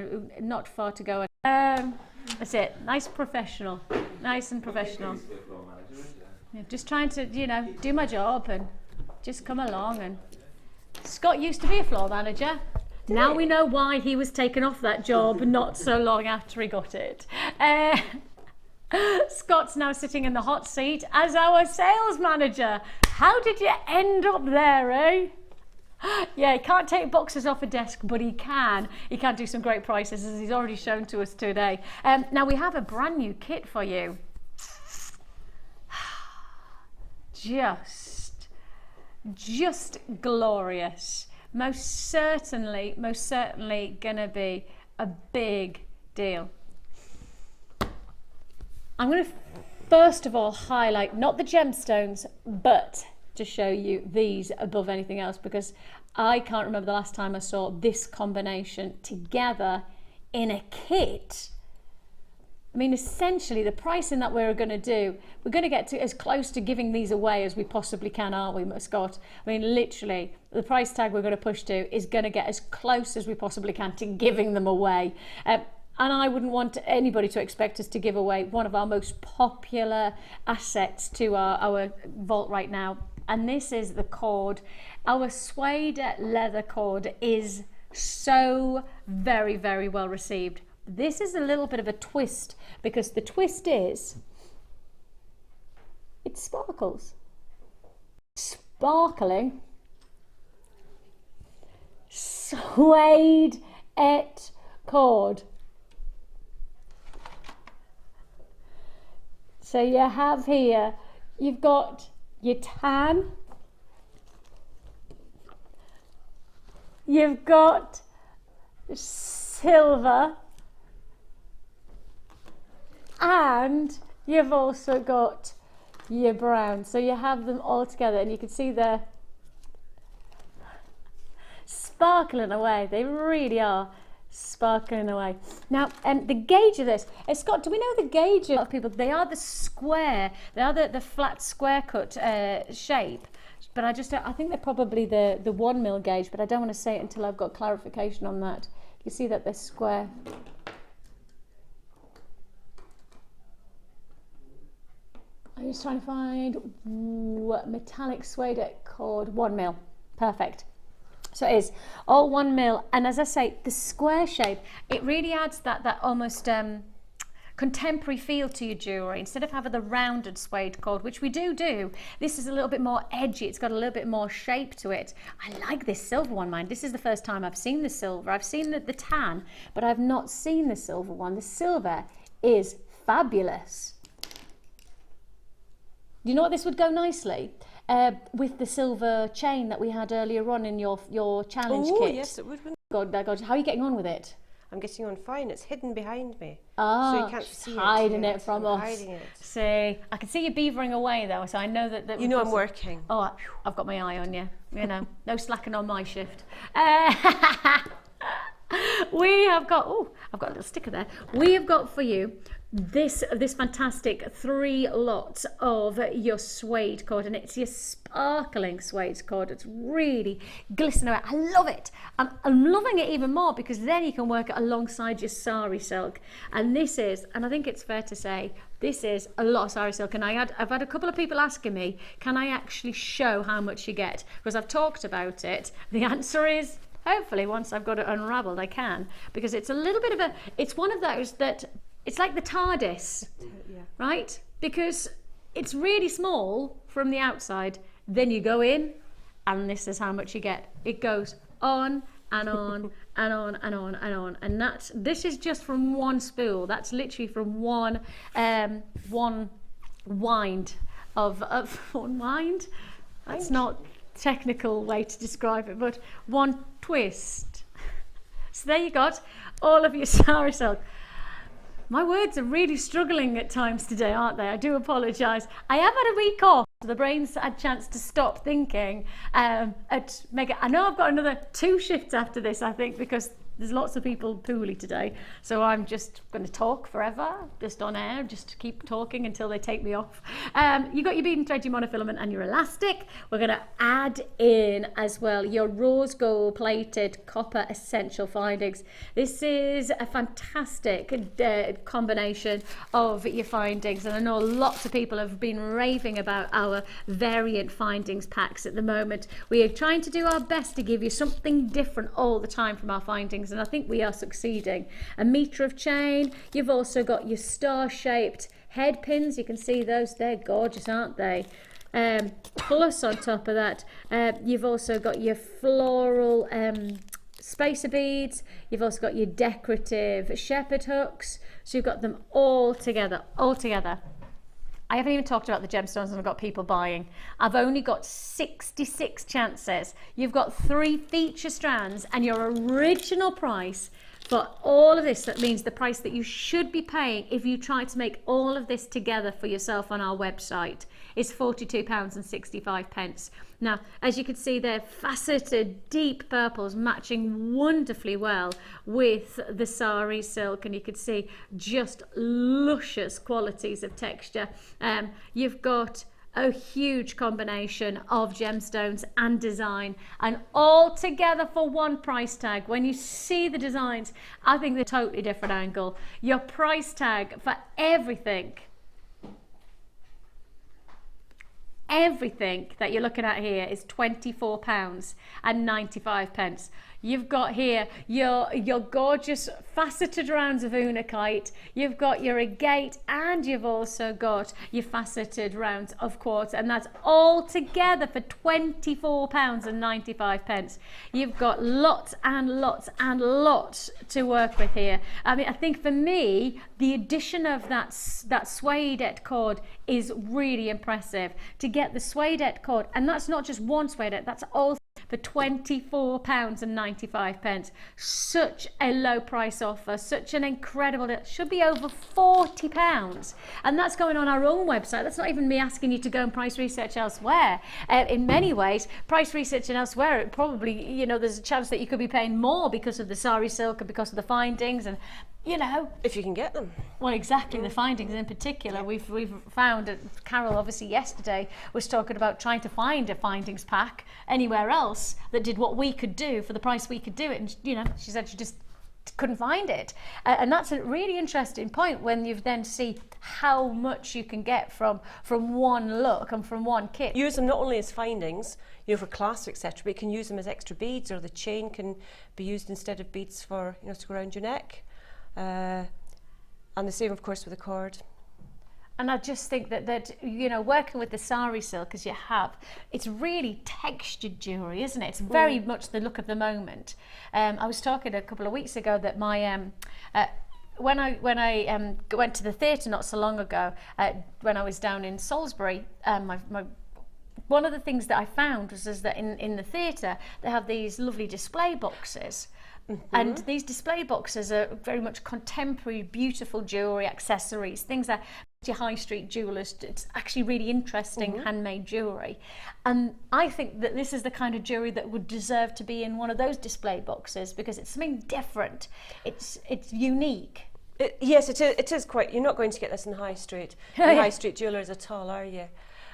to go. That's it, nice and professional. Yeah, just trying to, do my job and just come along. And Scott used to be a floor manager. Now we know why he was taken off that job not so long after he got it. Scott's now sitting in the hot seat as our sales manager. How did you end up there, eh? Yeah, he can't take boxes off a desk, but he can do some great prices, as he's already shown to us today. Now we have a brand new kit for you. Just glorious. Most certainly gonna be a big deal. I'm gonna first of all highlight not the gemstones, but to show you these above anything else, because I can't remember the last time I saw this combination together in a kit. I mean, essentially the pricing that we're going to do, we're going to get to as close to giving these away as we possibly can, aren't we, Scott? I mean, literally the price tag we're going to push to is going to get as close as we possibly can to giving them away. And I wouldn't want anybody to expect us to give away one of our most popular assets to our vault right now. And this is the cord. Our suede leather cord is so very, very well received. This is a little bit of a twist, because the twist is it sparkles. Sparkling suede cord. So you have here, you've got your tan, you've got silver, and you've also got your brown. So you have them all together, and you can see they're sparkling away. They really are. sparkling away. Now, the gauge of this, Scott, do we know the gauge of people? They are the square, they are the flat square cut shape, but I think they're probably the 1 mil gauge, but I don't want to say it until I've got clarification on that. You see that they're square. I'm just trying to find metallic suede cord, 1 mil, perfect. So it is all 1 mil, and as I say, the square shape, it really adds that almost contemporary feel to your jewellery. Instead of having the rounded suede cord, which we do, this is a little bit more edgy, it's got a little bit more shape to it. I like this silver one, mind. This is the first time I've seen the silver. I've seen the tan, but I've not seen the silver one. The silver is fabulous. You know what, this would go nicely? With the silver chain that we had earlier on in your challenge kit. Oh, yes, it would. God, how are you getting on with it? I'm getting on fine. It's hidden behind me. Ah, so you can't see hiding it it from I'm us. Hiding it. See, I can see you beavering away though, so I know that You know I'm working. Oh, I've got my eye on you. You know, no slacking on my shift. We have got, oh, I've got a little sticker there. We have got for you this fantastic 3 lots of your suede cord, and it's your sparkling suede cord. It's really glistening away. I love it. I'm loving it even more because then you can work it alongside your Sari Silk, and this is, and I think it's fair to say, this is a lot of Sari Silk, and I've had a couple of people asking me, can I actually show how much you get? Because I've talked about it. The answer is, hopefully once I've got it unravelled I can, because it's a little bit of it's one of those that, it's like the TARDIS, Yeah. right? Because it's really small from the outside, then you go in and this is how much you get. It goes on and on and on and on and on, and this is just from one spool. That's literally from one wind of one wind. That's not technical way to describe it, but one twist. So there you got all of your Sari Silk. My words are really struggling at times today, aren't they? I do apologise. I have had a week off. The brain's had a chance to stop thinking. I know I've got another 2 shifts after this, I think, because there's lots of people poorly today. So I'm just going to talk forever, just on air, just to keep talking until they take me off. You got your bead and thread, your monofilament and your elastic. We're going to add in as well your rose gold plated copper essential findings. This is a fantastic combination of your findings, and I know lots of people have been raving about our variant findings packs at the moment. We are trying to do our best to give you something different all the time from our findings, and I think we are succeeding. A metre of chain. You've also got your star-shaped head pins. You can see those. They're gorgeous, aren't they? Plus on top of that, you've also got your floral spacer beads. You've also got your decorative shepherd hooks. So you've got them all together, I haven't even talked about the gemstones, and I've got people buying. I've only got 66 chances. You've got 3 feature strands, and your original price for all of this, that means the price that you should be paying if you try to make all of this together for yourself on our website, is £42.65. Now, as you can see, they're faceted deep purples matching wonderfully well with the Sari Silk, and you can see just luscious qualities of texture. You've got a huge combination of gemstones and design, and all together for one price tag. When you see the designs, I think they're a totally different angle. Your price tag for everything that you're looking at here is £24.95. You've got here your gorgeous faceted rounds of unakite, you've got your agate, and you've also got your faceted rounds of quartz, and that's all together for £24.95. You've got lots and lots and lots to work with here. I mean, I think for me, the addition of that suede cord is really impressive. To get the suede cord, and that's not just one suede, that's all, for £24.95. Such a low price offer, such an incredible deal. Should be over £40, and that's going on our own website. That's not even me asking you to go and price research elsewhere. In many ways, price research and elsewhere, it probably, you know, there's a chance that you could be paying more because of the Sari Silk and because of the findings, and you know, if you can get them. Well, exactly, the findings in particular. We've found, Carol obviously yesterday was talking about trying to find a findings pack anywhere else that did what we could do for the price we could do it, and you know, she said she just couldn't find it. And that's a really interesting point when you then see how much you can get from one look and from one kit. Use them not only as findings, you know, for class, etc., but you can use them as extra beads, or the chain can be used instead of beads for, you know, to go around your neck. And the same, of course, with the cord. And I just think that you know, working with the Sari Silk as you have, it's really textured jewellery, isn't it? It's very much the look of the moment. I was talking a couple of weeks ago that my when I went to the theatre not so long ago, when I was down in Salisbury, one of the things that I found was that in the theatre they have these lovely display boxes. And these display boxes are very much contemporary, beautiful jewellery, accessories, things that your high street jewellers, it's actually really interesting handmade jewellery. And I think that this is the kind of jewellery that would deserve to be in one of those display boxes, because it's something different. It's unique. Yes, it is quite. You're not going to get this in high street. High street jewellers at all, are you?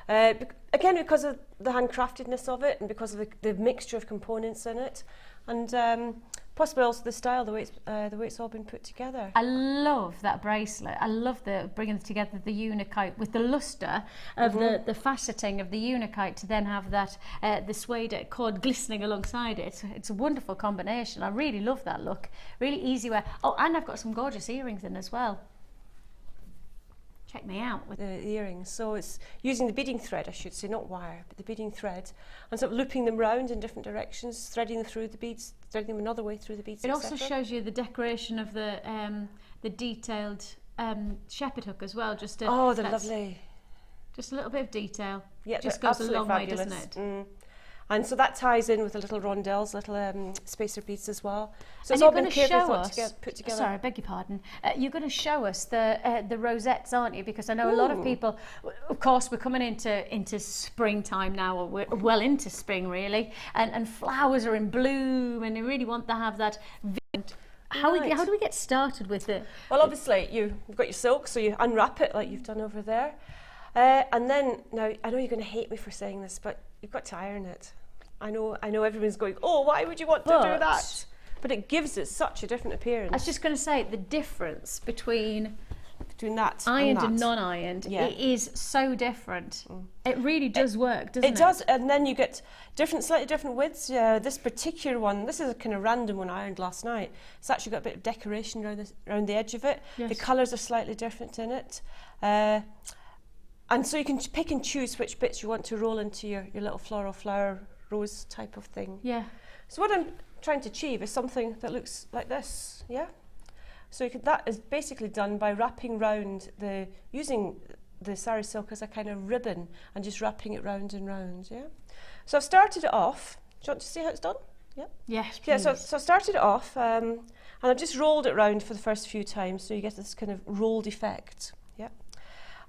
Again, because of the handcraftedness of it, and because of the mixture of components in it, and possibly also the style, the way it's all been put together. I love that bracelet. I love the bringing together the unakite with the lustre of the faceting of the unakite to then have that the suede cord glistening alongside it. It's a wonderful combination. I really love that look. Really easy wear. Oh, and I've got some gorgeous earrings in as well. Check me out with the earrings. So it's using the beading thread, I should say, not wire, but the beading thread, and sort of looping them round in different directions, threading them through the beads, threading them another way through the beads. It also shows you the decoration of the detailed shepherd hook as well. Just to, lovely. Just a little bit of detail. Yeah, just goes a long way, doesn't it? And so that ties in with the little rondelles, little spacer beads as well. So it's all been carefully put together. Sorry, I beg your pardon. You're going to show us the rosettes, aren't you? Because I know a lot of people, of course, we're coming into springtime now, or we're well into spring really, and flowers are in bloom, and you really want to have that. How do we get started with it? Well, obviously you've got your silk, so you unwrap it like you've done over there, and then now I know you're going to hate me for saying this, but you've got to iron it. I know everyone's going, oh, why would you want to do that? But it gives it such a different appearance. I was just going to say, the difference between that ironed and non-ironed, it is so different. It really does work, doesn't it? It does, and then you get slightly different widths. This particular one, this is a kind of random one I ironed last night. It's actually got a bit of decoration around the edge of it. Yes. The colours are slightly different in it. And so you can pick and choose which bits you want to roll into your little floral flower rose type of thing. Yeah. So what I'm trying to achieve is something that looks like this, yeah? So that is basically done by wrapping round using the Sari Silk as a kind of ribbon and just wrapping it round and round, yeah? So I've started it off. Do you want to see how it's done? Yeah? Yes, please. Yeah, so I started it off and I've just rolled it round for the first few times so you get this kind of rolled effect, yeah?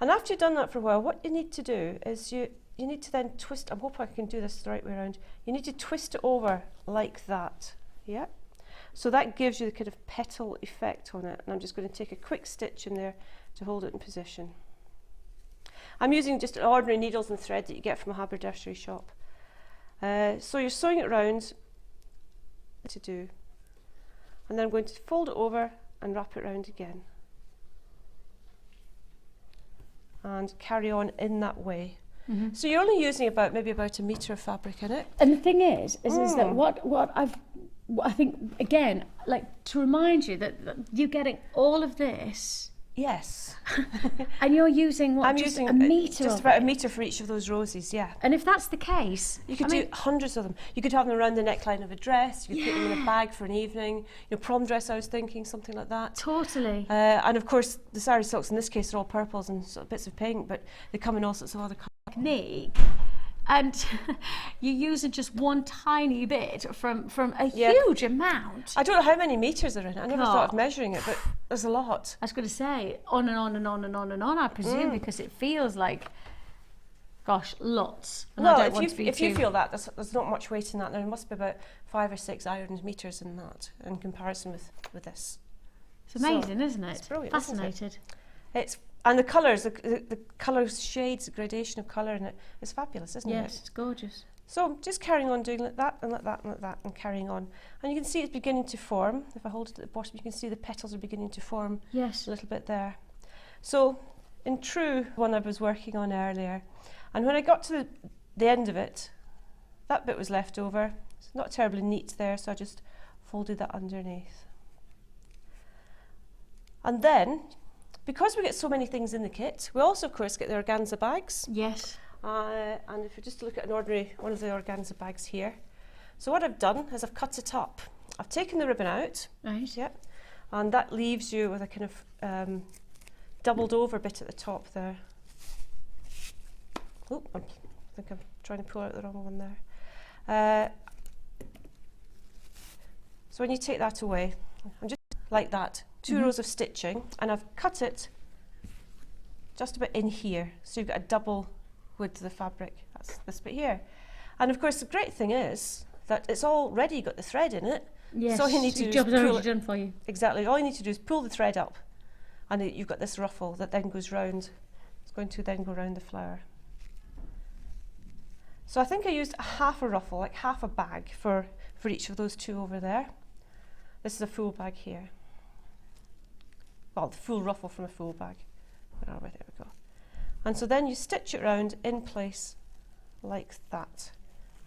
And after you've done that for a while, what you need to do is you need to then twist. I hope I can do this the right way around. You need to twist it over like that, yeah? So that gives you the kind of petal effect on it. And I'm just going to take a quick stitch in there to hold it in position. I'm using just ordinary needles and thread that you get from a haberdashery shop. So you're sewing it round to do. And then I'm going to fold it over and wrap it round again. And carry on in that way. Mm-hmm. So you're only using maybe about a metre of fabric in it. And the thing is that what I think, again, like to remind you that you're getting all of this. Yes. And you're using what? I'm using a metre. Just about a metre for each of those roses, yeah. And if that's the case, you could do hundreds of them. You could have them around the neckline of a dress. You could put them in a bag for an evening. You know, prom dress. I was thinking something like that. Totally. And of course, the Sari Silks in this case are all purples and sort of bits of pink, but they come in all sorts of other colours. Technique and you're using just one tiny bit from a huge amount. I don't know how many meters are in it. I never thought of measuring it, but there's a lot. I was going to say on and on and on and on and on, I presume, because it feels like, gosh, lots. And Well, I don't want to be if you too... feel that, there's not much weight in that. There must be about 5 or 6 iron meters in that in comparison with this. It's amazing, isn't it? It's brilliant, Fascinated. And the colours, the colour shades, the gradation of colour in it is fabulous, isn't it? Yes, it's gorgeous. So I'm just carrying on doing like that and like that and like that and carrying on. And you can see it's beginning to form. If I hold it at the bottom, you can see the petals are beginning to form Yes. a little bit there. So in true one I was working on earlier, and when I got to the end of it, that bit was left over. It's not terribly neat there, so I just folded that underneath. And then, because we get so many things in the kit, we also, of course, get the organza bags. Yes. And if you just look at an ordinary one of the organza bags here. So what I've done is I've cut it up. I've taken the ribbon out. Right. Yep. And that leaves you with a kind of doubled over bit at the top there. Oh, I think I'm trying to pull out the wrong one there. So when you take that away, I'm just like that, 2 rows of stitching, and I've cut it just about in here, so you've got a double width of the fabric. That's this bit here. And of course the great thing is that it's already got the thread in it. Yes. So all you need to do the is job's pull already it. done for you. Exactly. All you need to do is pull the thread up, and you've got this ruffle that then goes round. It's going to then go round the flower. So I think I used half a ruffle, like half a bag for each of those 2 over there. This is a full bag here. Well, the full ruffle from a full bag. There we go. And so then you stitch it round in place like that.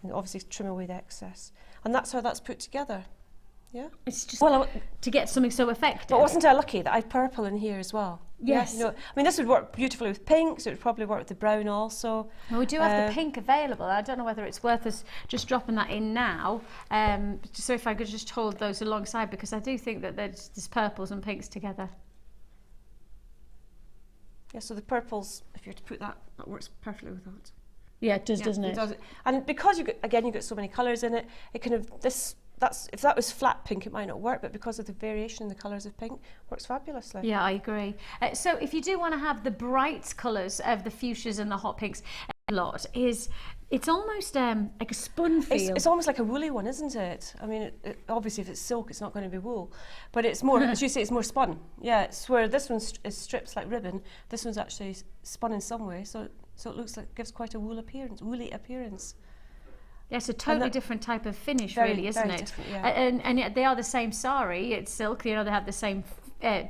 And obviously trim away the excess. And that's how that's put together. Yeah? It's just to get something so effective. But wasn't I lucky that I had purple in here as well? Yes. Yeah, you know, I mean, this would work beautifully with pinks. It would probably work with the brown also. Well, we do have the pink available. I don't know whether it's worth us just dropping that in now. So if I could just hold those alongside, because I do think that there's purples and pinks together. Yeah, so the purples, if you were to put that, that works perfectly with that. Yeah, it does, doesn't it? It does. And because you got so many colours in it, it kind of if that was flat pink, it might not work, but because of the variation in the colours of pink, works fabulously. Yeah, I agree. So if you do want to have the bright colours of the fuchsias and the hot pinks, a lot it's almost like a spun feel. It's almost like a woolly one, isn't it? I mean, obviously if it's silk, it's not going to be wool, but it's more, as you say, it's more spun. Yeah, it's where this one is strips like ribbon. This one's actually spun in some way, so it looks like, gives quite a woolly appearance. Yeah, it's a totally different type of finish, very, really, isn't very it? different, yeah. And yet they are the same sari. It's silk. You know, they have the same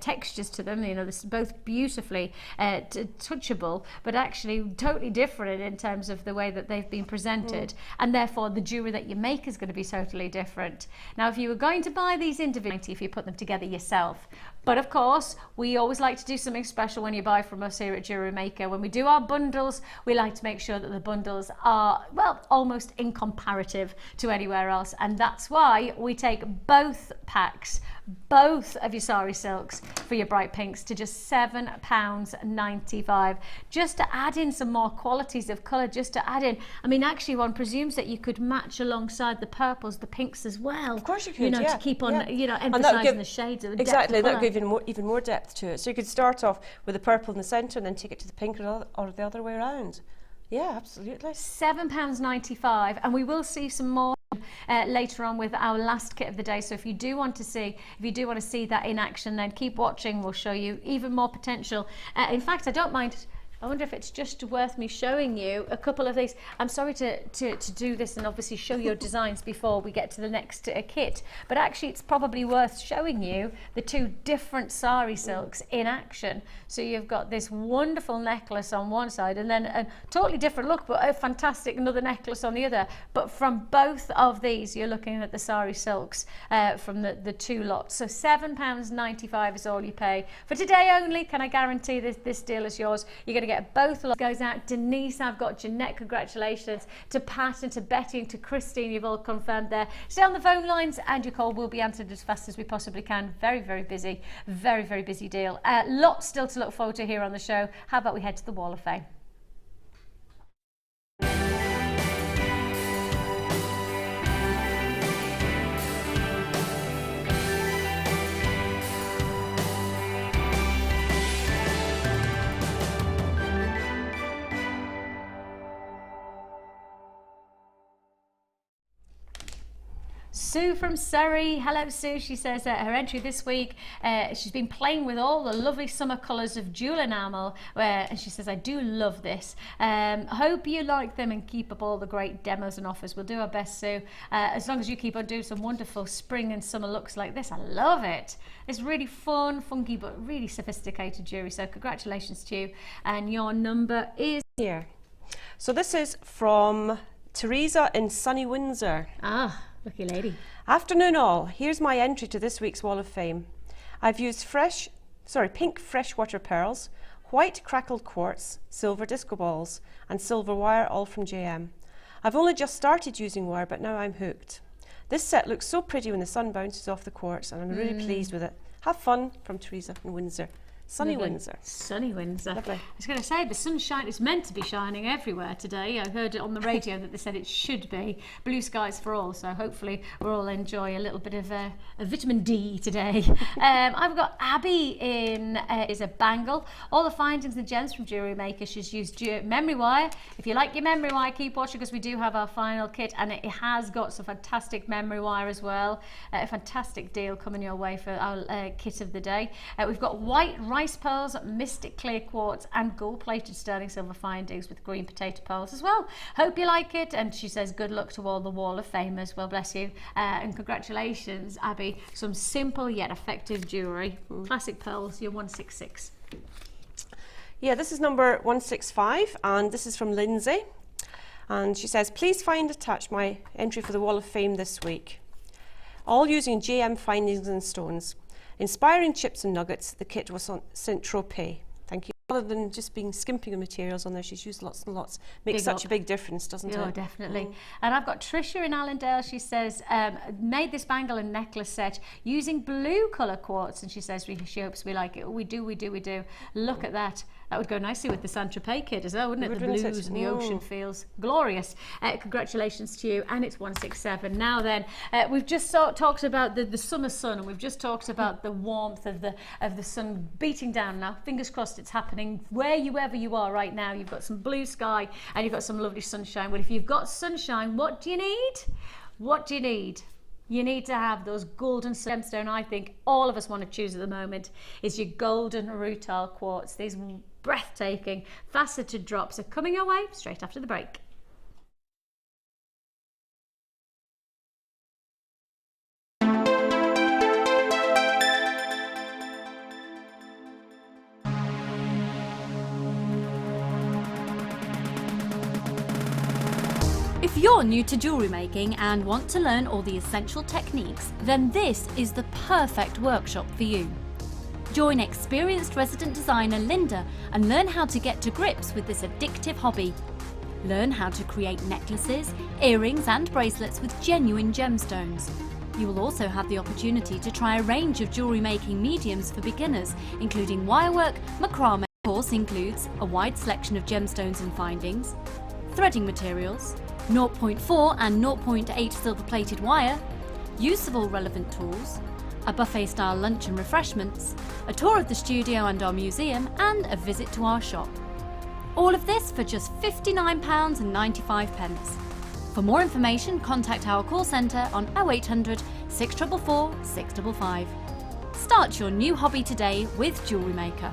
textures to them. You know, this both beautifully touchable, but actually totally different in terms of the way that they've been presented, and therefore the jewellery that you make is going to be totally different. Now, if you were going to buy these individually, if you put them together yourself. But of course, we always like to do something special when you buy from us here at Jewellery Maker. When we do our bundles, we like to make sure that the bundles are, well, almost incomparative to anywhere else. And that's why we take both packs, both of your Sari Silks for your bright pinks to just £7.95. Just to add in some more qualities of colour, just to add in. I mean, actually, one presumes that you could match alongside the purples, the pinks as well. Of course you could, You know, yeah, to keep on, yeah. you know, And that would emphasising the shades of the exactly, that depth would of give colour. even more depth to it. So you could start off with the purple in the centre and then take it to the pink or the other way around. Yeah, absolutely. £7.95, and we will see some more later on with our last kit of the day. So if you do want to see that in action, then keep watching. We'll show you even more potential. In fact, I don't mind. I wonder if it's just worth me showing you a couple of these. I'm sorry to do this and obviously show your designs before we get to the next kit, but actually it's probably worth showing you the 2 different Sari Silks in action. So you've got this wonderful necklace on one side and then a totally different look, but a fantastic another necklace on the other. But from both of these, you're looking at the Sari Silks from the 2 lots. So £7.95 is all you pay. For today only, can I guarantee this deal is yours. You're going to get both lots. Goes out Denise, I've got Jeanette, congratulations, to Pat and to Betty and to Christine, you've all confirmed there. Stay on the phone lines and your call will be answered as fast as we possibly can. Very, very busy, very, very busy deal. Lots still to look forward to here on the show. How about we head to the Wall of Fame? Sue from Surrey. Hello, Sue. She says her entry this week, she's been playing with all the lovely summer colours of jewel enamel, and she says, I do love this. Hope you like them and keep up all the great demos and offers. We'll do our best, Sue, as long as you keep on doing some wonderful spring and summer looks like this. I love it. It's really fun, funky, but really sophisticated jewellery. So congratulations to you. And your number is here. So this is from Teresa in sunny Windsor. Ah, lucky lady. Afternoon all. Here's my entry to this week's Wall of Fame. I've used pink freshwater pearls, white crackled quartz, silver disco balls, and silver wire, all from JM. I've only just started using wire, but now I'm hooked. This set looks so pretty when the sun bounces off the quartz, and I'm really pleased with it. Have fun, from Teresa in Windsor. Sunny Lovely. Windsor. Sunny Windsor. Lovely. I was going to say, the sunshine is meant to be shining everywhere today. I heard it on the radio that they said it should be. Blue skies for all, so hopefully we'll all enjoy a little bit of a vitamin D today. I've got Abby in, is a bangle. All the findings and gems from Jewellery Maker. She's used memory wire. If you like your memory wire, keep watching, because we do have our final kit, and it has got some fantastic memory wire as well. A fantastic deal coming your way for our kit of the day. We've got white rice pearls, mystic clear quartz, and gold-plated sterling silver findings with green potato pearls as well. Hope you like it. And she says good luck to all the Wall of Famers. Well, bless you, and congratulations, Abby. Some simple yet effective jewellery. Classic pearls, you're 166. Yeah, this is number 165, and this is from Lindsay. And she says, please find attached my entry for the Wall of Fame this week. All using JM findings and stones. Inspiring chips and nuggets, the kit was on Saint-Tropez. Thank you. Rather than just being skimping of materials on there, she's used lots and lots. Makes such a big difference, doesn't it? Oh, definitely. And I've got Tricia in Allendale. She says, made this bangle and necklace set using blue colour quartz, and she says she hopes we like it. We do. Look at that. That would go nicely with the Saint-Tropez kit as well, wouldn't it? The blues and the ocean feels glorious. Congratulations to you, and it's 167. Now then, we've just talked about the summer sun, and we've just talked about the warmth of the sun beating down. Now, fingers crossed it's happening wherever you are right now. You've got some blue sky and you've got some lovely sunshine. Well, if you've got sunshine, what do you need? What do you need? You need to have those golden gemstone. I think all of us want to choose at the moment is your golden Rutile Quartz. These breathtaking faceted drops are coming your way straight after the break. If you're new to jewellery making and want to learn all the essential techniques, then this is the perfect workshop for you. Join experienced resident designer Linda and learn how to get to grips with this addictive hobby. Learn how to create necklaces, earrings and bracelets with genuine gemstones. You will also have the opportunity to try a range of jewellery making mediums for beginners, including wirework, macrame. The course includes a wide selection of gemstones and findings, threading materials, 0.4 and 0.8 silver-plated wire, use of all relevant tools, a buffet-style lunch and refreshments, a tour of the studio and our museum, and a visit to our shop. All of this for just £59.95. For more information, contact our call centre on 0800 644 655. Start your new hobby today with Jewellery Maker.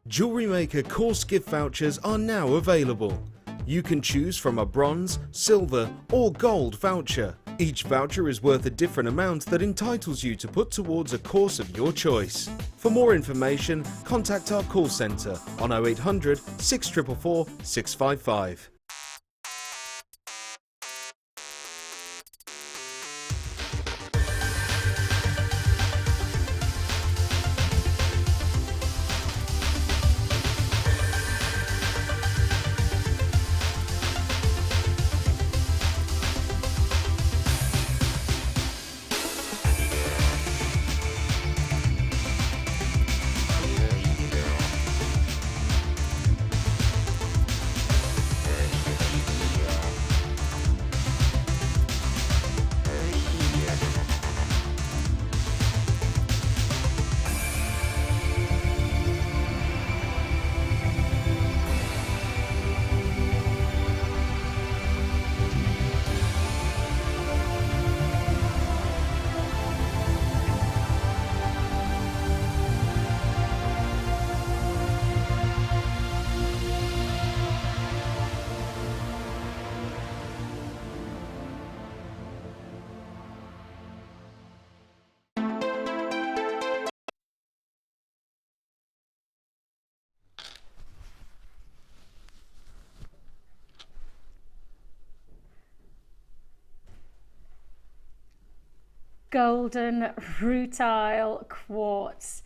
Jewellery Maker course gift vouchers are now available. You can choose from a bronze, silver or gold voucher. Each voucher is worth a different amount that entitles you to put towards a course of your choice. For more information, contact our call centre on 0800 644 655. golden rutile quartz.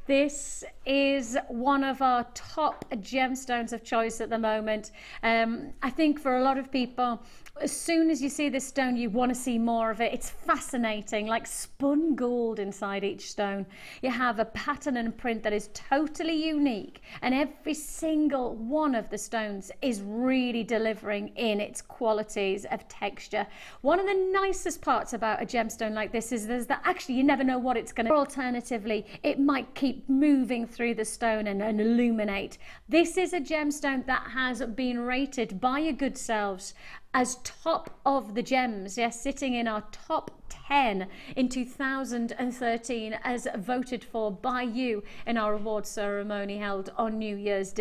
This is one of our top gemstones of choice at the moment. I think for a lot of people, as soon as you see this stone, you want to see more of it. It's fascinating, like spun gold inside each stone. You have a pattern and print that is totally unique, and every single one of the stones is really delivering in its qualities of texture. One of the nicest parts about a gemstone like this is that actually you never know what it's going to do. Alternatively, it might keep moving through the stone and illuminate. This is a gemstone that has been rated by your good selves as top of the gems, yes, sitting in our top 10 in 2013 as voted for by you in our awards ceremony held on New Year's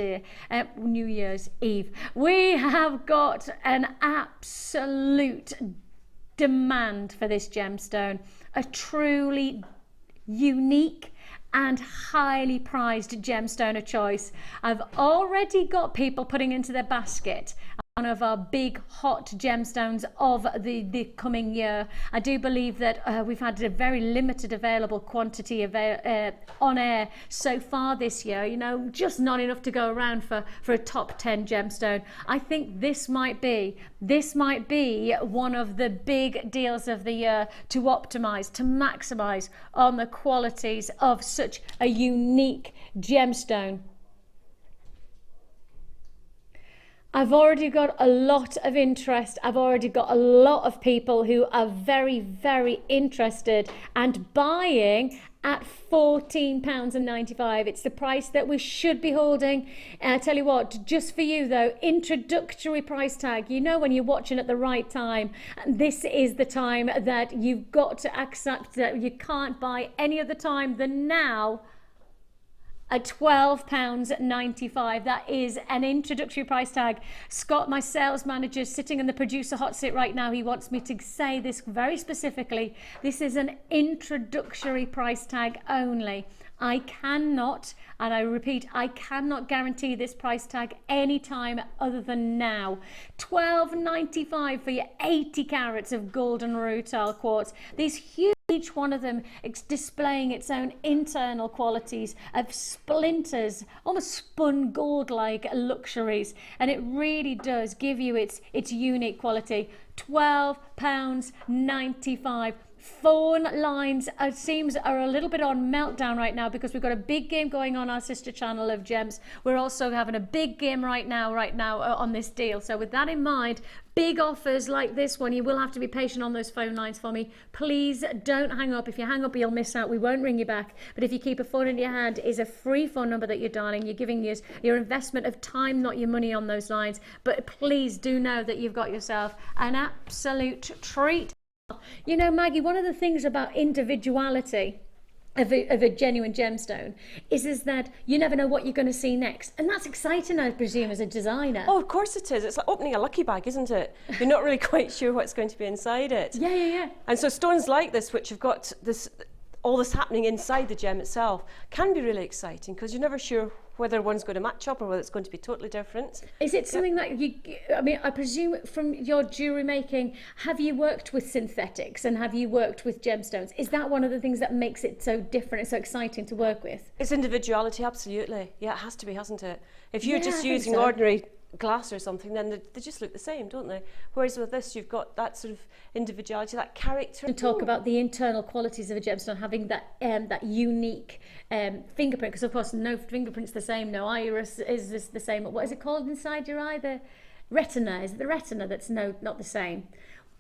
Eve. We have got an absolute demand for this gemstone, a truly unique and highly prized gemstone of choice. I've already got people putting into their basket one of our big hot gemstones of the coming year. I do believe that we've had a very limited available quantity on air so far this year, you know, just not enough to go around for a top 10 gemstone. I think this might be one of the big deals of the year to optimize, to maximize on the qualities of such a unique gemstone. I've already got a lot of interest. I've already got a lot of people who are very, very interested and buying at £14.95. It's the price that we should be holding. And I tell you what, just for you though, introductory price tag. You know when you're watching at the right time, this is the time that you've got to accept that you can't buy any other time than now. At £12.95. That is an introductory price tag. Scott, my sales manager, is sitting in the producer hot seat right now. He wants me to say this very specifically. This is an introductory price tag only. I cannot, and I repeat, I cannot guarantee this price tag any time other than now. £12.95 for your 80 carats of golden rutile quartz. These huge, each one of them displaying its own internal qualities of splinters, almost spun gold-like luxuries, and it really does give you its unique quality. £12.95. Phone lines, it seems, are a little bit on meltdown right now because we've got a big game going on our sister channel of Gems. We're also having a big game right now on this deal. So with that in mind, big offers like this one, you will have to be patient on those phone lines for me. Please don't hang up. If you hang up, you'll miss out. We won't ring you back. But if you keep a phone in your hand, is a free phone number that you're dialing. You're giving your investment of time, not your money, on those lines. But please do know that you've got yourself an absolute treat. You know, Maggie, one of the things about individuality of a genuine gemstone is that you never know what you're going to see next, and that's exciting, I presume, as a designer. Oh, of course it is. It's like opening a lucky bag, isn't it? You're not really quite sure what's going to be inside it. Yeah. And so stones like this, which have got all this happening inside the gem itself, can be really exciting because you're never sure whether one's going to match up or whether it's going to be totally different. Is it something that I presume from your jewellery making, have you worked with synthetics and have you worked with gemstones? Is that one of the things that makes it so different and so exciting to work with? It's individuality, absolutely. Yeah, it has to be, hasn't it? If you're just using ordinary glass or something, then they just look the same, don't they? Whereas with this, you've got that sort of individuality, that character. And talk about the internal qualities of a gemstone, having that unique fingerprint, because of course no fingerprint's the same, no iris is the same. What is it called inside your eye? The retina. Is it the retina that's not the same?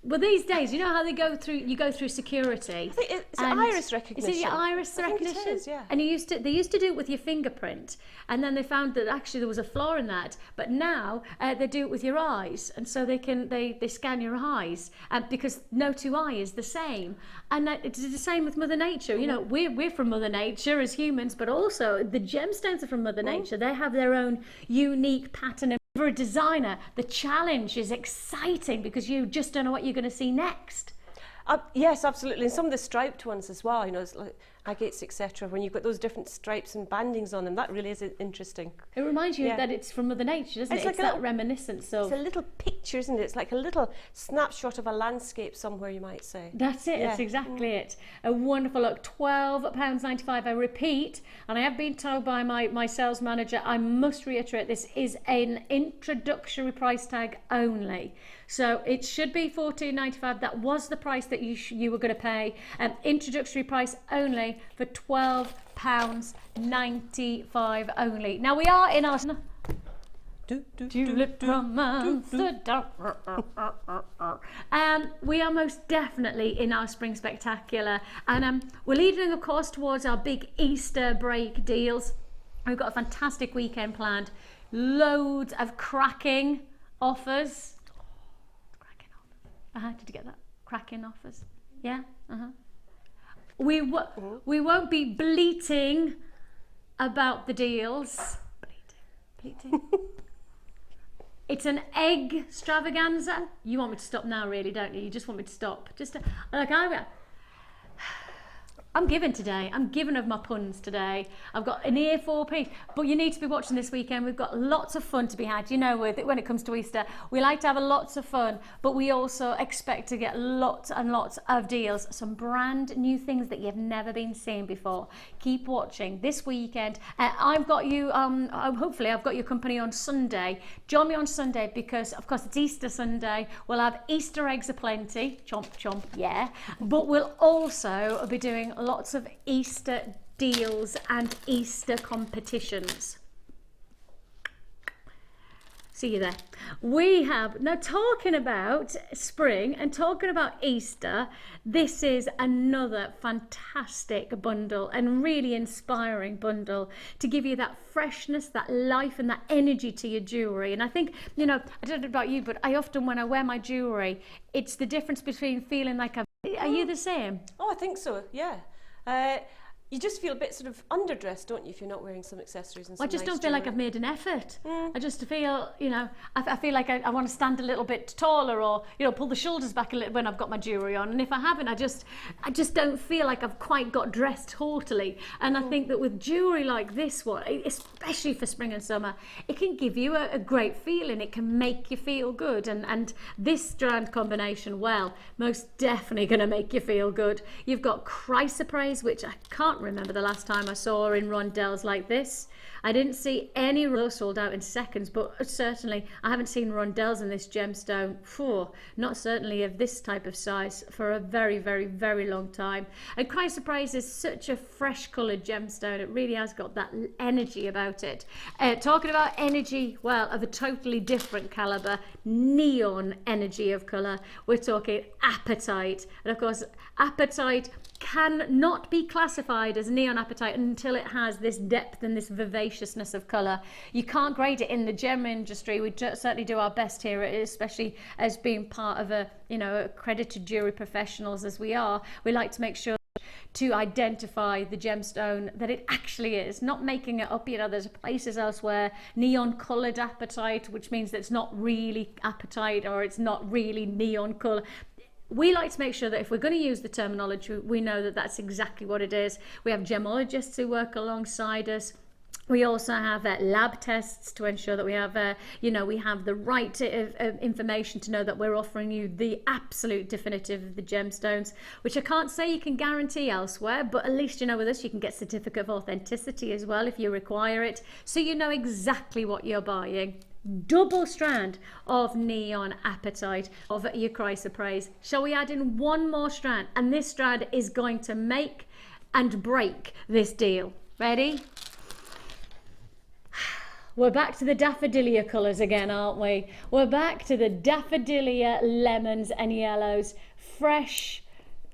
Well, these days, you know how you go through security. I think it's iris recognition. Is it your iris recognition? It is, yeah. And they used to do it with your fingerprint, and then they found that actually there was a flaw in that. But now they do it with your eyes, and so they scan your eyes, because no two eye is the same. And it's the same with Mother Nature. You know, we're from Mother Nature as humans, but also the gemstones are from Mother Nature. They have their own unique pattern. For a designer, the challenge is exciting because you just don't know what you're going to see next. Yes, absolutely. And some of the striped ones as well, you know, it's like, agates, etc., when you've got those different stripes and bandings on them. That really is interesting. It reminds you Yeah. that it's from Mother Nature, doesn't It's it? like It's a that little- reminiscence of... It's a little picture, isn't it? It's like a little snapshot of a landscape somewhere, you might say. That's it, that's Yeah. exactly it. A wonderful look, £12.95. I repeat, and I have been told by my sales manager, I must reiterate, this is an introductory price tag only. So it should be £14.95. That was the price that you were going to pay. Introductory price only for £12.95 only. Now we are in our... Tulip romance. We are most definitely in our spring spectacular, and we're leading, of course, towards our big Easter break deals. We've got a fantastic weekend planned, loads of cracking offers. Did you get that? Cracking offers. Yeah. We won't be bleating about the deals. Bleating. It's an egg extravaganza. You want me to stop now, really, don't you? You just want me to stop. I'm giving today. I'm giving of my puns today. I've got an earful piece, but you need to be watching this weekend. We've got lots of fun to be had. You know, when it comes to Easter, we like to have lots of fun, but we also expect to get lots and lots of deals, some brand new things that you've never been seeing before. Keep watching this weekend. I've got you, hopefully I've got your company on Sunday. Join me on Sunday because, of course, it's Easter Sunday. We'll have Easter eggs aplenty. Chomp, chomp, yeah. But we'll also be doing lots of Easter deals and Easter competitions. See you there. We have, now talking about spring and talking about Easter, this is another fantastic bundle and really inspiring bundle to give you that freshness, that life and that energy to your jewellery. And I think, you know, I don't know about you, but I often, when I wear my jewellery, it's the difference between feeling like are you the same? Oh, I think so, yeah. You just feel a bit sort of underdressed, don't you, if you're not wearing some accessories and some I just nice don't feel like jewellery. I've made an effort. I just feel, you know, I feel like I want to stand a little bit taller, or, you know, pull the shoulders back a little when I've got my jewellery on. And if I haven't, I just don't feel like I've quite got dressed haughtily. And I think that with jewellery like this one, especially for spring and summer, it can give you a great feeling. It can make you feel good. And this strand combination, well, most definitely going to make you feel good. You've got chrysoprase, which I can't remember the last time I saw in rondelles like this. I didn't see any sold out in seconds, but certainly I haven't seen rondelles in this gemstone, not certainly of this type of size, for a very, very, very long time. And chrysoprase is such a fresh coloured gemstone. It really has got that energy about it. Talking about energy, well, of a totally different calibre, neon energy of colour, we're talking apatite. And of course, apatite cannot be classified as neon apatite until it has this depth and this vivaciousness of colour. You can't grade it in the gem industry. We certainly do our best here, especially as being part of accredited jewellery professionals as we are. We like to make sure to identify the gemstone that it actually is, not making it up. You know, there's places elsewhere, neon coloured apatite, which means that it's not really apatite or it's not really neon colour. We like to make sure that if we're going to use the terminology, we know that that's exactly what it is. We have gemologists who work alongside us. We also have lab tests to ensure that we have, we have the right information to know that we're offering you the absolute definitive of the gemstones, which I can't say you can guarantee elsewhere, but at least, you know, with us, you can get certificate of authenticity as well if you require it, so you know exactly what you're buying. Double strand of neon apatite of your chrysoprase. Shall we add in one more strand? And this strand is going to make and break this deal. Ready? We're back to the daffodilia colours again, aren't we? We're back to the daffodilia lemons and yellows. Fresh,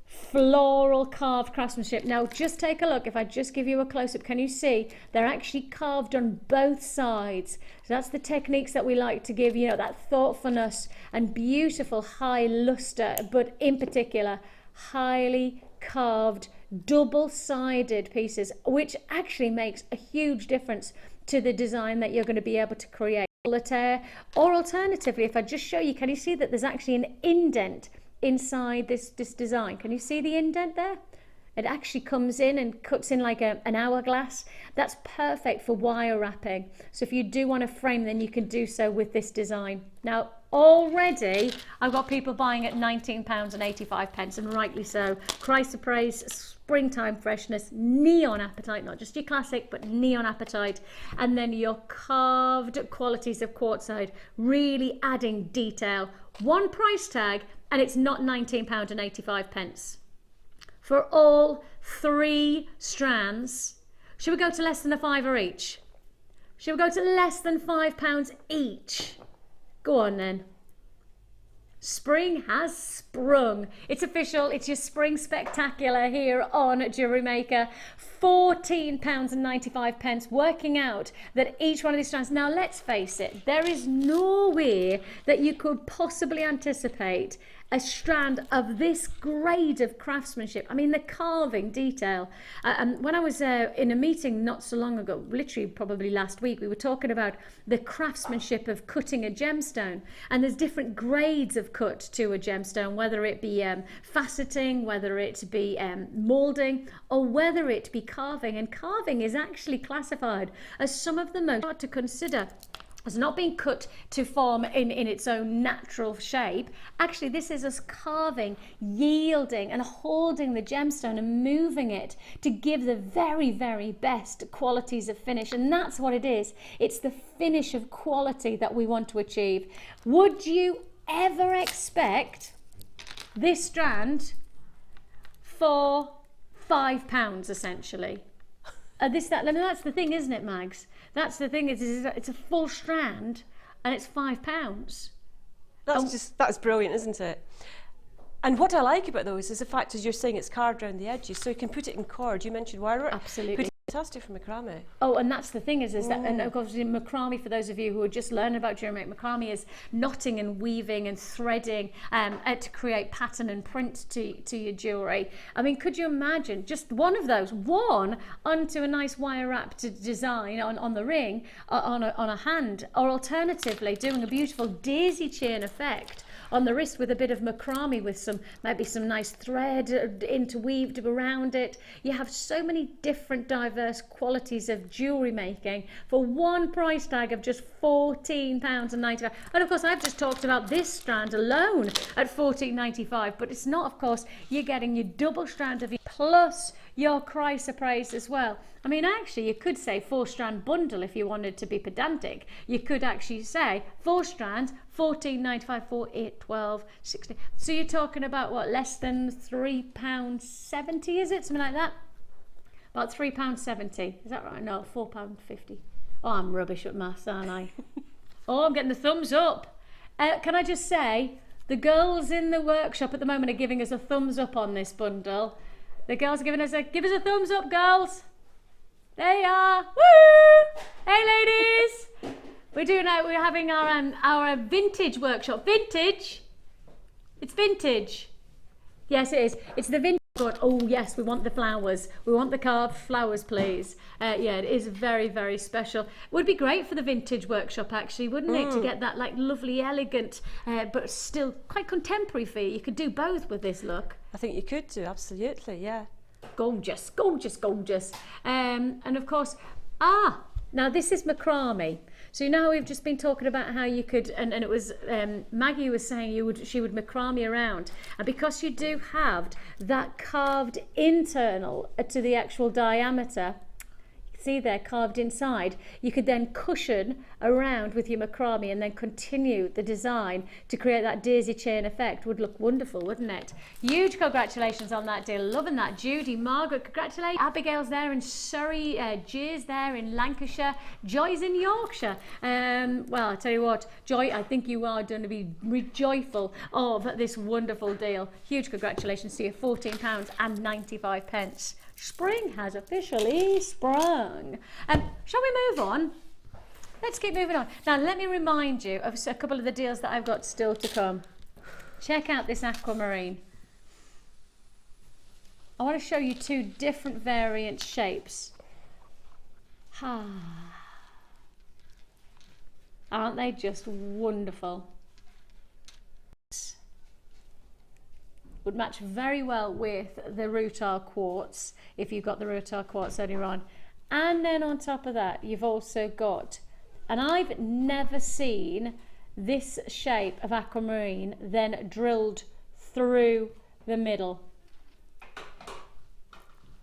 floral carved craftsmanship. Now just take a look. If I just give you a close-up, can you see they're actually carved on both sides? So that's the techniques that we like to give, you know, that thoughtfulness and beautiful high luster, but in particular highly carved double-sided pieces, which actually makes a huge difference to the design that you're going to be able to create. Or alternatively, if I just show you, can you see that there's actually an indent inside this design? Can you see the indent there? It actually comes in and cuts in like an hourglass. That's perfect for wire wrapping. So if you do want to frame, then you can do so with this design. Now, already I've got people buying at £19.85, and rightly so. Chrysoprase, springtime freshness, neon apatite, not just your classic, but neon apatite, and then your carved qualities of quartzite, really adding detail. One price tag, and it's not £19.85. For all 3 strands. Should we go to less than a £5 each? Should we go to less than £5 each? Go on then. Spring has sprung. It's official. It's your spring spectacular here on Jewellery Maker. £14.95, working out that each one of these strands. Now let's face it, there is nowhere that you could possibly anticipate a strand of this grade of craftsmanship. I mean, the carving detail. When I was in a meeting not so long ago, literally probably last week, we were talking about the craftsmanship of cutting a gemstone. And there's different grades of cut to a gemstone, whether it be faceting, whether it be moulding, or whether it be carving. And carving is actually classified as some of the most hard to consider as not being cut to form in its own natural shape. Actually, this is us carving, yielding and holding the gemstone and moving it to give the very, very best qualities of finish. And that's what it is. It's the finish of quality that we want to achieve. Would you ever expect this strand for £5 essentially? And that's the thing, isn't it, Mags? That's the thing, is it's a full strand and it's £5. That's brilliant, isn't it? And what I like about those is the fact, as you're saying, it's carved around the edges, so you can put it in cord. You mentioned wire work. Absolutely. Fantastic for macrame. Oh, and that's the thing is that, and of course in macrame, for those of you who are just learning about Jewellery Making, macrame is knotting and weaving and threading to create pattern and print to your jewellery. I mean, could you imagine just one of those, one onto a nice wire wrapped design on the ring, on a hand, or alternatively doing a beautiful daisy chain effect on the wrist with a bit of macrame with maybe some nice thread interweaved around it. You have so many different diverse qualities of jewellery making for one price tag of just £14.95. And of course, I've just talked about this strand alone at £14.95, but it's not, of course, you're getting your double strand of plus your chrysoprase as well. I mean, actually, you could say 4-strand bundle if you wanted to be pedantic. You could actually say 4 strands, £14.95, 4, 8, 12, 16. So you're talking about what, less than £3.70, is it? Something like that? About £3.70. Is that right? No, £4.50. Oh, I'm rubbish at maths, aren't I? Oh, I'm getting the thumbs up. Can I just say, the girls in the workshop at the moment are giving us a thumbs up on this bundle. The girls are giving us give us a thumbs up, girls. There you are. Woo! Hey, ladies. We're having our vintage workshop. Vintage. It's vintage. Yes, it is. It's the vintage. Oh yes, we want the flowers. We want the carved flowers, please. Yeah, it is very, very special. It would be great for the vintage workshop, actually, wouldn't it? To get that like lovely, elegant, but still quite contemporary feel. You could do both with this look. I think you could do, absolutely, yeah. Gorgeous, gorgeous, gorgeous. And of course, now this is macrame. So you know how we've just been talking about how you could, and it was Maggie was saying she would macrame around, and because you do have that carved internal to the actual diameter, see there carved inside, you could then cushion around with your macrame and then continue the design to create that daisy chain effect. Would look wonderful, wouldn't it? Huge congratulations on that deal. Loving that. Judy, Margaret, congratulations. Abigail's there in Surrey, Jay's there in Lancashire, Joy's in Yorkshire. Well, I tell you what, Joy, I think you are going to be joyful of this wonderful deal. Huge congratulations to you. £14.95. Spring has officially sprung. Shall we move on? Let's keep moving on. Now, let me remind you of a couple of the deals that I've got still to come. Check out this aquamarine. I want to show you 2 different variant shapes. Aren't they just wonderful? would match very well with the Rutile Quartz, if you've got the Rutile Quartz earlier on. And then on top of that, you've also got, and I've never seen this shape of aquamarine then drilled through the middle.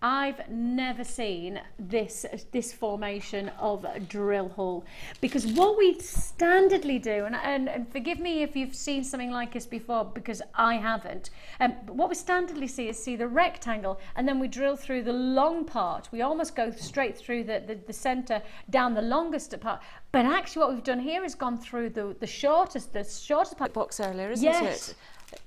I've never seen this formation of a drill hole, because what we standardly do, and forgive me if you've seen something like this before, because I haven't, but what we standardly see the rectangle, and then we drill through the long part. We almost go straight through the centre down the longest part, but actually what we've done here is gone through the shortest part. Box earlier, isn't Yes. it?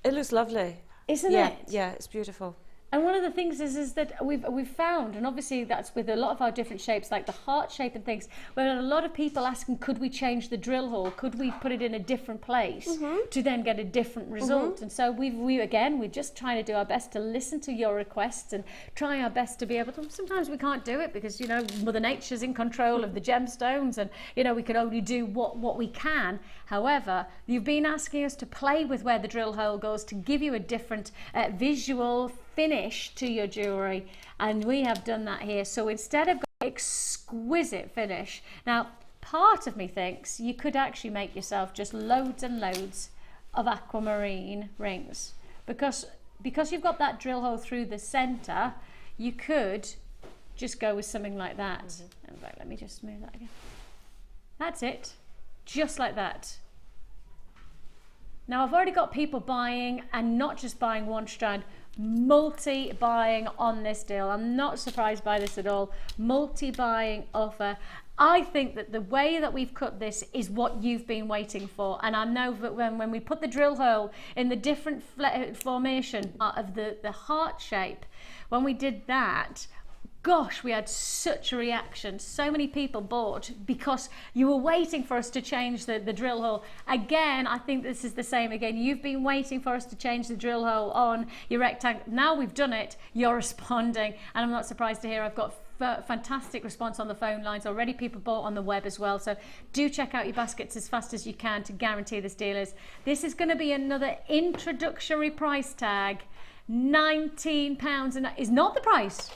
It looks lovely. Isn't Yeah, it? yeah, it's beautiful. And one of the things is that we've found, and obviously that's with a lot of our different shapes, like the heart shape and things, where a lot of people asking, could we change the drill hole? Could we put it in a different place to then get a different result? And so we're just trying to do our best to listen to your requests and try our best to be able to. Sometimes we can't do it because, you know, Mother Nature's in control of the gemstones, and, you know, we can only do what we can. However, you've been asking us to play with where the drill hole goes to give you a different visual finish to your jewellery, and we have done that here. So instead of exquisite finish, now part of me thinks you could actually make yourself just loads and loads of aquamarine rings, because you've got that drill hole through the centre, you could just go with something like that. In fact, let me just smooth that again. That's it, just like that. Now I've already got people buying, and not just buying one strand, multi-buying on this deal. I'm not surprised by this at all. Multi-buying offer. I think that the way that we've cut this is what you've been waiting for, and I know that when we put the drill hole in the different formation of the heart shape, when we did that, gosh, we had such a reaction. So many people bought because you were waiting for us to change the drill hole. Again, I think this is the same again. You've been waiting for us to change the drill hole on your rectangle. Now we've done it, you're responding. And I'm not surprised to hear I've got fantastic response on the phone lines already. People bought on the web as well. So do check out your baskets as fast as you can to guarantee this deal is. This is going to be another introductory price tag. £19, and that is not the price.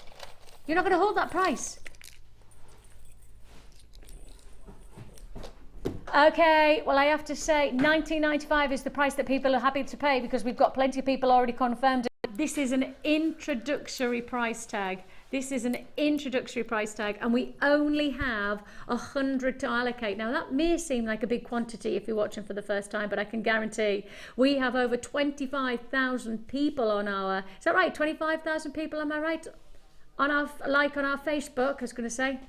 You're not going to hold that price. Okay, well I have to say £19.95 is the price that people are happy to pay, because we've got plenty of people already confirmed. This is an introductory price tag. This is an introductory price tag, and we only have 100 to allocate. Now that may seem like a big quantity if you're watching for the first time, but I can guarantee we have over 25,000 people on our, is that right? 25,000 people, am I right? On our Facebook, I was going to say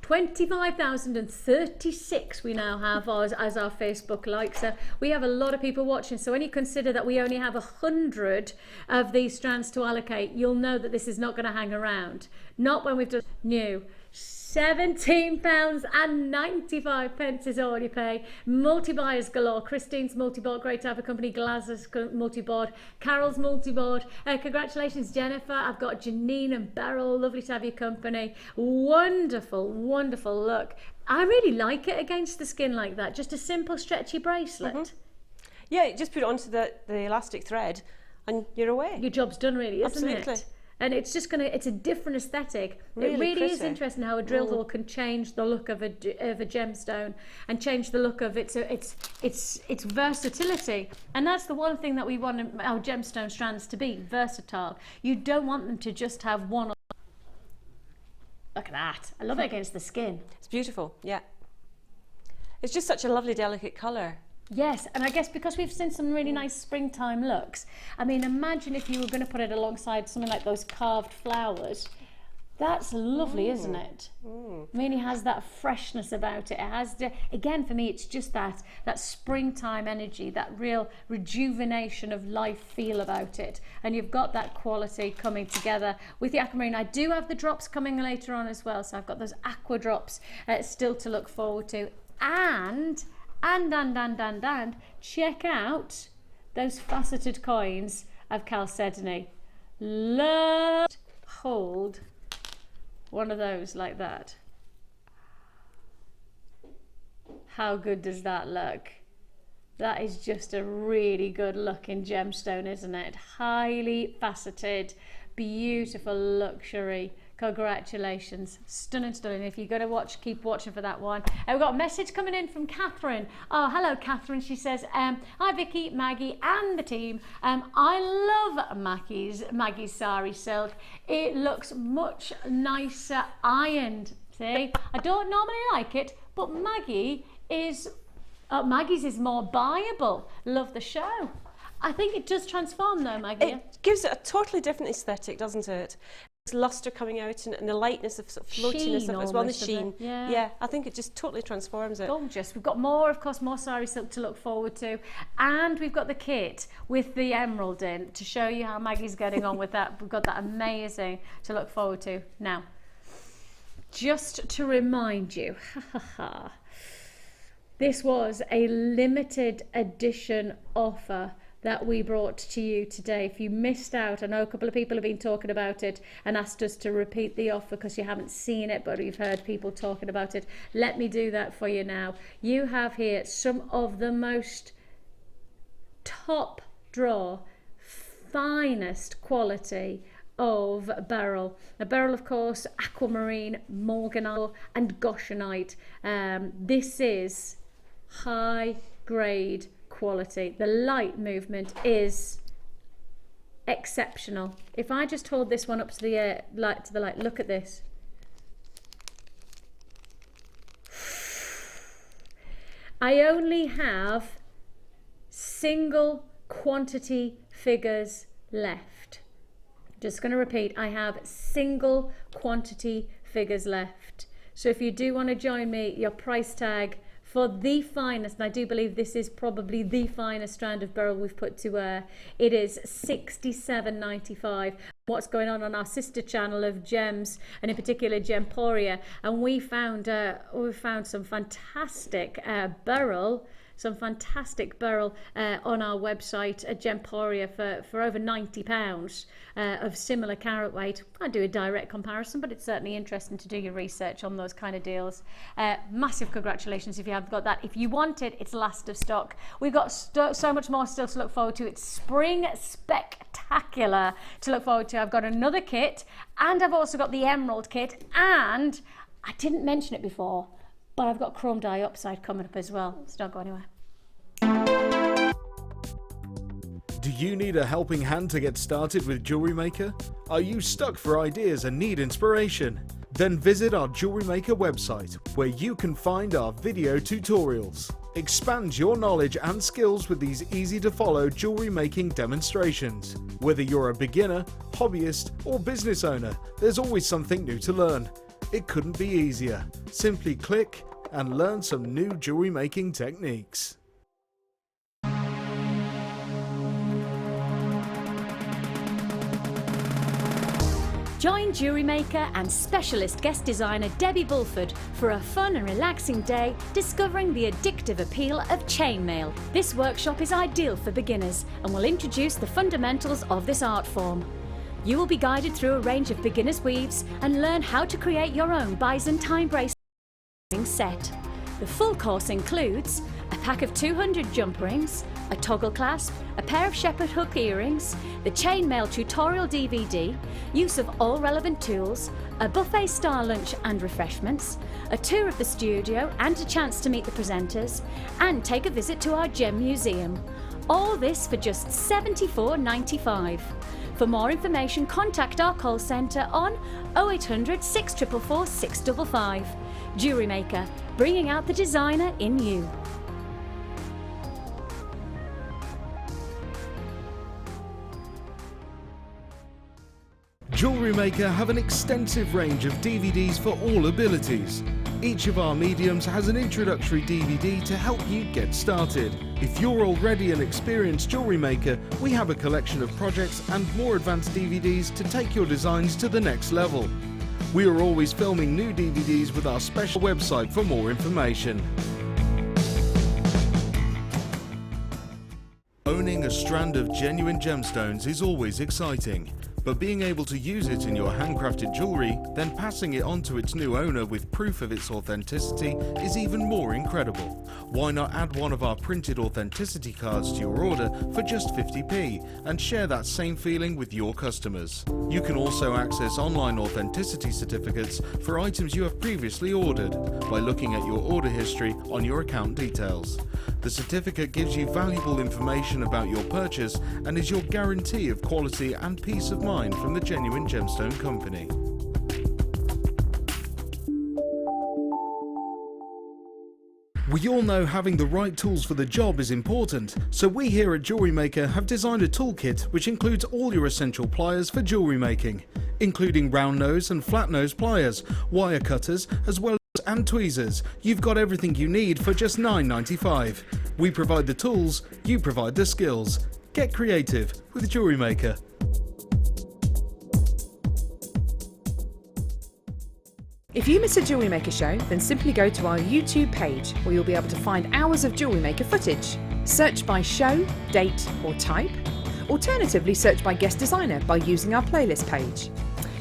25,036 we now have as our Facebook likes. So we have a lot of people watching. So when you consider that we only have 100 of these strands to allocate, you'll know that this is not going to hang around. Not when we've done new. £17.95 is all you pay. Multi-buyers galore. Christine's multi-board, great to have a company. Glaz's multi-board. Carol's multi-board. Congratulations, Jennifer. I've got Janine and Beryl. Lovely to have your company. Wonderful, wonderful look. I really like it against the skin like that. Just a simple stretchy bracelet. Yeah, just put it onto the elastic thread and you're away. Your job's done, really, isn't Absolutely. it? And it's just it's a different aesthetic. Really it really is pretty. interesting how a drill hole can change the look of a gemstone and change the look of its versatility. And that's the one thing that we want our gemstone strands to be, versatile. You don't want them to just have one. Look at that. I love it against the skin. It's beautiful, yeah. It's just such a lovely, delicate colour. Yes, and I guess because we've seen some really nice springtime looks, I mean, imagine if you were going to put it alongside something like those carved flowers. That's lovely, isn't it? I mean, it has that freshness about it. It has, again, for me, it's just that springtime energy, that real rejuvenation of life feel about it. And you've got that quality coming together with the aquamarine. I do have the drops coming later on as well, so I've got those aqua drops still to look forward to. And check out those faceted coins of chalcedony. Hold one of those like that. How good does that look? That is just a really good looking gemstone, isn't it? Highly faceted, beautiful luxury. Congratulations. Stunning, stunning. If you're going to watch, keep watching for that one. We've got a message coming in from Catherine. Oh, hello, Catherine. She says, hi, Vicky, Maggie, and the team. I love Maggie's Sari Silk. It looks much nicer ironed. See, I don't normally like it, but Maggie's is more buyable. Love the show. I think it does transform though, Maggie. It gives it a totally different aesthetic, doesn't it? It's luster coming out and the lightness of sort of floatiness of it as well, and the sheen. Yeah, I think it just totally transforms it. Gorgeous. We've got more, of course, more Sari Silk to look forward to, and we've got the kit with the emerald in to show you how Maggie's getting on with that. We've got that amazing to look forward to. Now, just to remind you, this was a limited edition offer that we brought to you today. If you missed out, I know a couple of people have been talking about it and asked us to repeat the offer because you haven't seen it, but you've heard people talking about it. Let me do that for you now. You have here some of the most top drawer, finest quality of beryl. A beryl, of course, aquamarine, morganite and goshenite. This is high grade quality. The light movement is exceptional. If I just hold this one up to the light, look at this. I only have single quantity figures left. Just going to repeat, I have single quantity figures left. So if you do want to join me, your price tag for the finest, and I do believe this is probably the finest strand of beryl we've put to air, it is $67.95. What's going on our sister channel of gems, and in particular Gemporia, and we found some fantastic beryl on our website at Gemporia for over £90 of similar carat weight. I do a direct comparison, but it's certainly interesting to do your research on those kind of deals. Massive congratulations if you haven't got that. If you want it, it's last of stock. We've got so much more still to look forward to. It's spring spectacular to look forward to. I've got another kit, and I've also got the emerald kit, and I didn't mention it before, but I've got chrome diopside coming up as well, so don't go anywhere. Do you need a helping hand to get started with Jewellery Maker? Are you stuck for ideas and need inspiration? Then visit our Jewellery Maker website, where you can find our video tutorials. Expand your knowledge and skills with these easy to follow jewellery making demonstrations. Whether you're a beginner, hobbyist or business owner, there's always something new to learn. It couldn't be easier. Simply click and learn some new jewellery making techniques. Join Jewellery Maker and specialist guest designer Debbie Bulford for a fun and relaxing day discovering the addictive appeal of chainmail. This workshop is ideal for beginners and will introduce the fundamentals of this art form. You will be guided through a range of beginners' weaves and learn how to create your own Byzantine bracelet set. The full course includes a pack of 200 jump rings, a toggle clasp, a pair of shepherd hook earrings, the chainmail tutorial DVD, use of all relevant tools, a buffet style lunch and refreshments, a tour of the studio and a chance to meet the presenters, and take a visit to our gem museum. All this for just $74.95. For more information, contact our call centre on 0800 644 655. Jewellery Maker, bringing out the designer in you. Jewellery Maker have an extensive range of DVDs for all abilities. Each of our mediums has an introductory DVD to help you get started. If you're already an experienced jewellery maker, we have a collection of projects and more advanced DVDs to take your designs to the next level. We are always filming new DVDs with our special website for more information. Owning a strand of genuine gemstones is always exciting, But being able to use it in your handcrafted jewellery, then passing it on to its new owner with proof of its authenticity is even more incredible. Why not add one of our printed authenticity cards to your order for just 50p and share that same feeling with your customers? You can also access online authenticity certificates for items you have previously ordered by looking at your order history on your account details. The certificate gives you valuable information about your purchase and is your guarantee of quality and peace of mind from the genuine gemstone company. We all know having the right tools for the job is important, so we here at Jewellery Maker have designed a toolkit which includes all your essential pliers for jewellery making, including round nose and flat nose pliers, wire cutters, as well and tweezers. You've got everything you need for just $9.95. We provide the tools, you provide the skills. Get creative with Jewellery Maker. If you miss a Jewellery Maker show, then simply go to our YouTube page where you'll be able to find hours of Jewellery Maker footage. Search by show, date or type. Alternatively, search by guest designer by using our playlist page.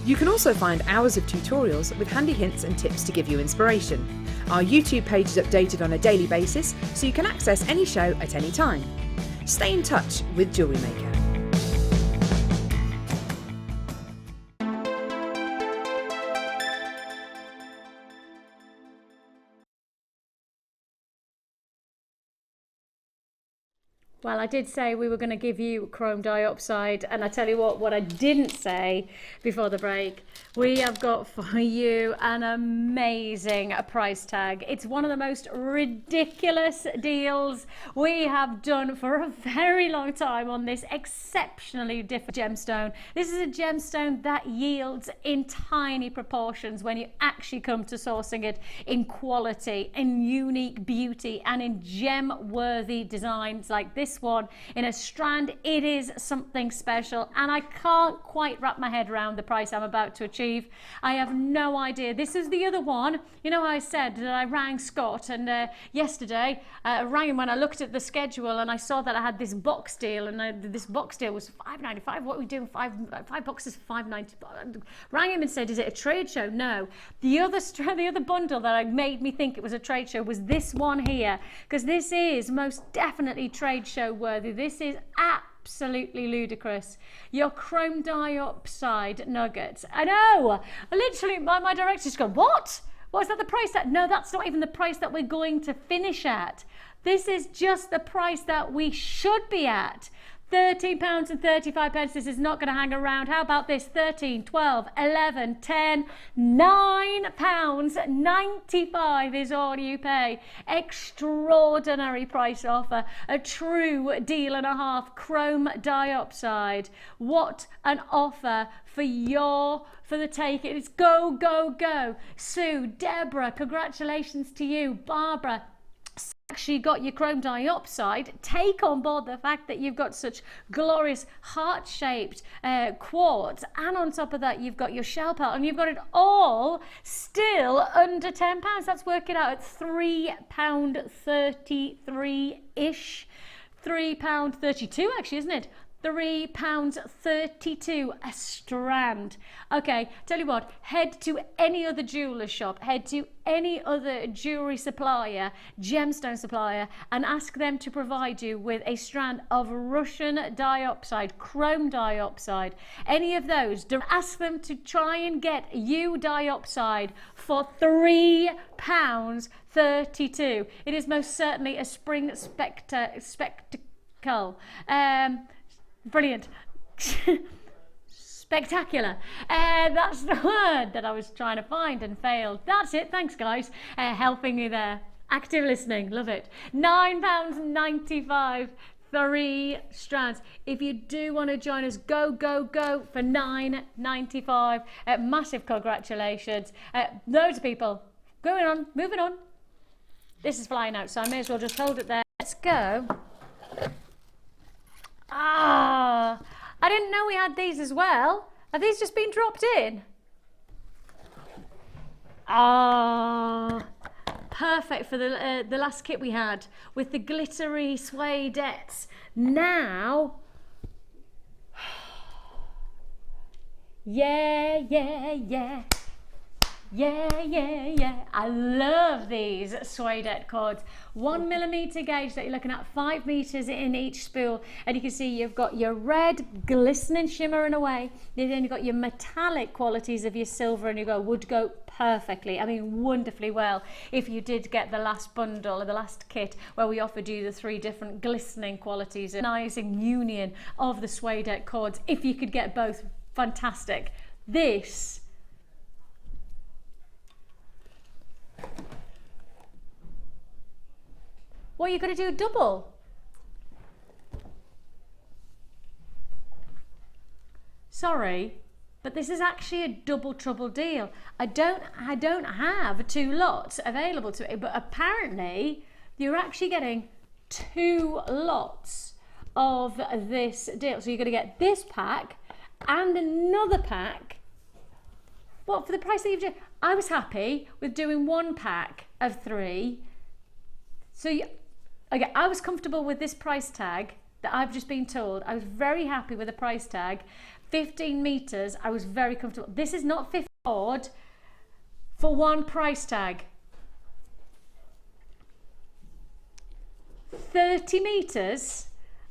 You can also find hours of tutorials with handy hints and tips to give you inspiration. Our YouTube page is updated on a daily basis, so you can access any show at any time. Stay in touch with Jewellery Maker. Well, I did say we were going to give you chrome dioxide, and I tell you what I didn't say before the break, we have got for you an amazing price tag. It's one of the most ridiculous deals we have done for a very long time on this exceptionally different gemstone. This is a gemstone that yields in tiny proportions when you actually come to sourcing it in quality, in unique beauty, and in gem-worthy designs like this one in a strand. It is something special, and I can't quite wrap my head around the price I'm about to achieve. I have no idea. This is the other one. You know, I said that I rang Scott, and yesterday I rang him when I looked at the schedule and I saw that I had this box deal, and this box deal was $5.95. What are we doing? Five boxes for $5.95. Rang him and said, is it a trade show? No. The other bundle that made me think it was a trade show was this one here, because this is most definitely trade show worthy. This is absolutely ludicrous. Your chrome dioxide nuggets. I know. Literally, my director's gone, what? What is that the price that? No, that's not even the price that we're going to finish at. This is just the price that we should be at. £13.35. This is not going to hang around. How about this? 13, 12, 11, 10, £9.95 is all you pay. Extraordinary price offer. A true deal and a half. Chrome dioxide. What an offer for the take. It's go, go, go. Sue, Deborah, congratulations to you. Barbara, actually got your chrome dioxide. Take on board the fact that you've got such glorious heart-shaped quartz, and on top of that you've got your shell pearl, and you've got it all still under £10. That's working out at £3.33-ish, £3.32 actually, isn't it? £3.32 a strand. Okay, tell you what, head to any other jeweler shop, head to any other jewelry supplier, gemstone supplier, and ask them to provide you with a strand of Russian dioxide, chrome dioxide, any of those. Ask them to try and get you dioxide for £3.32. It is most certainly a spring spectacle. Brilliant. Spectacular. That's the word that I was trying to find and failed. That's it. Thanks, guys. Helping me there. Active listening. Love it. £9.95. 3 strands. If you do want to join us, go, go, go for £9.95. Massive congratulations. Loads of people. Going on. Moving on. This is flying out, so I may as well just hold it there. Let's go. Ah, I didn't know we had these as well. Have these just been dropped in? Ah, perfect for the last kit we had with the glittery suedettes. Now, Yeah, yeah, yeah. Yeah, yeah, yeah. I love these suede cords. 1 millimeter gauge that you're looking at, 5 meters in each spool. And you can see you've got your red glistening shimmering away. Then you've got your metallic qualities of your silver, and would go perfectly, I mean wonderfully well, if you did get the last bundle or the last kit where we offered you the 3 different glistening qualities, a nice union of the suede cords. If you could get both, fantastic. This what are you going to do, double? Sorry, but this is actually a double trouble deal. I don't have 2 lots available to me, but apparently you're actually getting 2 lots of this deal. So you're going to get this pack and another pack. What, for the price that you've just... I was happy with doing 1 pack of 3. So okay, I was comfortable with this price tag that I've just been told. I was very happy with the price tag. 15 meters, I was very comfortable. This is not 50 odd for 1 price tag. 30 meters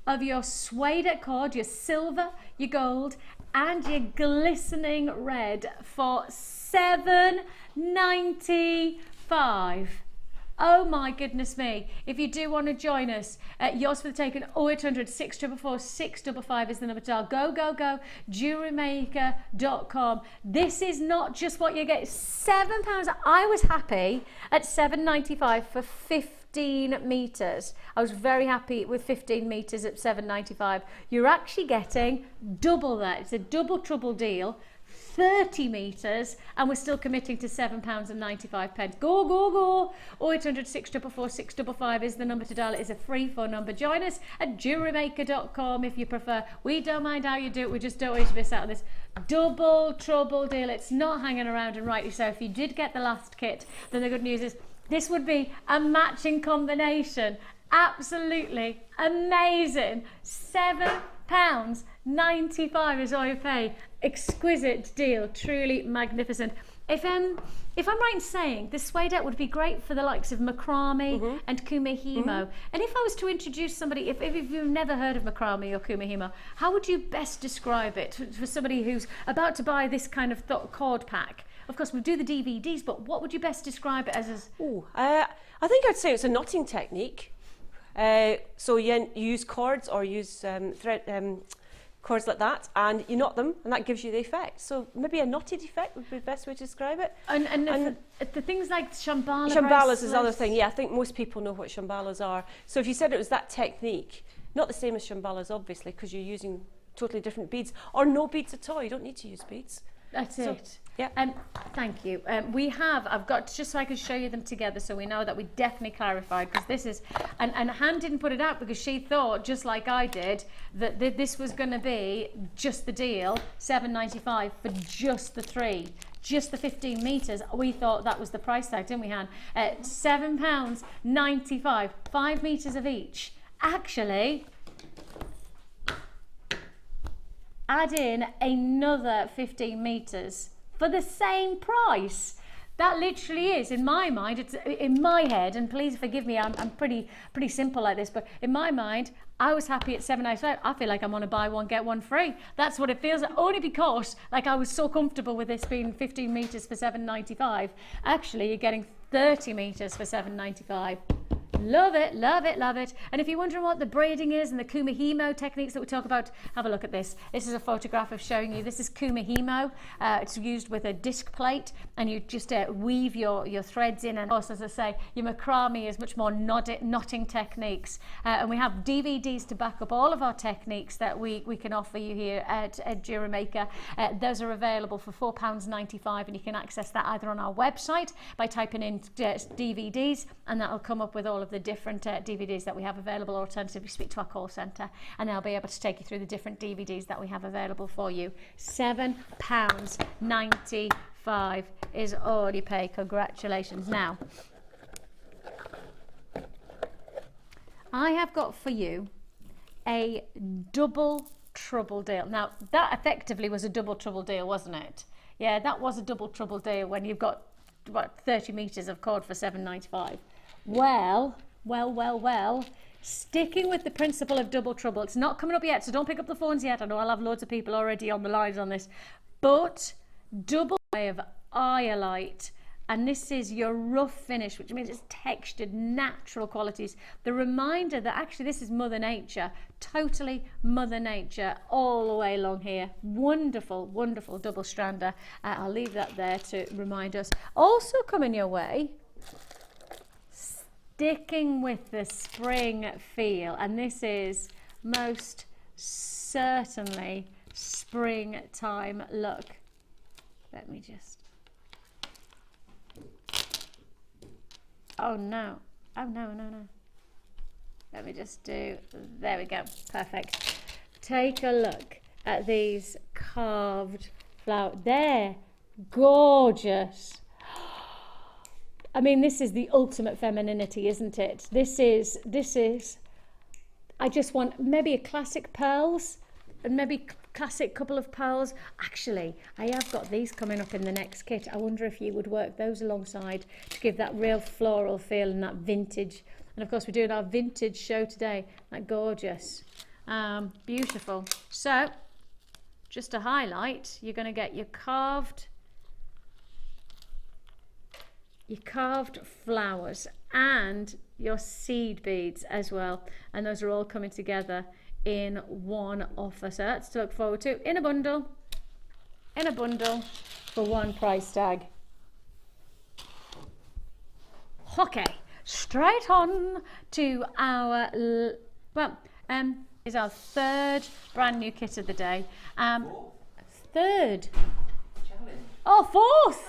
of your suede cord, your silver, your gold, and your glistening red for $7.95. Oh my goodness me. If you do want to join us, yours for the taken, 0800 644 655 is the number to dial. Go, go, go, JewelleryMaker.com. This is not just what you get, £7. I was happy at $7.95 for 15 meters. I was very happy with 15 meters at $7.95. You're actually getting double that. It's a double trouble deal. 30 meters, and we're still committing to £7.95. Go, go, go. 0800 644 655 is the number to dial. It is a free phone number. Join us at JewelleryMaker.com if you prefer. We don't mind how you do it. We just don't want you to miss out on this double trouble deal. It's not hanging around, and rightly so. If you did get the last kit, then the good news is this would be a matching combination. Absolutely amazing. £7.95 is all you pay. Exquisite deal, truly magnificent. If I'm right in saying this suede would be great for the likes of macrame and kumihimo, and if I was to introduce somebody, if you've never heard of macrame or kumihimo, how would you best describe it for somebody who's about to buy this kind of cord pack? Of course, we do the DVDs, but what would you best describe it as? I think I'd say it's a knotting technique. So you use cords or use cords like that, and you knot them, and that gives you the effect. So maybe a knotted effect would be the best way to describe it. And the things like shambhala. Shambhalas is another thing. Yeah, I think most people know what shambhalas are. So if you said it was that technique, not the same as shambhalas, obviously, because you're using totally different beads, or no beads at all. You don't need to use beads. That's it. Yeah. Thank you. I've got, just so I can show you them together so we know that we definitely clarified, because this is, and Han didn't put it out because she thought, just like I did, that this was going to be just the deal, $7.95 for just the 3. Just the 15 meters. We thought that was the price tag, didn't we, Han? £7.95, 5 meters of each. Actually, add in another 15 meters for the same price. That literally is, in my mind, it's in my head, and please forgive me, I'm pretty simple like this, but in my mind, I was happy at $7.95. I feel like I'm on a buy one, get one free. That's what it feels like, only because like I was so comfortable with this being 15 meters for $7.95. Actually, you're getting 30 meters for $7.95. Love it, love it, love it. And if you're wondering what the braiding is and the kumihimo techniques that we talk about, have a look at this. This is a photograph of showing you. This is kumihimo. It's used with a disc plate, and you just weave your threads in. And also, as I say, your macrame is much more knotting techniques. And we have DVDs to back up all of our techniques that we can offer you here at Jewellery Maker. Those are available for £4.95, and you can access that either on our website by typing in DVDs, and that'll come up with all of the different DVDs that we have available. Alternatively, speak to our call centre and they'll be able to take you through the different DVDs that we have available for you. £7.95 is all you pay. Congratulations. Now, I have got for you a double trouble deal. Now, that effectively was a double trouble deal, wasn't it? Yeah, that was a double trouble deal when you've got, what, 30 metres of cord for $7.95. Well, sticking with the principle of double trouble. It's not coming up yet, so don't pick up the phones yet. I know I'll have loads of people already on the lives on this. But double way of Iolite. And this is your rough finish, which means it's textured, natural qualities. The reminder that actually this is Mother Nature, totally Mother Nature all the way along here. Wonderful, wonderful double strander. I'll leave that there to remind us. Also coming your way, sticking with the spring feel. And this is most certainly springtime look. Let me just... Oh no, no. Let me just do, there we go, perfect. Take a look at these carved flowers. They're gorgeous. I mean, this is the ultimate femininity, isn't it? This is, I just want maybe a classic pearls and maybe classic couple of pearls. Actually, I have got these coming up in the next kit. I wonder if you would work those alongside to give that real floral feel and that vintage. And of course, we're doing our vintage show today. That gorgeous, beautiful. So, just to highlight, you're going to get your carved flowers and your seed beads as well, and those are all coming together in one offer. So that's to look forward to in a bundle for one price tag. Okay, straight on to our is our third brand new kit of the day. Third challenge. Oh, fourth.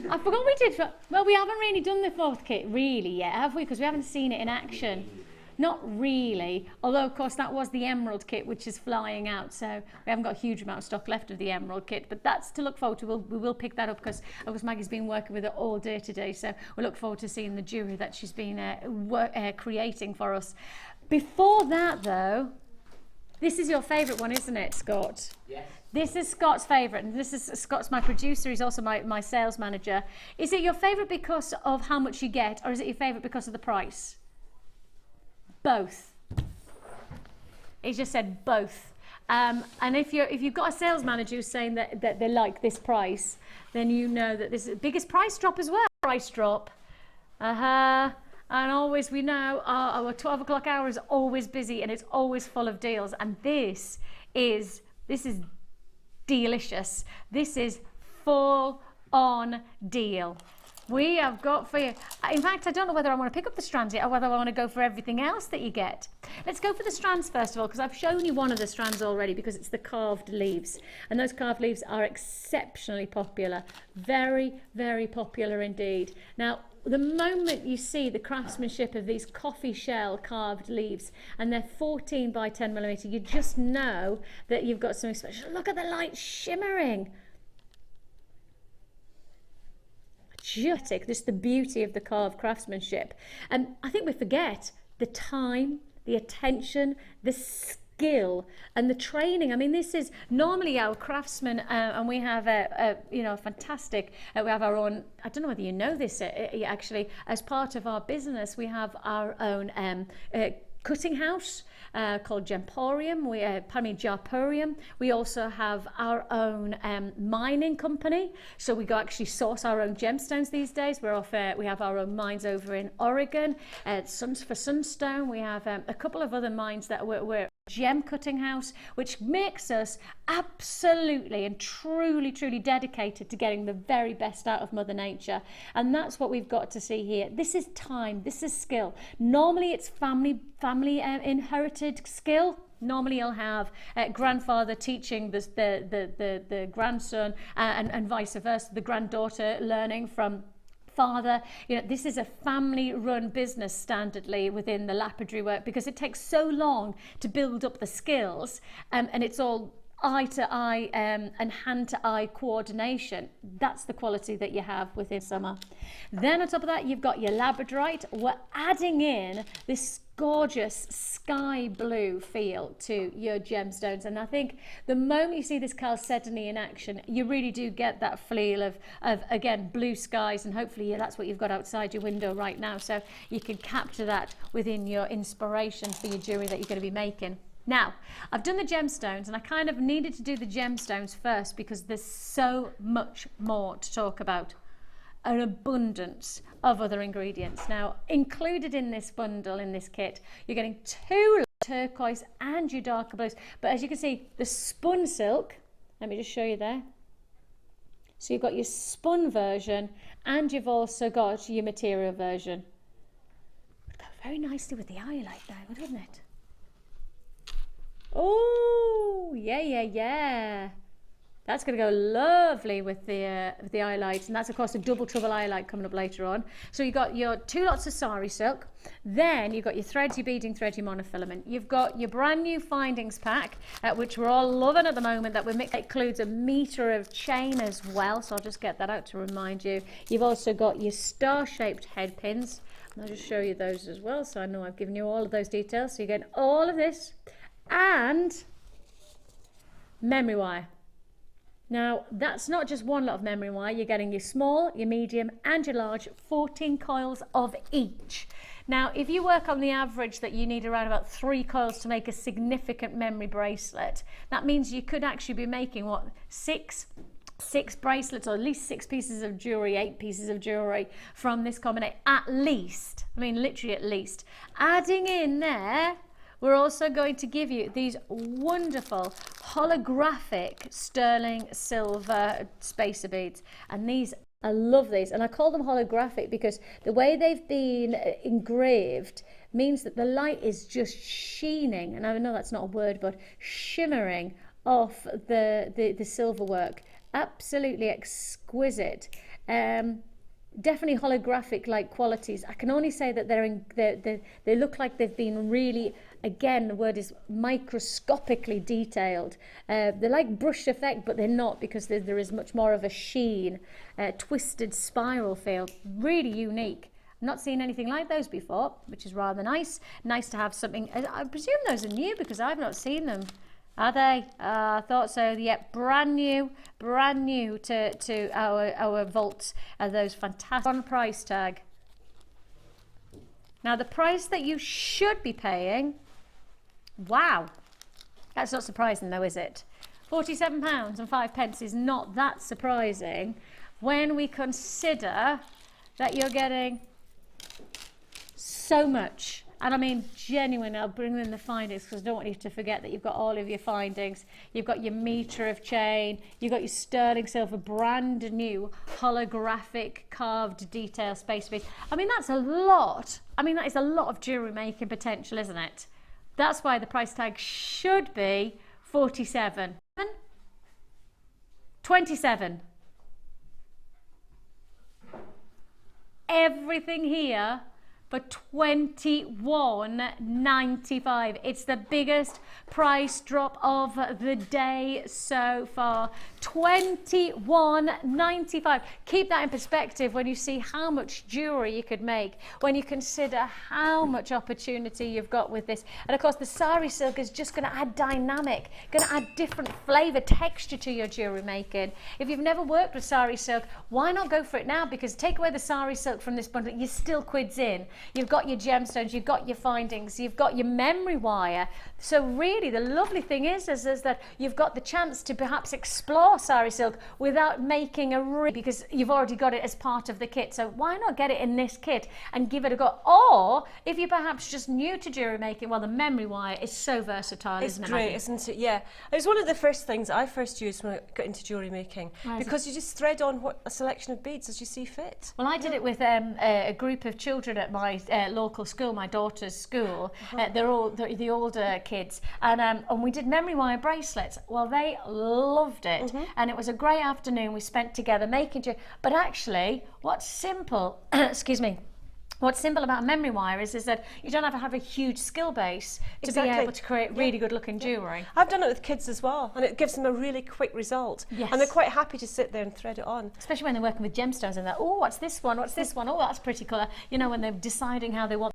I forgot we did. Well, we haven't really done the fourth kit really yet, have we? Because we haven't seen it in action. Not really, although of course that was the emerald kit, which is flying out, so we haven't got a huge amount of stock left of the emerald kit, but that's to look forward to. We will pick that up because Maggie's been working with it all day today, so we'll look forward to seeing the jewellery that she's been creating for us. Before that though, this is your favourite one, isn't it, Scott? Yes. This is Scott's favourite, and this is Scott's my producer. He's also my sales manager. Is it your favourite because of how much you get, or is it your favourite because of the price? Both. He just said both. And if you've got a sales manager who's saying that they like this price, then you know that this is the biggest price drop as well. Price drop. And always we know our 12 o'clock hour is always busy and it's always full of deals. And this is delicious. This is full on deal. We have got for you. In fact, I don't know whether I want to pick up the strands yet or whether I want to go for everything else that you get. Let's go for the strands first of all, because I've shown you one of the strands already, because it's the carved leaves. And those carved leaves are exceptionally popular. Very, very popular indeed. Now, the moment you see the craftsmanship of these coffee shell carved leaves, and they're 14 by 10 millimeter, you just know that you've got something special. Look at the light shimmering. Jutic, this is the beauty of the carved craftsmanship. And I think we forget the time, the attention, the skill and the training. I mean, this is normally our craftsmen, and we have a fantastic, we have our own, I don't know whether you know this actually, as part of our business, we have our own cutting house called Jarpurium. We also have our own mining company, so we go actually source our own gemstones these days. We have our own mines over in Oregon, for Sunstone. We have a couple of other mines that we're gem cutting house, which makes us absolutely and truly dedicated to getting the very best out of Mother Nature. And that's what we've got to see here. This is time, this is skill. Normally it's family inherited skill. Normally you'll have grandfather teaching the grandson, and vice versa, the granddaughter learning from father. This is a family-run business standardly within the lapidary work, because it takes so long to build up the skills, and it's all eye-to-eye and hand-to-eye coordination. That's the quality that you have within summer. Then on top of that, you've got your labradorite. We're adding in this gorgeous sky blue feel to your gemstones, and I think the moment you see this chalcedony in action, you really do get that feel of again, blue skies, and hopefully that's what you've got outside your window right now, so you can capture that within your inspiration for your jewelry that you're going to be making. Now, I've done the gemstones, and I kind of needed to do the gemstones first because there's so much more to talk about. An abundance of other ingredients. Now, included in this bundle, in this kit, you're getting 2 turquoise and your darker blues. But as you can see, the spun silk, let me just show you there. So you've got your spun version, and you've also got your material version. Would go very nicely with the Iolite there, wouldn't it? Oh, yeah. That's going to go lovely with the Iolite, and that's of course a double trouble Iolite coming up later on. So you've got your 2 lots of Sari Silk, then you've got your threads, your beading thread, your monofilament. You've got your brand new findings pack, which we're all loving at the moment, that includes a metre of chain as well, so I'll just get that out to remind you. You've also got your star-shaped head pins, and I'll just show you those as well, so I know I've given you all of those details. So you're getting all of this, and memory wire. Now, that's not just one lot of memory wire. You're getting your small, your medium, and your large, 14 coils of each. Now, if you work on the average that you need around about 3 coils to make a significant memory bracelet, that means you could actually be making, what, 6 bracelets, or at least 6 pieces of jewellery, 8 pieces of jewellery from this combination, at least. I mean, literally at least. Adding in there, we're also going to give you these wonderful holographic sterling silver spacer beads, and these, I love these, and I call them holographic because the way they've been engraved means that the light is just sheening, and I know that's not a word, but shimmering off the silver work. Absolutely exquisite. Definitely holographic like qualities. I can only say that they look like they've been really, again, the word is microscopically detailed. They're like brushed effect, but they're not, because there is much more of a sheen, twisted spiral feel. Really unique. I've not seen anything like those before, which is rather nice. Nice to have something. I presume those are new because I've not seen them. Are they? I thought so. Yeah, brand new to our vaults are those fantastic. On price tag. Now the price that you should be paying, wow, that's not surprising though, is it? £47.05 is not that surprising when we consider that you're getting so much. And I mean, genuinely, I'll bring in the findings because I don't want you to forget that you've got all of your findings. You've got your metre of chain, you've got your sterling silver, brand new holographic carved detail space beads. I mean, that's a lot. I mean, that is a lot of jewellery making potential, isn't it? That's why the price tag should be 47. 27. Everything here for $21.95. It's the biggest price drop of the day so far. $21.95. Keep that in perspective when you see how much jewellery you could make, when you consider how much opportunity you've got with this. And of course, the Sari Silk is just going to add dynamic, going to add different flavour, texture to your jewellery making. If you've never worked with Sari Silk, why not go for it now? Because take away the Sari Silk from this bundle, you're still quids in. You've got your gemstones, you've got your findings, you've got your memory wire. So really the lovely thing is that you've got the chance to perhaps explore Sari Silk without making a ring, because you've already got it as part of the kit. So why not get it in this kit and give it a go? Or if you're perhaps just new to jewellery making, well, the memory wire is so versatile, isn't it? It's great, isn't it? Yeah. It was one of the first things I first used when I got into jewellery making, because you just thread on a selection of beads as you see fit. Well, I did it with a group of children at my local school, my daughter's school. They're all the older kids, and we did memory wire bracelets. Well, they loved it, and it was a great afternoon we spent together making. But actually, what's simple, excuse me. What's simple about memory wire is that you don't have to have a huge skill base to be able to create really good looking jewellery. I've done it with kids as well, and it gives them a really quick result. Yes. And they're quite happy to sit there and thread it on. Especially when they're working with gemstones and they're, oh, what's this one? What's this one? Oh, that's pretty colour. You know, when they're deciding how they want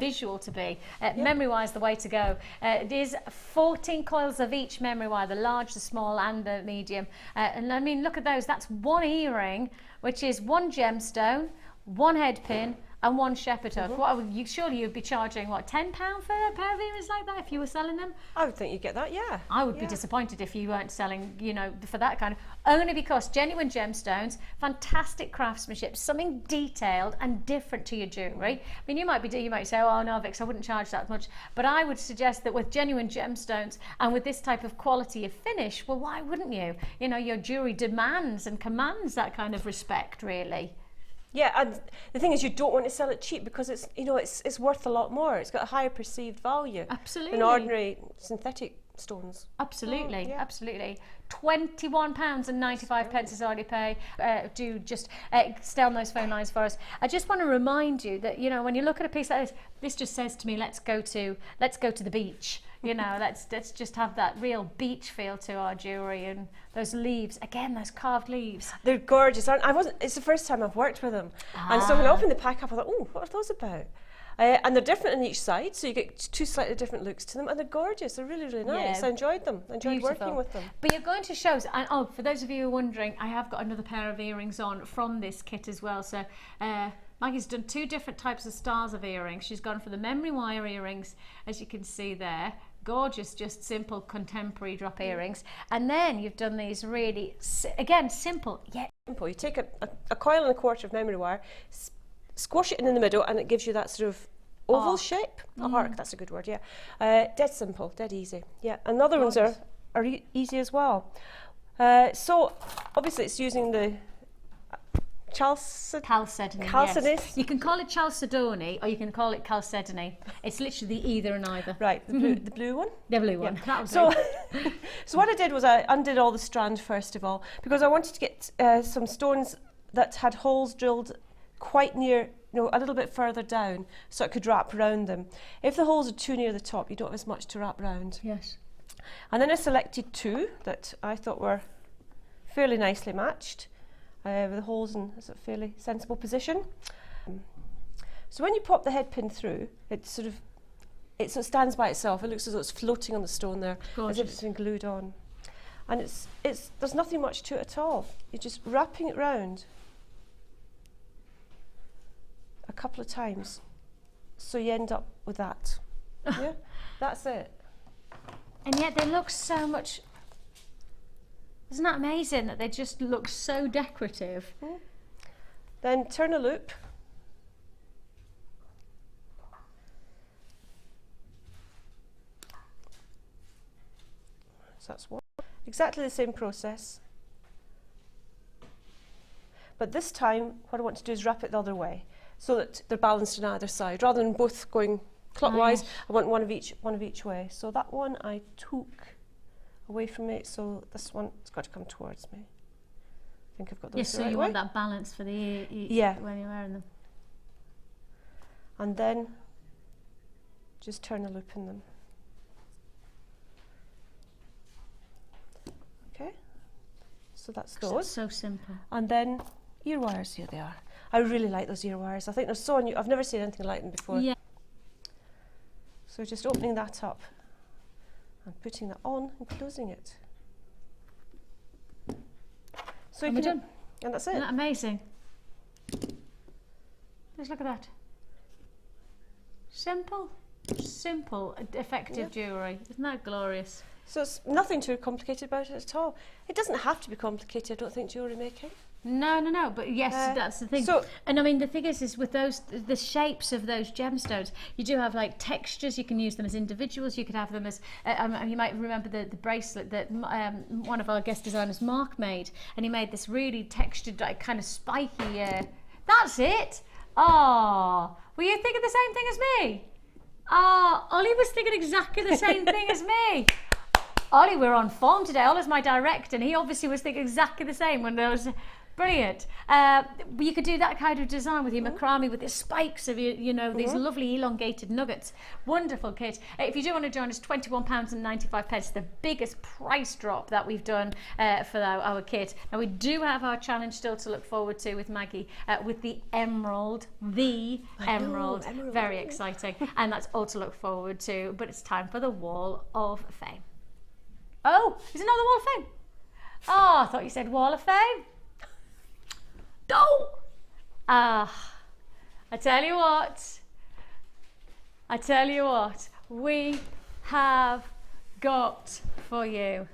visual to be. Memory wire is the way to go. It is 14 coils of each memory wire, the large, the small and the medium. And I mean, look at those. That's one earring, which is one gemstone, one head pin and one shepherd hook. What would you, surely you'd be charging, what, £10 for a pair of earrings like that if you were selling them? I would think you'd get that, yeah. I would be disappointed if you weren't selling, you know, for that kind of, only because genuine gemstones, fantastic craftsmanship, something detailed and different to your jewellery. I mean, you might say, oh no, Vix, I wouldn't charge that much, but I would suggest that with genuine gemstones and with this type of quality of finish, well, why wouldn't you? You know, your jewellery demands and commands that kind of respect, really. Yeah, and the thing is, you don't want to sell it cheap because it's, you know, it's worth a lot more. It's got a higher perceived value than ordinary synthetic stones. Absolutely, absolutely. £21.95 is all you pay. Do just stay on those phone lines for us. I just want to remind you that, you know, when you look at a piece like this just says to me, let's go to the beach. You know, let's just have that real beach feel to our jewellery, and those leaves, again, those carved leaves. They're gorgeous, aren't they? It's the first time I've worked with them. And so when I opened the pack up, I thought, oh, what are those about? And they're different on each side, so you get two slightly different looks to them, and they're gorgeous. They're really, really nice. Yeah. I enjoyed them. I enjoyed working with them. But you're going to shows, and oh, for those of you who are wondering, I have got another pair of earrings on from this kit as well. So Maggie's done two different types of styles of earrings. She's gone for the memory wire earrings, as you can see there. Gorgeous, just simple contemporary drop earrings. And then you've done these really, again, simple yet simple. You take a coil and a quarter of memory wire, squash it in the middle, and it gives you that sort of oval shape. Arc, that's a good word, yeah. Dead simple, dead easy. Yeah, and the other ones are easy as well. So obviously it's using the Chalcedony. Yes. You can call it chalcedony or you can call it chalcedony. It's literally the either and either. Right, the blue one? The blue one. Yeah. That was so, so what I did was I undid all the strand first of all, because I wanted to get some stones that had holes drilled quite near, you know, a little bit further down, so it could wrap around them. If the holes are too near the top, you don't have as much to wrap around. Yes. And then I selected two that I thought were fairly nicely matched. With the holes in a fairly sensible position. So when you pop the head pin through, it sort of stands by itself. It looks as though it's floating on the stone there, as if it's been glued on. And there's nothing much to it at all. You're just wrapping it round a couple of times, so you end up with that. Yeah, that's it. And yet they look so much. Isn't that amazing that they just look so decorative? Then turn a loop. So that's one. Exactly the same process. But this time, what I want to do is wrap it the other way, so that they're balanced on either side. Rather than both going clockwise, I want one of each way. So that one I took away from it, so this one's got to come towards me. I think I've got those. Yes, so right you way. want that balance for the ear when you're wearing them. And then just turn a loop in them. Okay, so that's those. So simple. And then ear wires, here they are. I really like those ear wires. I think they're so new. I've never seen anything like them before. Yeah. So just opening that up and putting that on and closing it. So you And we're can, done. and that's it. Isn't that amazing? Just look at that. Simple, effective jewellery. Isn't that glorious? So it's nothing too complicated about it at all. It doesn't have to be complicated, I don't think, jewellery making. No, but yes, that's the thing. So, and I mean, the thing is with the shapes of those gemstones, you do have like textures. You can use them as individuals. You could have them as, you might remember the bracelet that one of our guest designers, Mark, made. And he made this really textured, like kind of spiky, that's it. Oh, were you thinking the same thing as me? Oh, Ollie was thinking exactly the same thing as me. Ollie, we're on form today. Ollie's my director, and he obviously was thinking exactly the same when there was Brilliant. You could do that kind of design with your macrame, with the spikes of you know, these lovely elongated nuggets. Wonderful kit. If you do want to join us, £21.95, the biggest price drop that we've done for our kit. Now we do have our challenge still to look forward to with Maggie with the emerald. Emerald. Very exciting. And that's all to look forward to. But it's time for the Wall of Fame. Oh, is it not the Wall of Fame? Oh, I thought you said Wall of Fame. No! I tell you what, we have got for you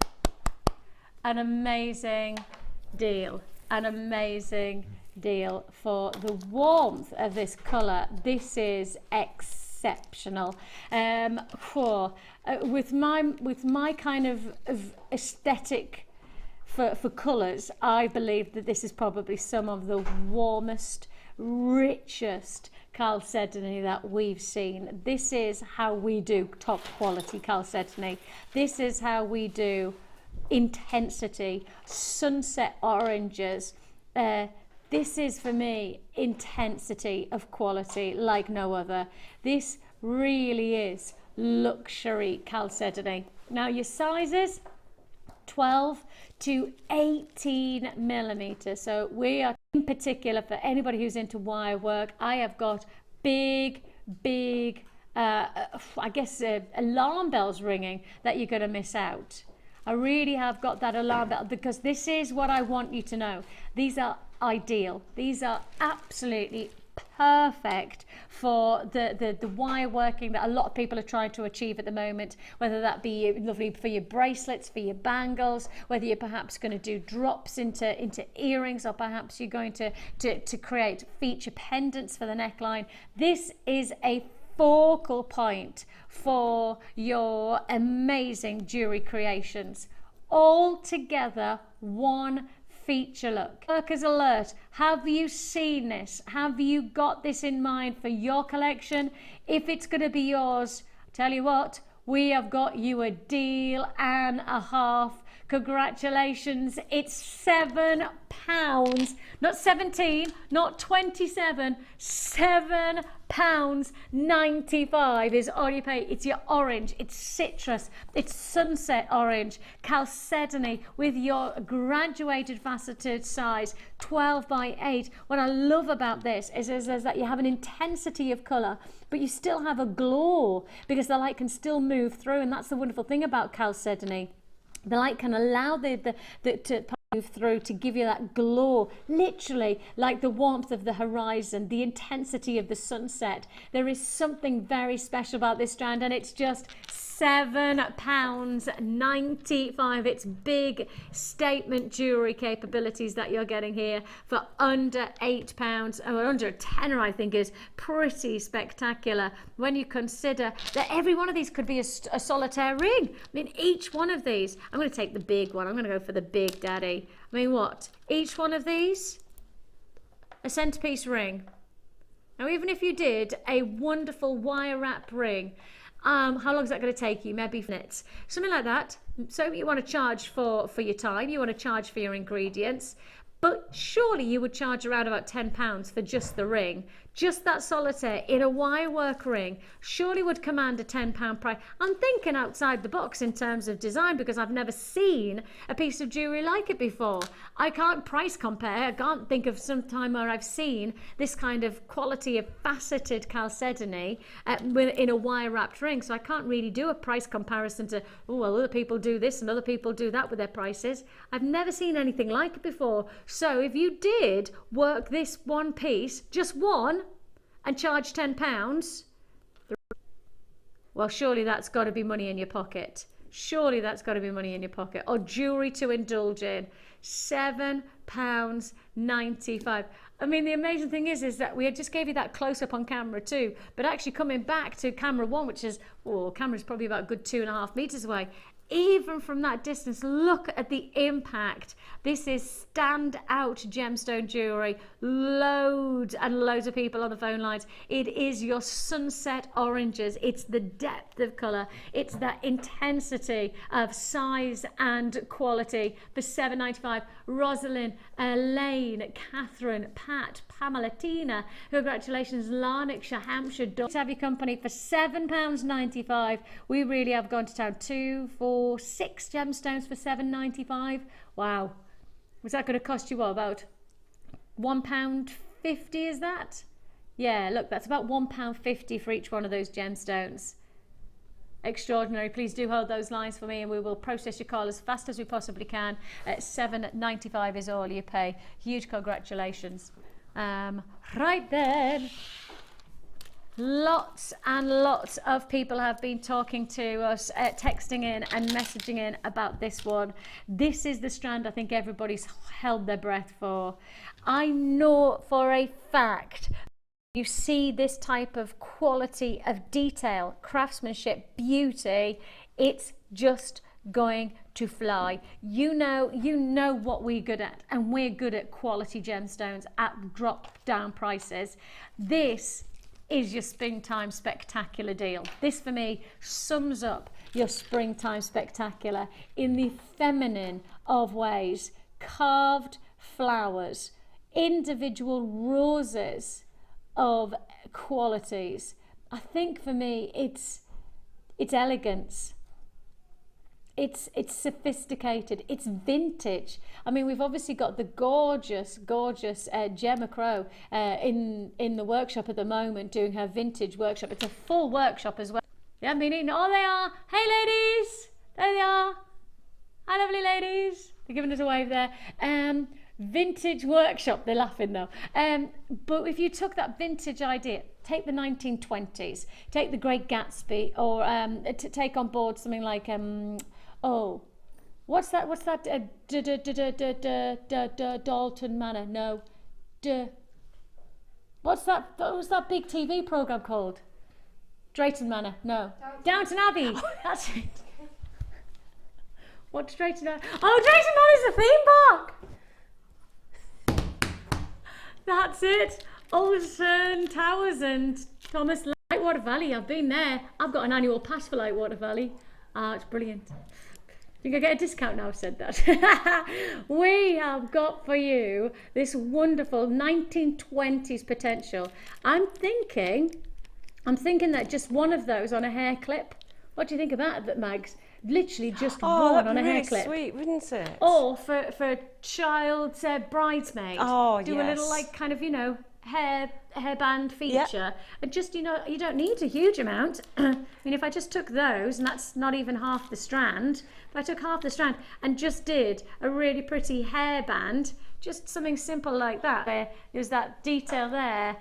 an amazing deal for the warmth of this colour. This is exceptional. With my kind of aesthetic for colours, I believe that this is probably some of the warmest, richest chalcedony that we've seen. This is how we do top quality chalcedony. This is how we do intensity, sunset oranges. This is for me intensity of quality like no other. This really is luxury chalcedony. Now your sizes, 12 to 18 millimeters. So we are, in particular, for anybody who's into wire work, I have got big I guess alarm bells ringing that you're going to miss out. I really have got that alarm bell, because this is what I want you to know. These are ideal. These are absolutely perfect for the wire working that a lot of people are trying to achieve at the moment, whether that be lovely for your bracelets, for your bangles, whether you're perhaps going to do drops into earrings, or perhaps you're going to create feature pendants for the neckline. This is a focal point for your amazing jewelry creations. All together, one feature look. Workers alert, have you seen this? Have you got this in mind for your collection? If it's going to be yours, tell you what, we have got you a deal and a half. Congratulations, it's £7, not 17, not 27, £7.95 is all you pay. It's your orange, it's citrus, it's sunset orange, chalcedony with your graduated faceted size, 12 by 8. What I love about this is that you have an intensity of colour, but you still have a glow, because the light can still move through, and that's the wonderful thing about chalcedony. The light can allow to move through to give you that glow, literally like the warmth of the horizon, the intensity of the sunset. There is something very special about this strand, and it's just £7.95. It's big statement jewellery capabilities that you're getting here for under £8, or under a tenner. I think is pretty spectacular when you consider that every one of these could be a solitaire ring. I mean, each one of these, I'm going to take the big one, I'm going to go for the big daddy. I mean, what, each one of these, a centerpiece ring. Now, even if you did a wonderful wire wrap ring, how long is that going to take you? Maybe minutes, something like that. So you want to charge for your time, you want to charge for your ingredients, but surely you would charge around about £10 for just the ring. Just that solitaire in a wire work ring surely would command a £10 price. I'm thinking outside the box in terms of design, because I've never seen a piece of jewellery like it before. I can't price compare. I can't think of some time where I've seen this kind of quality of faceted chalcedony in a wire wrapped ring. So I can't really do a price comparison to, oh, well, other people do this and other people do that with their prices. I've never seen anything like it before. So if you did work this one piece, just one, and charge £10, well, surely that's got to be money in your pocket. Surely that's got to be money in your pocket, or jewellery to indulge in. £7.95. I mean, the amazing thing is that we just gave you that close up on camera too, but actually coming back to camera one, which is, camera's probably about a good 2.5 meters away. even from that distance, look at the impact. This is standout gemstone jewellery. Loads and loads of people on the phone lines. It is your sunset oranges. It's the depth of colour. It's that intensity of size and quality. For $7.95, Rosalind, Elaine, Catherine, Pat, Pamela, Tina, congratulations, Lanarkshire, Hampshire, to have your company for £7.95. We really have gone to town. 2, 4, 6 gemstones for £7.95. Wow. Was that going to cost you what, about £1.50, is that? Yeah, look, that's about £1.50 for each one of those gemstones. Extraordinary. Please do hold those lines for me and we will process your call as fast as we possibly can. $7.95 is all you pay. Huge congratulations. Right then, lots and lots of people have been talking to us, texting in and messaging in about this one. This is the strand I think everybody's held their breath for. I know for a fact you see this type of quality of detail, craftsmanship, beauty, it's just going to fly. You know what we're good at, and we're good at quality gemstones at drop down prices. This is your springtime spectacular deal. This for me sums up your springtime spectacular in the feminine of ways. Carved flowers, individual roses of qualities. I think for me it's elegance. It's sophisticated, it's vintage. I mean, we've obviously got the gorgeous Gemma Crow in the workshop at the moment doing her vintage workshop. It's a full workshop as well. Yeah, I mean, oh, they are. Hey, ladies. There they are. Hi, lovely ladies. They're giving us a wave there. Vintage workshop. They're laughing though. But if you took that vintage idea, take the 1920s, take the Great Gatsby, or to take on board something like oh, what's that? Dalton Manor? No. What's that? What was that big TV program called? Drayton Manor? No. Downton Abbey. That's it. What's Drayton Manor? Oh, Drayton Manor's the theme park. That's it. Olsen Towers and Thomas Lightwater Valley. I've been there. I've got an annual pass for Lightwater Valley. It's brilliant. Think I get a discount now I've said that. We have got for you this wonderful 1920s potential. I'm thinking that just one of those on a hair clip. What do you think about that, Mags? Literally just one on a hair clip. Sweet, wouldn't it? Or for a child's bridesmaid. Oh, do a little like kind of, you know, hairband feature. And just, you know, you don't need a huge amount. I mean, if I just took those, and that's not even half the strand, if I took half the strand and just did a really pretty hairband, just something simple like that. There's that detail there.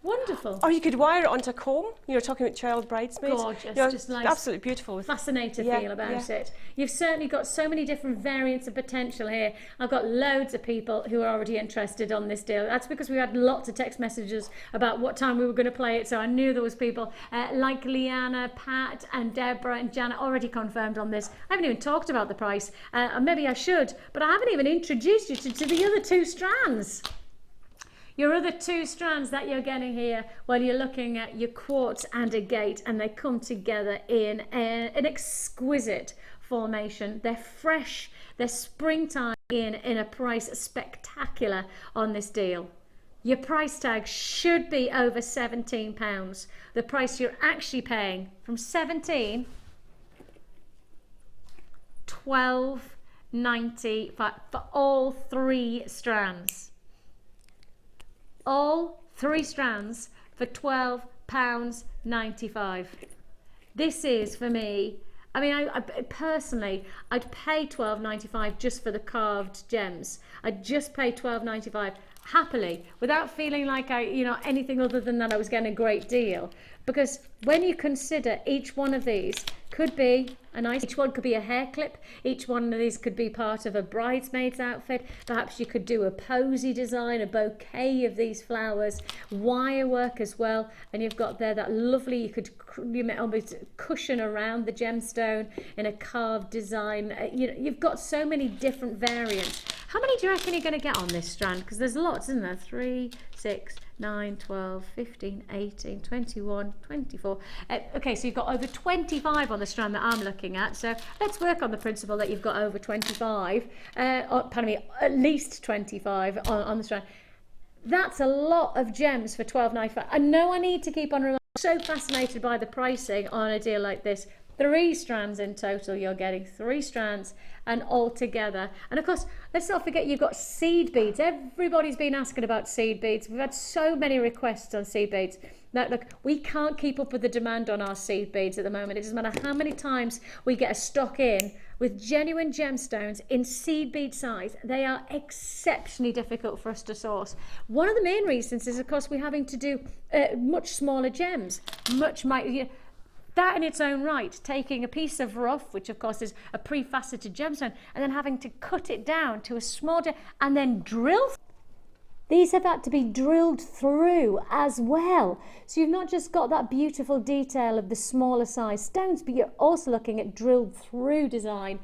Wonderful. Or you could wire it onto a comb. You're talking about child bridesmaids. Gorgeous, you know, just nice. Absolutely beautiful. Fascinating feel about it. You've certainly got so many different variants of potential here. I've got loads of people who are already interested on this deal. That's because we had lots of text messages about what time we were going to play it, so I knew there was people like Leanna, Pat and Deborah and Janet already confirmed on this. I haven't even talked about the price, and maybe I should, but I haven't even introduced you to the other two strands. Your other two strands that you're getting here, well, you're looking at your quartz and agate, and they come together in an exquisite formation. They're fresh, they're springtime in a price spectacular on this deal. Your price tag should be over £17. The price you're actually paying from 17, $12.95 for all three strands. All three strands for £12.95. This is for me. I mean, I personally, I'd pay £12.95 just for the carved gems. I'd just pay £12.95 happily, without feeling like anything other than that I was getting a great deal. Because when you consider each one of these could be, a nice, each one could be a hair clip, each one of these could be part of a bridesmaid's outfit. Perhaps you could do a posy design, a bouquet of these flowers, wire work as well, and you've got there that lovely, you could almost cushion around the gemstone in a carved design. You know, you've got so many different variants. How many do you reckon you're going to get on this strand? Because there's lots, isn't there? 3, 6, 9, 12, 15, 18, 21, 24. Okay, so you've got over 25 on the strand that I'm looking at. So let's work on the principle that you've got over 25, pardon me, at least 25 on the strand. That's a lot of gems for $12.95. I know I need to keep on reminding. I'm so fascinated by the pricing on a deal like this. 3 strands in total, you're getting 3 strands and all together. And of course, let's not forget you've got seed beads. Everybody's been asking about seed beads. We've had so many requests on seed beads. Now, look, we can't keep up with the demand on our seed beads at the moment. It doesn't matter how many times we get a stock in with genuine gemstones in seed bead size. They are exceptionally difficult for us to source. One of the main reasons is, of course, we're having to do much smaller gems, that in its own right, taking a piece of rough, which of course is a pre-faceted gemstone, and then having to cut it down to a small gem and then drill. These have had to be drilled through as well. So you've not just got that beautiful detail of the smaller size stones, but you're also looking at drilled through design.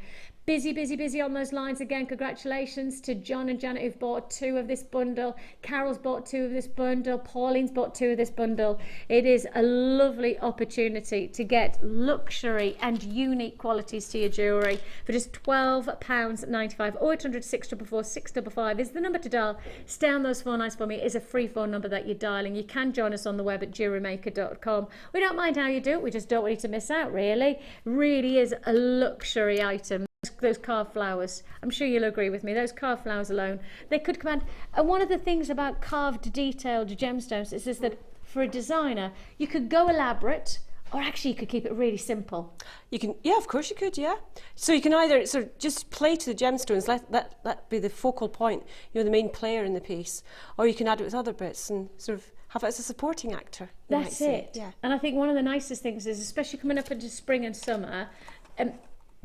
Busy, busy, busy on those lines again. Congratulations to John and Janet who've bought 2 of this bundle. Carol's bought 2 of this bundle. Pauline's bought 2 of this bundle. It is a lovely opportunity to get luxury and unique qualities to your jewellery for just £12.95. 0800 644 655 is the number to dial. Stay on those phone lines for me. It is a free phone number that you're dialing. You can join us on the web at jewellerymaker.com. We don't mind how you do it. We just don't want you to miss out, really. Really is a luxury item. Those carved flowers, I'm sure you'll agree with me, those carved flowers alone, they could command. And one of the things about carved detailed gemstones is that for a designer you could go elaborate, or actually you could keep it really simple. You can, yeah, of course you could, yeah. So you can either sort of just play to the gemstones, let that be the focal point, you know, the main player in the piece, or you can add it with other bits and sort of have it as a supporting actor. That's it. Yeah. And I think one of the nicest things is, especially coming up into spring and summer,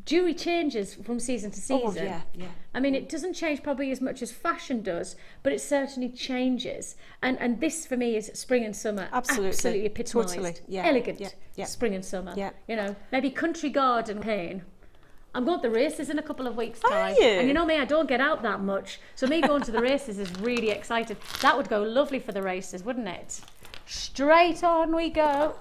jewellery changes from season to season. Oh, yeah, yeah. I mean, it doesn't change probably as much as fashion does, but it certainly changes. And this for me is spring and summer. Absolutely epitomised. Totally, yeah. Elegant, yeah. spring and summer. Yeah. You know, maybe country garden pain. I'm going to the races in a couple of weeks' time. Are you? And you know me, I don't get out that much. So me going to the races is really exciting. That would go lovely for the races, wouldn't it? Straight on we go.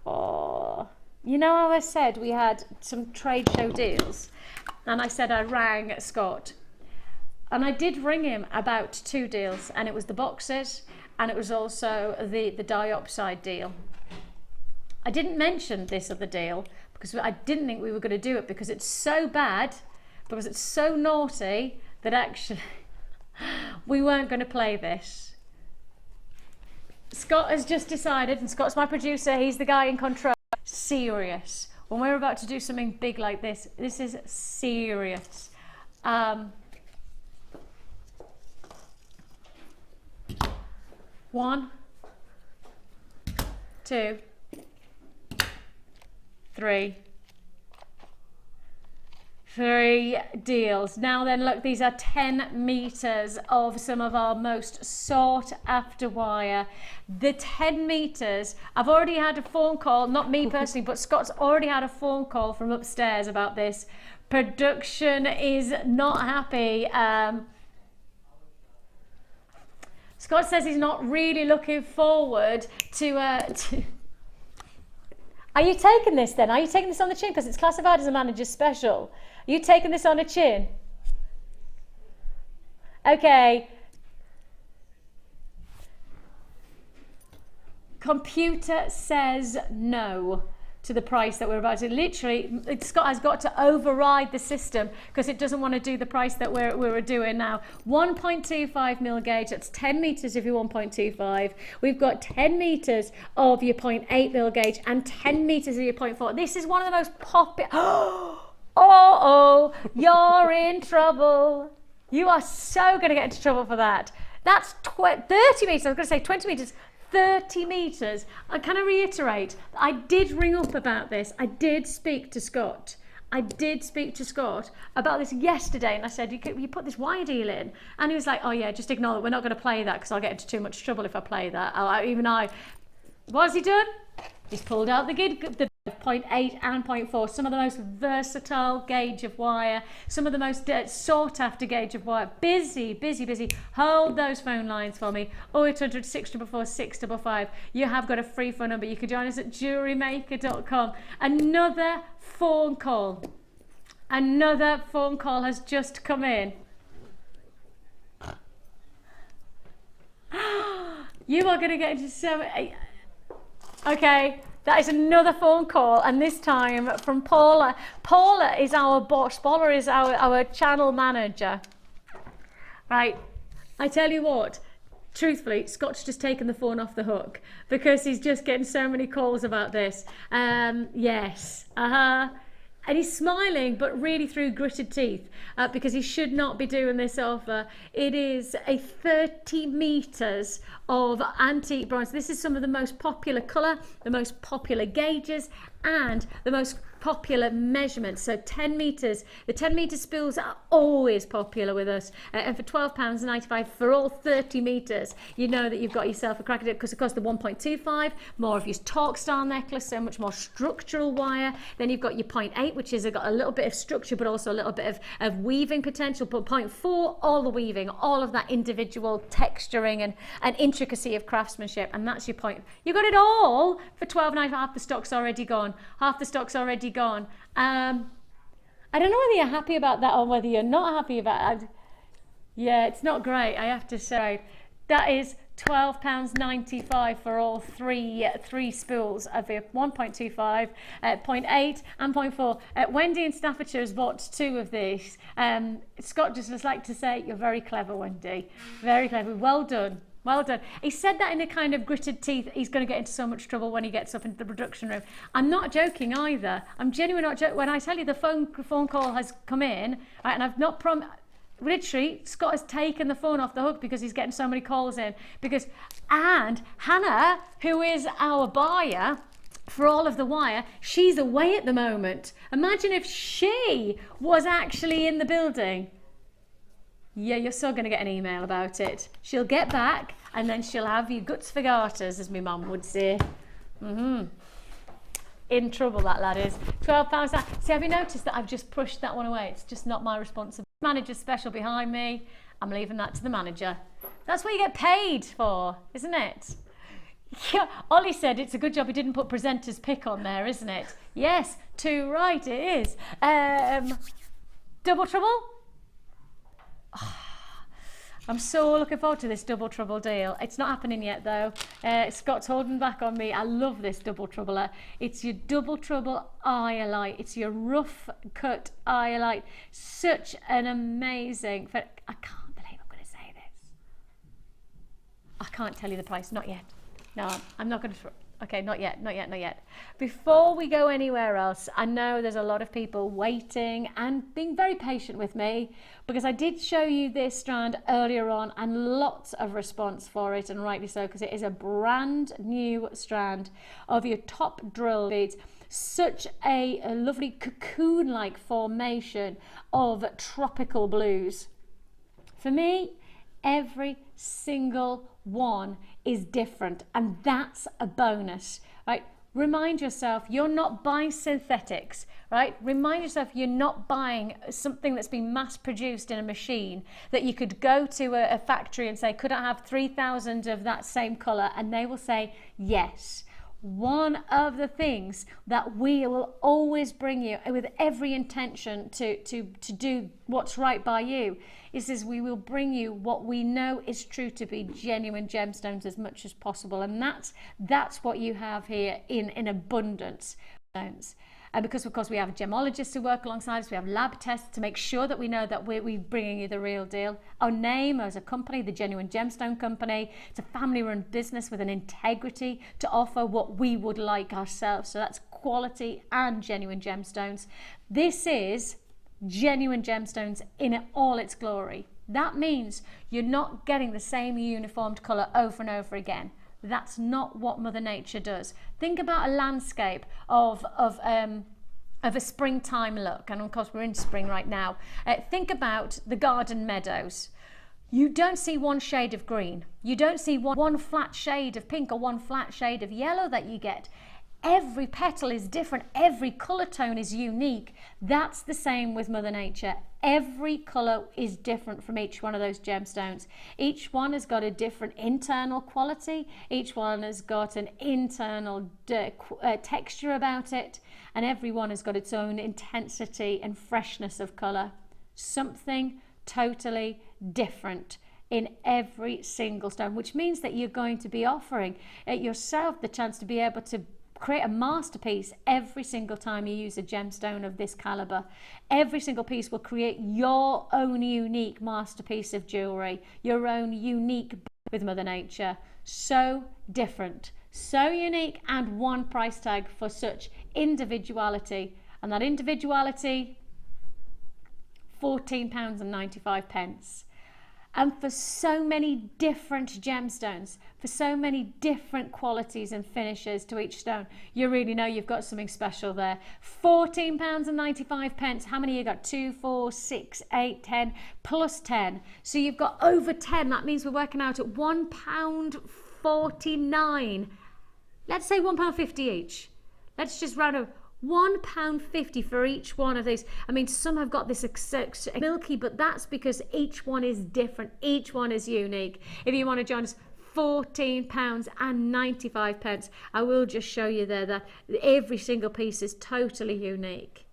Oh, you know how I said we had some trade show deals, and I said I rang Scott, and I did ring him about 2 deals, and it was the boxes and it was also the diopside deal. I didn't mention this other deal because I didn't think we were going to do it because it's so bad, because it's so naughty that actually we weren't going to play this. Scott has just decided, and Scott's my producer, he's the guy in control. Serious. When we're about to do something big like this is serious. 1, 2, 3. 3 deals. Now then, look, these are 10 meters of some of our most sought after wire. The 10 meters, I've already had a phone call, not me personally, but Scott's already had a phone call from upstairs about this. Production is not happy. Scott says he's not really looking forward to Are you taking this then? Are you taking this on the chin? Because it's classified as a manager's special. Are you taking this on a chin? Okay. Computer says no to the price that we're about to. Literally, Scott has got to override the system because it doesn't want to do the price that we're doing now. 1.25 mil gauge, that's 10 meters of your 1.25. We've got 10 meters of your 0.8 mil gauge and 10 meters of your 0.4. This is one of the most popular. Oh, you're in trouble. You are so going to get into trouble for that. That's 30 meters. I was going to say 20 meters. 30 metres. Can I reiterate, I did ring up about this. I did speak to Scott. About this yesterday, and I said, you put this wire deal in, and he was like, oh yeah, just ignore it, we're not going to play that because I'll get into too much trouble if I play that. What has he done? He's pulled out the 0.8 and 0.4, some of the most versatile gauge of wire, some of the most sought after gauge of wire. Busy. Hold those phone lines for me. 0800 644 655. You have got a free phone number. You can join us at jewellerymaker.com. Another phone call has just come in. You are going to get into so... Okay, that is another phone call, and this time from Paula. Paula is our boss. Paula is our channel manager. Right, I tell you what, truthfully, Scott's just taken the phone off the hook because he's just getting so many calls about this. Yes, and he's smiling, but really through gritted teeth, because he should not be doing this offer. It is a 30 metres of antique bronze. This is some of the most popular colour, the most popular gauges, and the most popular measurements. So 10 metres. The 10 metre spools are always popular with us, and for £12.95 for all 30 metres, you know that you've got yourself a crack at it, because of course the 1.25, more of your torque style necklace, so much more structural wire. Then you've got your 0.8, which has got a little bit of structure but also a little bit of weaving potential. But 0.4, all the weaving, all of that individual texturing and intricacy of craftsmanship, and that's your point. You got it all for £12.95. Half the stock's already gone. I don't know whether you're happy about that or whether you're not happy about it. Yeah, it's not great, I have to say. That is £12.95 for all three spools of the 1.25, 0.8 and 0.4. Wendy in Staffordshire has bought 2 of these. Scott just like to say, you're very clever, Wendy. Very clever. Well done. Well done. He said that in a kind of gritted teeth. He's going to get into so much trouble when he gets up into the production room. I'm not joking either. I'm genuinely not joking. When I tell you the phone call has come in, right, and I've not literally, Scott has taken the phone off the hook because he's getting so many calls in. And Hannah, who is our buyer for all of the wire, she's away at the moment. Imagine if she was actually in the building. Yeah, you're still going to get an email about it. She'll get back and then she'll have your guts for garters, as my mum would say. In trouble, that lad is. £12. See, have you noticed that I've just pushed that one away? It's just not my responsibility. Manager's special behind me. I'm leaving that to the manager. That's what you get paid for, isn't it? Yeah, Ollie said it's a good job he didn't put presenter's pick on there, isn't it? Yes, too right it is. Double trouble? I'm so looking forward to this double trouble deal. It's not happening yet though. Scott's holding back on me. I love this double trouble. It's your double trouble Iolite. It's your rough cut Iolite. Such an amazing... I can't believe I'm going to say this. I can't tell you the price. Not yet. No, I'm not going to... Okay, not yet. Before we go anywhere else, I know there's a lot of people waiting and being very patient with me, because I did show you this strand earlier on and lots of response for it, and rightly so, because it is a brand new strand of your top drill beads. Such a lovely cocoon-like formation of tropical blues. For me, every single one is different, and that's a bonus, right? Remind yourself you're not buying synthetics, right? Remind yourself you're not buying something that's been mass produced in a machine that you could go to a factory and say, could I have 3,000 of that same colour? And they will say yes. One of the things that we will always bring you with every intention to do what's right by you is we will bring you what we know is true to be genuine gemstones as much as possible, and that's what you have here in abundance. And because of course we have gemologists who work alongside us, we have lab tests to make sure that we know that we're bringing you the real deal. Our name as a company, the Genuine Gemstone Company, it's a family-run business with an integrity to offer what we would like ourselves. So that's quality and genuine gemstones. This is genuine gemstones in all its glory. That means you're not getting the same uniformed colour over and over again. That's not what Mother Nature does. Think about a landscape of a springtime look, and of course we're in spring right now. Think about the garden meadows. You don't see one shade of green. You don't see one flat shade of pink or one flat shade of yellow that you get. Every petal is different. Every colour tone is unique. That's the same with Mother Nature. Every colour is different from each one of those gemstones. Each one has got a different internal quality. Each one has got an internal texture about it. And every one has got its own intensity and freshness of colour. Something totally different in every single stone, which means that you're going to be offering yourself the chance to be able to create a masterpiece every single time you use a gemstone of this caliber. Every single piece will create your own unique masterpiece of jewellery, your own unique with Mother Nature. So different, so unique, and one price tag for such individuality. And that individuality, £14.95. And for so many different gemstones, for so many different qualities and finishes to each stone, you really know you've got something special there. £14.95. How many you got? 2, 4, 6, 8, 10, plus 10. So you've got over 10. That means we're working out at £1.49. Let's say £1.50 each. Let's just round up. £1.50 for each one of these. I mean, some have got this milky, but that's because each one is different. Each one is unique. If you want to join us, £14.95. I will just show you there that every single piece is totally unique.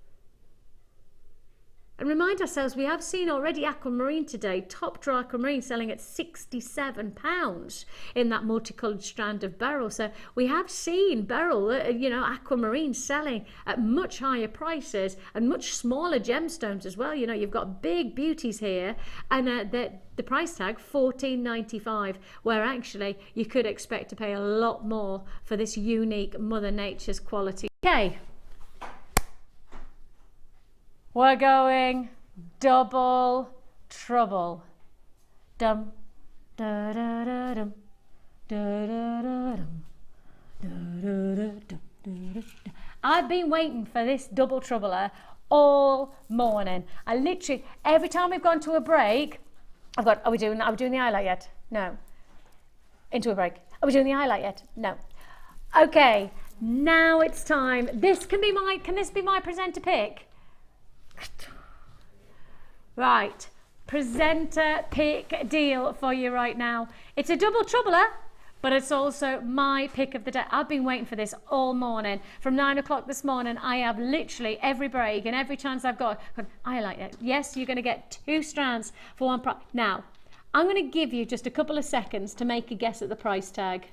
And remind ourselves, we have seen already Aquamarine today, top drawer Aquamarine selling at £67 in that multicoloured strand of beryl. So we have seen beryl, Aquamarine selling at much higher prices and much smaller gemstones as well. You know, you've got big beauties here, and the price tag £14.95, where actually you could expect to pay a lot more for this unique Mother Nature's quality. Okay. We're going double trouble. Dum da da da dum da da da dum da da da dum da da. I've been waiting for this double troubler all morning. I literally, every time we've gone to a break, I've got, are we doing the highlight yet? No. Into a break. Are we doing the highlight yet? No. Okay, now it's time. Can this be my presenter pick? Right, presenter pick deal for you right now. It's a double troubler, but it's also my pick of the day. I've been waiting for this all morning. From 9 o'clock this morning, I have literally every break and every chance I've got. I like it. Yes, you're going to get 2 strands for one price. Now, I'm going to give you just a couple of seconds to make a guess at the price tag.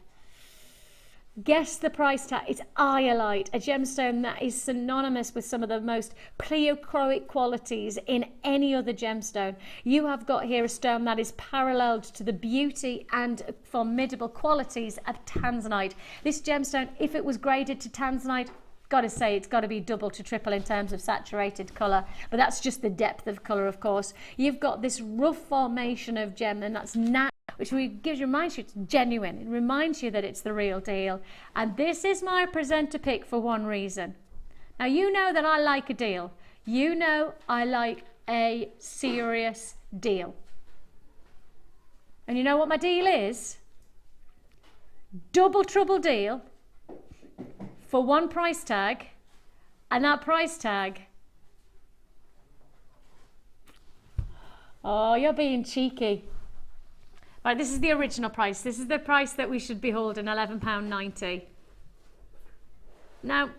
Guess the price tag. It's Iolite, a gemstone that is synonymous with some of the most pleochroic qualities in any other gemstone. You have got here a stone that is paralleled to the beauty and formidable qualities of tanzanite. This gemstone, if it was graded to tanzanite, gotta say it's got to be double to triple in terms of saturated colour, but that's just the depth of colour, of course. You've got this rough formation of gem, and that's natural, which reminds you it's genuine. It reminds you that it's the real deal. And this is my presenter pick for one reason. Now, you know that I like a deal. You know I like a serious deal. And you know what my deal is? Double trouble deal for one price tag, and that price tag, oh, you're being cheeky. Right, this is the original price. This is the price that we should be holding, £11.90. Now,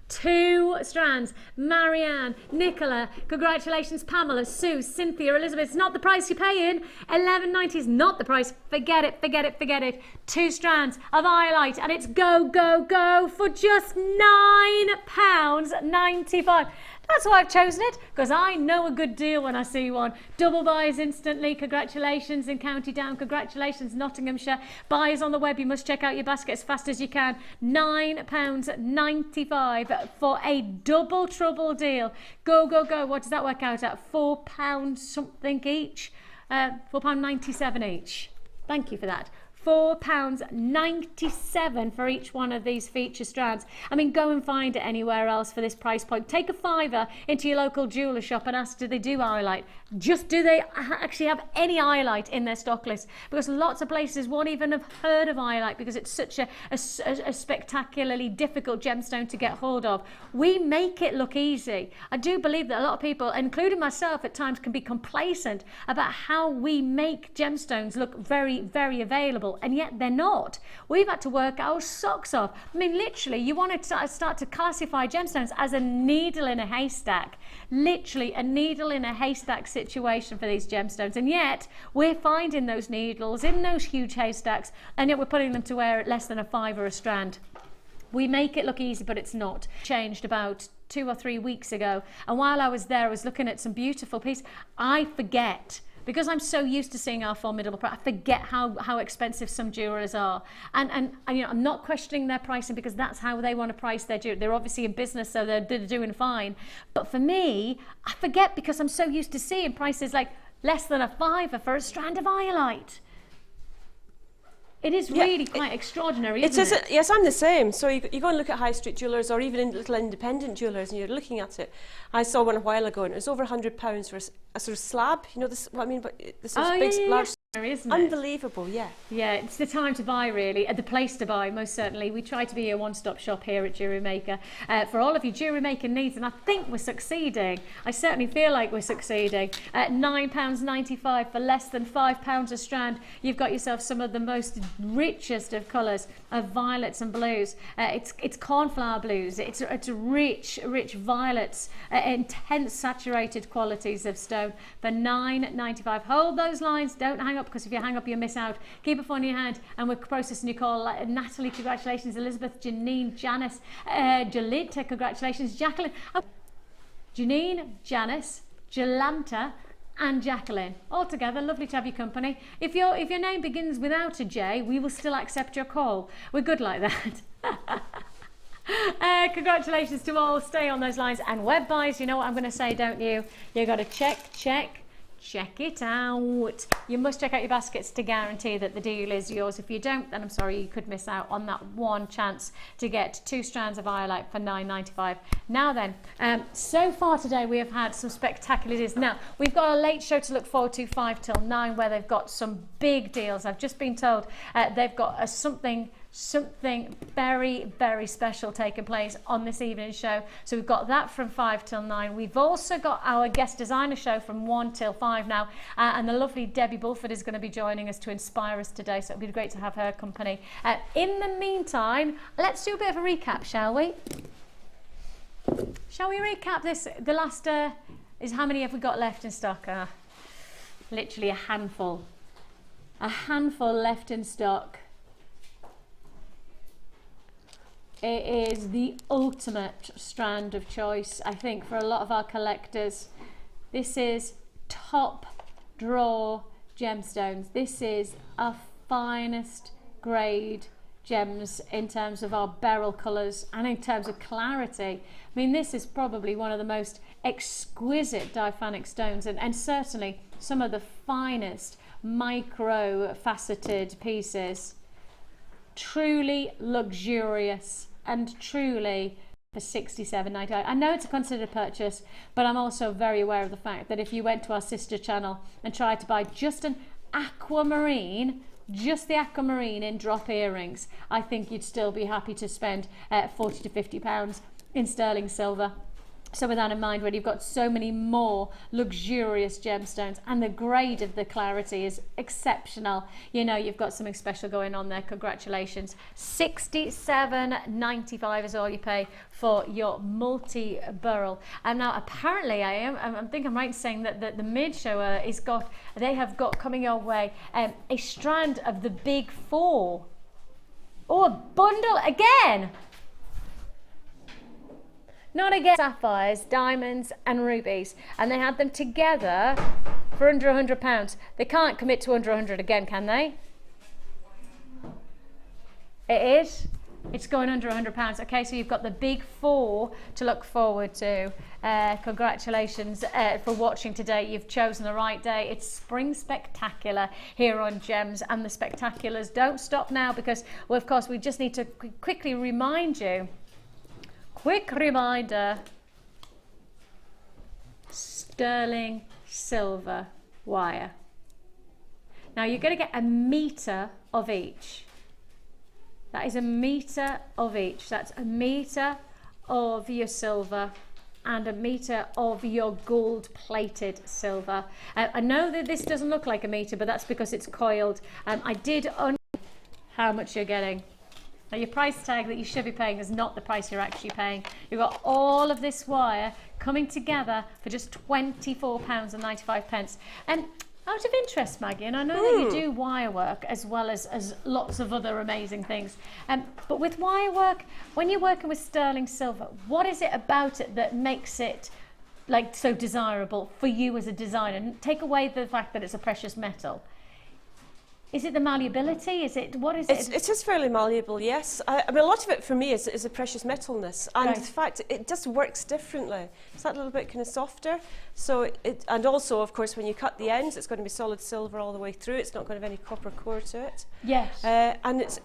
2 strands. Marianne, Nicola, congratulations, Pamela, Sue, Cynthia, Elizabeth. It's not the price you're paying. £11.90 is not the price. Forget it, forget it, forget it. 2 strands of Iolite, and it's go, go, go for just £9.95. That's why I've chosen it, because I know a good deal when I see one. Double buys instantly. Congratulations in County Down. Congratulations, Nottinghamshire. Buyers on the web, you must check out your basket as fast as you can. £9.95 for a double trouble deal. Go, go, go. What does that work out at? £4 something each. £4.97 each. Thank you for that. £4.97 for each one of these feature strands. I mean, go and find it anywhere else for this price point. Take a fiver into your local jeweller shop and ask, do they do Iolite? Just do they actually have any Iolite in their stock list? Because lots of places won't even have heard of Iolite because it's such a spectacularly difficult gemstone to get hold of. We make it look easy. I do believe that a lot of people, including myself at times, can be complacent about how we make gemstones look very, very available, and yet they're not. We've had to work our socks off. I mean, literally, you want to start to classify gemstones as a needle in a haystack. Literally a needle in a haystack situation for these gemstones, and yet we're finding those needles in those huge haystacks, and yet we're putting them to wear at less than a £5 a strand. We make it look easy, but it's not. Changed about 2 or 3 weeks ago, and while I was there, I was looking at some beautiful pieces. I forget, because I'm so used to seeing our formidable price, I forget how expensive some jewelers are. And you know, I'm not questioning their pricing because that's how they want to price their jewelry. They're obviously in business, so they're doing fine. But for me, I forget because I'm so used to seeing prices like less than a £5 for a strand of Iolite. It is really quite extraordinary, isn't it? Yes, I'm the same. So you go and look at high street jewellers or even little independent jewellers and you're looking at it. I saw one a while ago and it was over £100 for a sort of slab. You know this, what I mean? But this sort of big, large. Isn't it? Unbelievable, yeah. Yeah, it's the time to buy, really, the place to buy, most certainly. We try to be a one-stop shop here at Jewellery Maker for all of your jewellery making needs, and I think we're succeeding. I certainly feel like we're succeeding. At £9.95 for less than £5 a strand, you've got yourself some of the most richest of colours, of violets and blues. It's cornflower blues, it's rich violets, intense saturated qualities of stone for £9.95. Hold those lines, don't hang up, because if you hang up, you miss out. Keep a phone in your hand, and we're processing your call. Natalie, congratulations. Elizabeth, Janine, Janice, Jalita, congratulations. Jacqueline, Janine, Janice, Jalanta, and Jacqueline. All together, lovely to have your company. If your name begins without a J, we will still accept your call. We're good like that. Congratulations to all. Stay on those lines. And web buys, you know what I'm going to say, don't you? You got to check it out. You must check out your baskets to guarantee that the deal is yours. If you don't, then I'm sorry, you could miss out on that one chance to get 2 strands of Iolite for £9.95. Now then, so far today we have had some spectacular deals. Now, we've got a late show to look forward to, 5 till 9, where they've got some big deals. I've just been told they've got something very, very special taking place on this evening's show. So we've got that from 5 till 9. We've also got our guest designer show from 1 till 5 now, and the lovely Debbie Bulford is going to be joining us to inspire us today, so it'll be great to have her company. In the meantime, let's do a bit of a recap, shall we? Shall we recap this? The last is, how many have we got left in stock? Literally a handful left in stock. It is the ultimate strand of choice, I think, for a lot of our collectors. This is top drawer gemstones. This is our finest grade gems in terms of our beryl colours and in terms of clarity. I mean, this is probably one of the most exquisite diaphanic stones, and certainly some of the finest micro faceted pieces. Truly luxurious and truly for £67.98. I know it's a considered purchase, but I'm also very aware of the fact that if you went to our sister channel and tried to buy just an aquamarine, just the aquamarine in drop earrings, I think you'd still be happy to spend £40 to £50 in sterling silver. So with that in mind, when you've got so many more luxurious gemstones and the grade of the clarity is exceptional, you know you've got something special going on there. Congratulations. £67.95 is all you pay for your Mutli Beryl. And now apparently I think I'm right in saying that the mid show they have got coming your way a strand of the big 4. Oh, a bundle again. Not again. Sapphires, diamonds and rubies, and they had them together for under £100. They can't commit to under 100 again, can they? It is. It's going under £100. Okay, so you've got the big 4 to look forward to. Congratulations for watching today. You've chosen the right day. It's Spring Spectacular here on Gems, and the spectaculars don't stop now because, well, of course, we just need to quickly remind you. Quick reminder. Sterling silver wire. Now you're going to get 1 metre of each. That is 1 metre of each. That's 1 metre of your silver and 1 metre of your gold plated silver. I know that this doesn't look like 1 metre, but that's because it's coiled. I did how much you're getting. Now your price tag that you should be paying is not the price you're actually paying. You've got all of this wire coming together for just £24.95. And out of interest, Maggie, and I know that you do wire work as well as lots of other amazing things, but with wire work, when you're working with sterling silver, what is it about it that makes it like so desirable for you as a designer? And take away the fact that it's a precious metal. Is it the malleability? Is it, what is it? It is fairly malleable, yes. I mean, a lot of it for me is the precious metalness, and Right. the fact it just works differently. It's that little bit kind of softer. So and also, of course, when you cut the ends, it's going to be solid silver all the way through. It's not going to have any copper core to it. Yes. And it's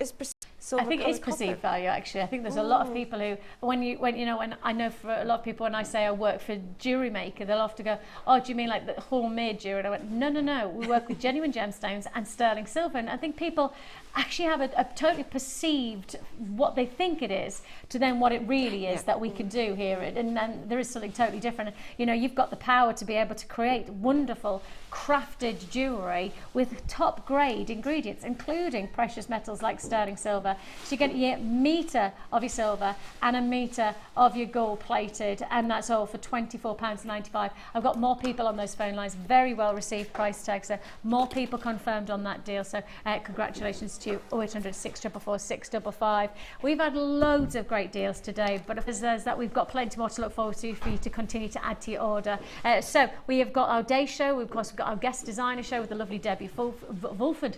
silver. I think it's coloured perceived copper. value, actually. I think there's a lot of people who, when I know for a lot of people, when I say I work for Jewellery Maker, they'll often go, oh, do you mean like the homemade jewellery? And I went, no, we work with genuine gemstones and sterling silver. And I think people actually have a totally perceived what they think it is to then what it really is that we can do here. And then there is something totally different. You know, you've got the power to be able to create wonderful crafted jewellery with top grade ingredients, including precious metals like sterling silver. So you're going to get 1 metre of your silver and 1 metre of your gold plated, and that's all for £24.95. I've got more people on those phone lines, very well received price tag, so more people confirmed on that deal. So congratulations to you. 0800 644 655. We've had loads of great deals today, but if there's that, we've got plenty more to look forward to for you to continue to add to your order. So we have got our day show. Of course, we've got our guest designer show with the lovely Debbie Fulford.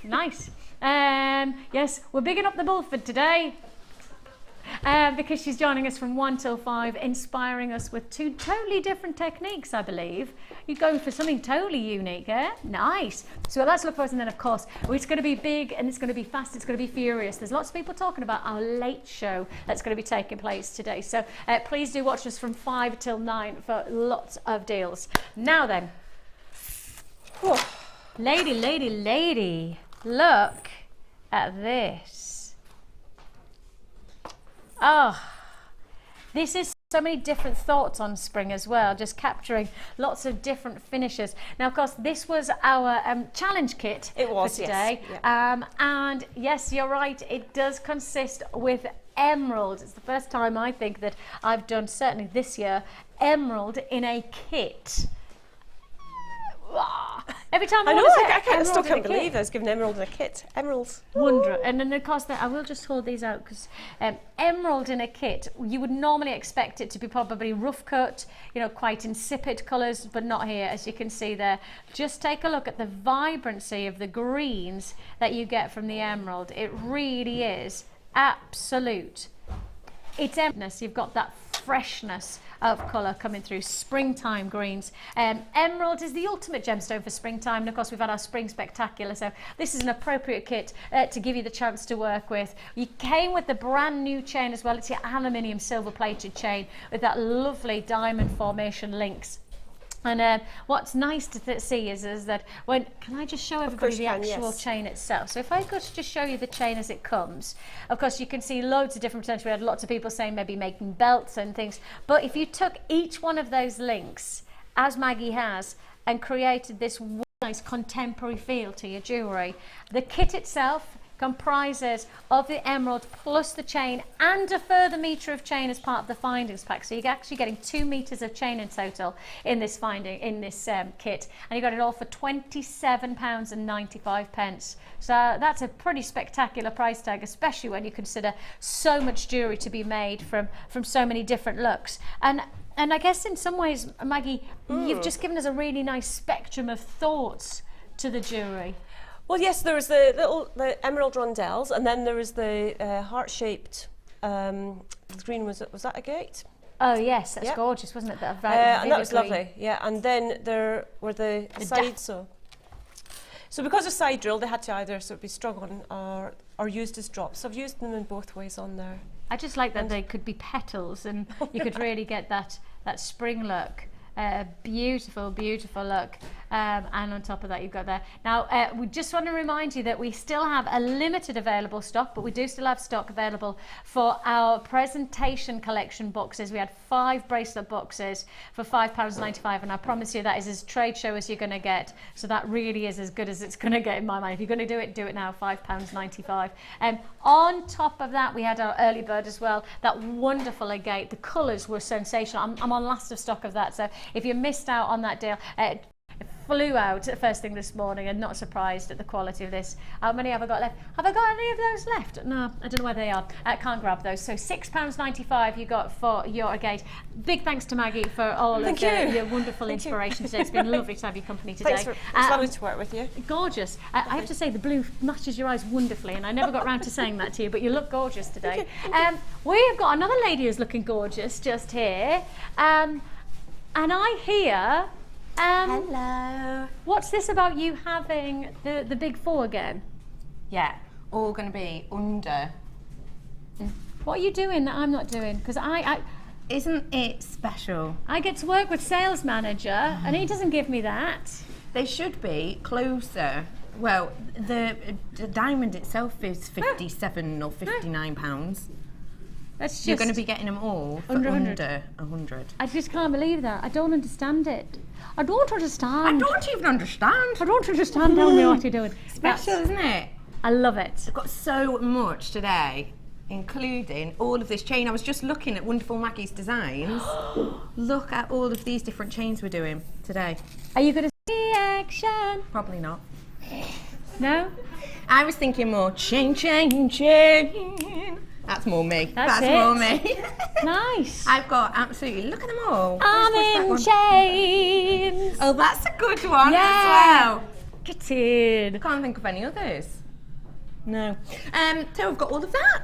Nice. Yes, we're bigging up the Bulford today because she's joining us from 1 till 5, inspiring us with 2 totally different techniques, I believe. You're going for something totally unique, eh? Nice. So let's look forward to, and then of course, it's going to be big and it's going to be fast, it's going to be furious. There's lots of people talking about our late show that's going to be taking place today. So please do watch us from 5 till 9 for lots of deals. Now then, lady, look at this. Oh, this is so many different thoughts on spring as well, just capturing lots of different finishes. Now, of course, this was our challenge kit for today. Yes. Yeah. And yes, you're right, it does consist with emerald. It's the first time I think that I've done, certainly this year, emerald in a kit. Every time I know, I still can't kit. believe I was given emerald in a kit. Emeralds. Wonder. And then of course I will just hold these out because emerald in a kit, you would normally expect it to be probably rough cut, you know, quite insipid colours, but not here, as you can see there. Just take a look at the vibrancy of the greens that you get from the emerald. It really is absolute. It's emptiness. You've got that freshness of colour coming through, springtime greens. Emerald is the ultimate gemstone for springtime, and of course we've had our spring spectacular, so this is an appropriate kit to give you the chance to work with. You came with the brand new chain as well. It's your aluminium silver plated chain with that lovely diamond formation links. And what's nice to see is that when, can I just show everybody the actual chain itself? So if I could just show you the chain as it comes, of course you can see loads of different potential. We had lots of people saying maybe making belts and things, but if you took each one of those links, as Maggie has, and created this nice contemporary feel to your jewellery, the kit itself comprises of the emerald plus the chain and a further metre of chain as part of the findings pack. So you're actually getting 2 metres of chain in total in this kit, and you got it all for £27.95. So that's a pretty spectacular price tag, especially when you consider so much jewellery to be made from so many different looks. And I guess in some ways, Maggie, you've just given us a really nice spectrum of thoughts to the jewellery. Well, yes, there was the emerald rondelles, and then there was the heart-shaped green. Was that agate? Oh yes, that's Yep. gorgeous, wasn't it? That And that was lovely. Yeah, and then there were the side sew. So because of side drill, they had to either sort of be strung on or used as drops. So I've used them in both ways on there. I just like that they could be petals, and you could really get that spring look. Beautiful, beautiful look. And on top of that, you've got there. Now, we just want to remind you that we still have a limited available stock, but we do still have stock available for our presentation collection boxes. We had 5 bracelet boxes for £5.95, and I promise you that is as trade show as you're going to get. So that really is as good as it's going to get in my mind. If you're going to do it now, £5.95. On top of that, we had our early bird as well. That wonderful agate. The colours were sensational. I'm on last of stock of that, so if you missed out on that deal, it flew out first thing this morning, and not surprised at the quality of this. How many have I got left? Have I got any of those left? No, I don't know where they are. I can't grab those. So £6.95 you got for your agate. Big thanks to Maggie for all of your wonderful inspiration today. It's been lovely to have your company today. Thanks it's lovely to work with you. Gorgeous. I have to say the blue matches your eyes wonderfully, and I never got round to saying that to you, but you look gorgeous today. We have got another lady who's looking gorgeous just here. And I hear... Hello. What's this about you having the big 4 again? Yeah, all going to be under. What are you doing that I'm not doing? Because Isn't it special? I get to work with sales manager, and he doesn't give me that. They should be closer. Well, the diamond itself is 57 or 59 pounds. That's just You're going to be getting them all for under under 100. I just can't believe that. I don't understand it. I don't understand. I don't even understand. I don't understand. Tell me what you're doing. Special, isn't it? I love it. I've got so much today, including all of this chain. I was just looking at Wonderful Maggie's designs. Look at all of these different chains we're doing today. Are you going to see action? Probably not. No? I was thinking more chain, chain, chain. That's more me. That's more me. Nice. I've got absolutely, look at them all. I'm in chains. Oh, that's a good one Yeah. as well. Get in. Can't think of any others. No. So we've got all of that.